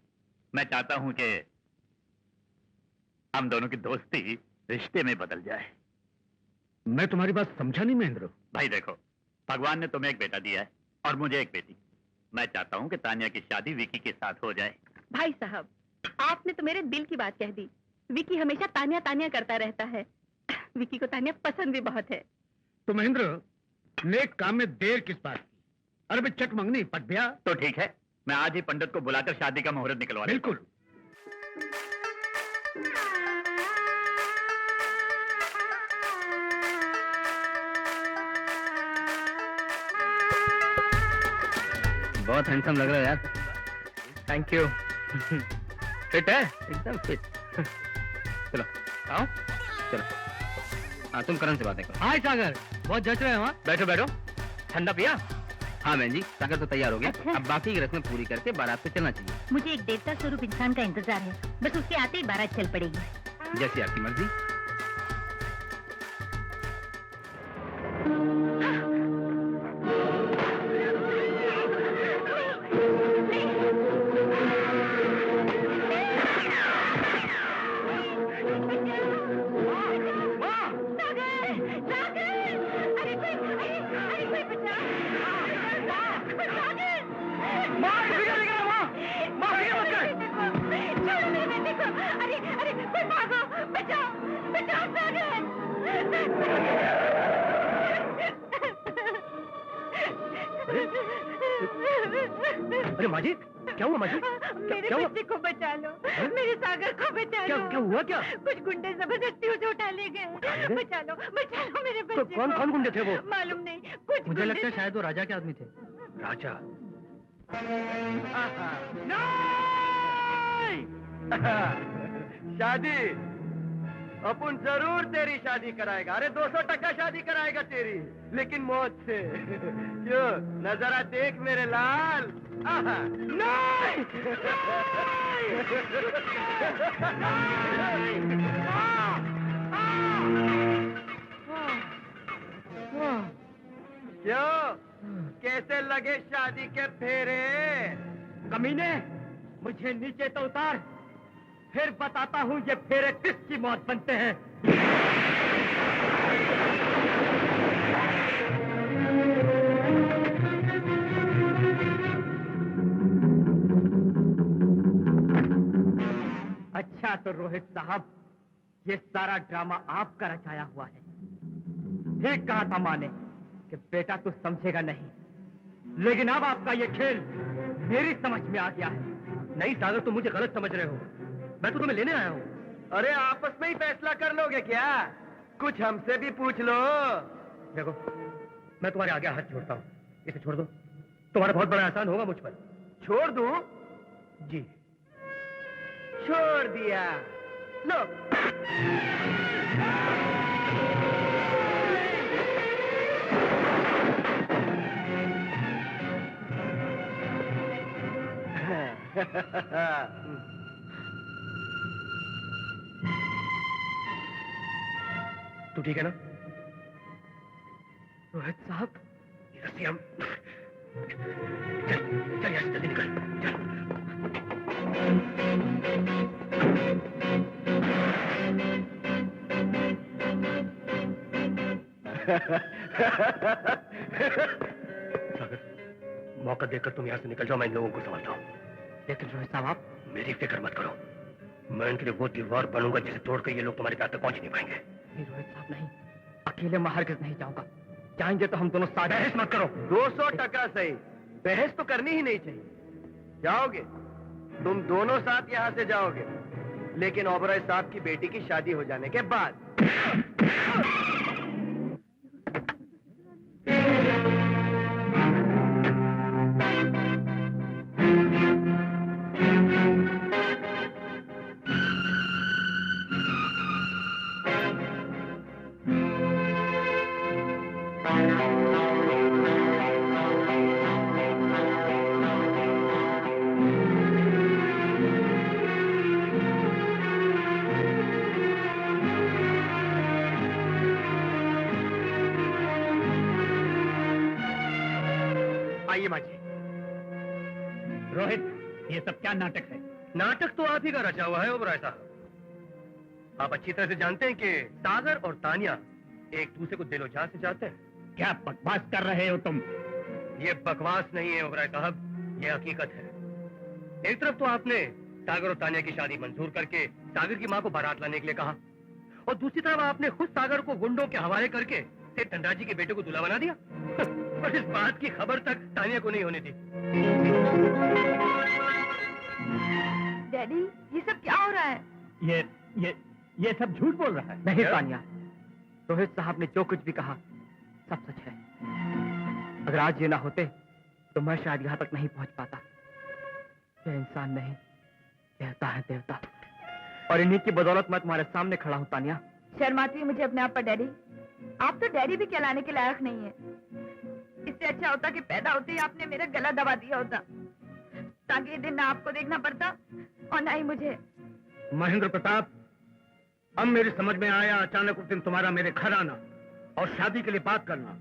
मैं चाहता हूँ कि हम दोनों की दोस्ती रिश्ते में बदल जाए। मैं तुम्हारी बात समझा नहीं महेंद्र। भाई देखो, भगवान ने तुम्हें एक बेटा दिया है और मुझे एक बेटी। मैं चाहता हूँ कि तानिया की शादी विकी के साथ हो जाए। भाई साहब, आपने तो मेरे दिल की बात कह दी। विकी हमेशा तानिया तानिया करता रहता है। विकी को तानिया पसंद भी बहुत है। तो महेंद्र, नेक काम में देर किस बात की? अरे भाई चट मंगनी पट ब्याह। तो ठीक है, मैं आज ही पंडित को बुलाकर शादी का मुहूर्त निकलवा देता हूं। बिल्कुल। बहुत हैंडसम लग रहा है यार। Thank you. फिट है? एकदम फिट। चलो आओ, चलो। हाँ, तुम करण से बातें करो। हाय सागर, बहुत जच रहे हो। बैठो बैठो। ठंडा पिया? हाँ बहन जी, सागर तो तैयार हो गया। अच्छा। अब बाकी की रस्में पूरी करके बारात पे चलना चाहिए। मुझे एक देवता स्वरूप इंसान का इंतजार है, बस उसके आते ही बारात चल पड़ेगी। जैसी आपकी मर्जी। अरे माजी, क्या हुआ माजी? मेरे बच्चे को बचा लो, मेरे सागर को बचा लो। क्या हुआ क्या? कुछ गुंडे जबरदस्ती उसे उठा ले गए। बचा लो मेरे बच्चे को। कौन गुंडे थे वो? मालूम नहीं, कुछ मुझे लगता है शायद वो राजा के आदमी थे। राजा? शादी अपन जरूर तेरी शादी कराएगा। अरे 200% शादी कराएगा तेरी, लेकिन मौत से। क्यों? नजरा देख मेरे लाल। नहीं! क्यों? कैसे लगे शादी के फेरे? कमीने, मुझे नीचे तो उतार, फिर बताता हूँ ये फेरे किसकी मौत बनते हैं। अच्छा तो रोहित साहब, ये सारा ड्रामा आपका रचाया हुआ है। ठीक कहा था माँ ने कि बेटा तू समझेगा नहीं, लेकिन अब आपका ये खेल मेरी समझ में आ गया है। नहीं सागर, तुम मुझे गलत समझ रहे हो। मैं तो तुम्हें लेने आया हूँ। अरे आपस में ही फैसला कर लोगे क्या? कुछ हमसे भी पूछ लो। देखो, मैं तुम्हारे आगे हाथ जोड़ता हूँ, इसे छोड़ दो। तुम्हारा बहुत बड़ा एहसान होगा मुझ पर। छोड़ दूं? जी। छोड़ दिया। लो। तू ठीक है ना? रोहित साहब, ये रस्सी हम चल चल यहाँ से जल्दी निकल, चल। सागर, मौका देखकर तुम यहाँ से निकल जाओ, मैं इन लोगों को संभालता हूँ। लेकिन रोहित साहब, आप मेरी फिक्र मत करो। मैं इनके लिए वो दीवार बनूंगा जिसे तोड़कर ये लोग तुम्हारे पास तक पहुंच नहीं पाएंगे। नहीं रोहित साहब, नहीं, अकेले मैं हरगिज नहीं जाऊंगा। जाएंगे तो हम दोनों साथ। बहस मत करो। 200% सही, बहस तो करनी ही नहीं चाहिए। जाओगे तुम दोनों साथ यहाँ से जाओगे, लेकिन ओबराय साहब की बेटी की शादी हो जाने के बाद। आइए माँ जी। रोहित, ये सब क्या नाटक है? नाटक तो आप ही का रचा हुआ है ओबराय साहब। आप अच्छी तरह से जानते हैं कि सागर और तानिया एक दूसरे को दिलो जान से चाहते हैं। क्या बकवास कर रहे हो तुम? ये बकवास नहीं है ओबराय साहब, ये हकीकत है। एक तरफ तो आपने सागर और तानिया की शादी मंजूर करके सागर की माँ को बारात लाने के लिए कहा, और दूसरी तरफ आपने खुद सागर को गुंडों के हवाले करके सेठ धनराज जी के बेटे को दूल्हा बना दिया। और इस बात की खबर तक तानिया को नहीं होने दी। डैडी, ये सब क्या हो रहा है? ये सब झूठ बोल रहा है। नहीं तानिया, रोहित साहब ने जो कुछ भी कहा सब सच है। अगर आज ये ना होते तो मैं शायद यहाँ तक नहीं पहुँच पाता। ये इंसान नहीं, देवता है, देवता। और इन्हीं की बदौलत मैं तुम्हारे सामने खड़ा हूँ तानिया। शर्माती है मुझे अपने आप पर डैडी। आप तो डैडी भी कहलाने के लायक नहीं है। इससे अच्छा होता कि पैदा होते ही आपने मेरा गला दबा दिया होता, ताकि ये दिन ना आपको देखना पड़ता और ना ही मुझे। महेंद्र प्रताप, अब मेरी समझ में आया अचानक उस दिन तुम्हारा मेरे घर आना और शादी के लिए बात करना।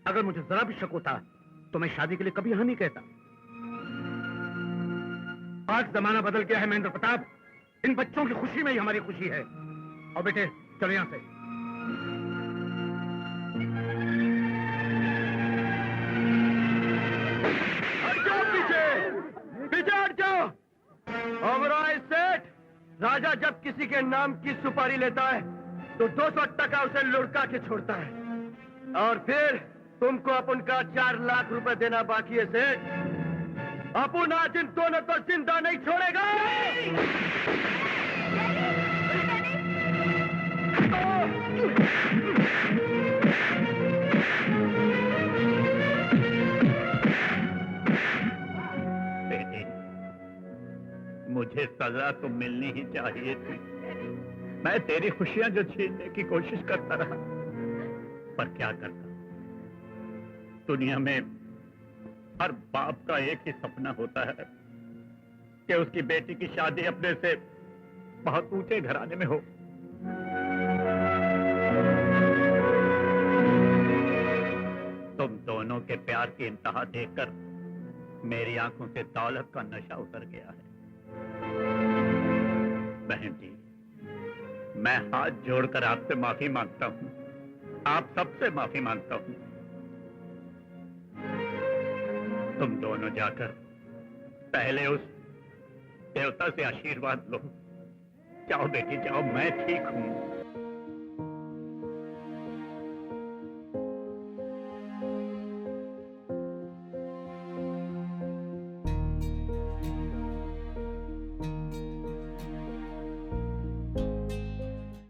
अगर मुझे जरा भी शक होता तो मैं शादी के लिए कभी हाँ नहीं कहता। आज जमाना बदल गया है महेंद्र प्रताप। इन बच्चों की खुशी में ही हमारी खुशी है। और बेटे चलो यहां से। पीछे हट जाओ। ओबराय सेठ, राजा जब किसी के नाम की सुपारी लेता है तो 200 टका उसे लुढ़का के छोड़ता है, और फिर तुमको अपन का 4 लाख रुपए देना बाकी है सेठ। अपन आज इन दोनों को जिंदा नहीं छोड़ेगा। बेटे, मुझे सजा तो मिलनी ही चाहिए थी। मैं तेरी खुशियां जो छीनने की कोशिश करता रहा, पर क्या करता। दुनिया में हर बाप का एक ही सपना होता है कि उसकी बेटी की शादी अपने से बहुत ऊंचे घराने में हो। तुम दोनों के प्यार की इंतहा देखकर मेरी आंखों से दौलत का नशा उतर गया है। बहन जी, मैं हाथ जोड़कर आपसे माफी मांगता हूं, आप सबसे माफी मांगता हूं। तुम दोनों जाकर पहले उस देवता से आशीर्वाद लो। जाओ बेटी जाओ, मैं ठीक हूं।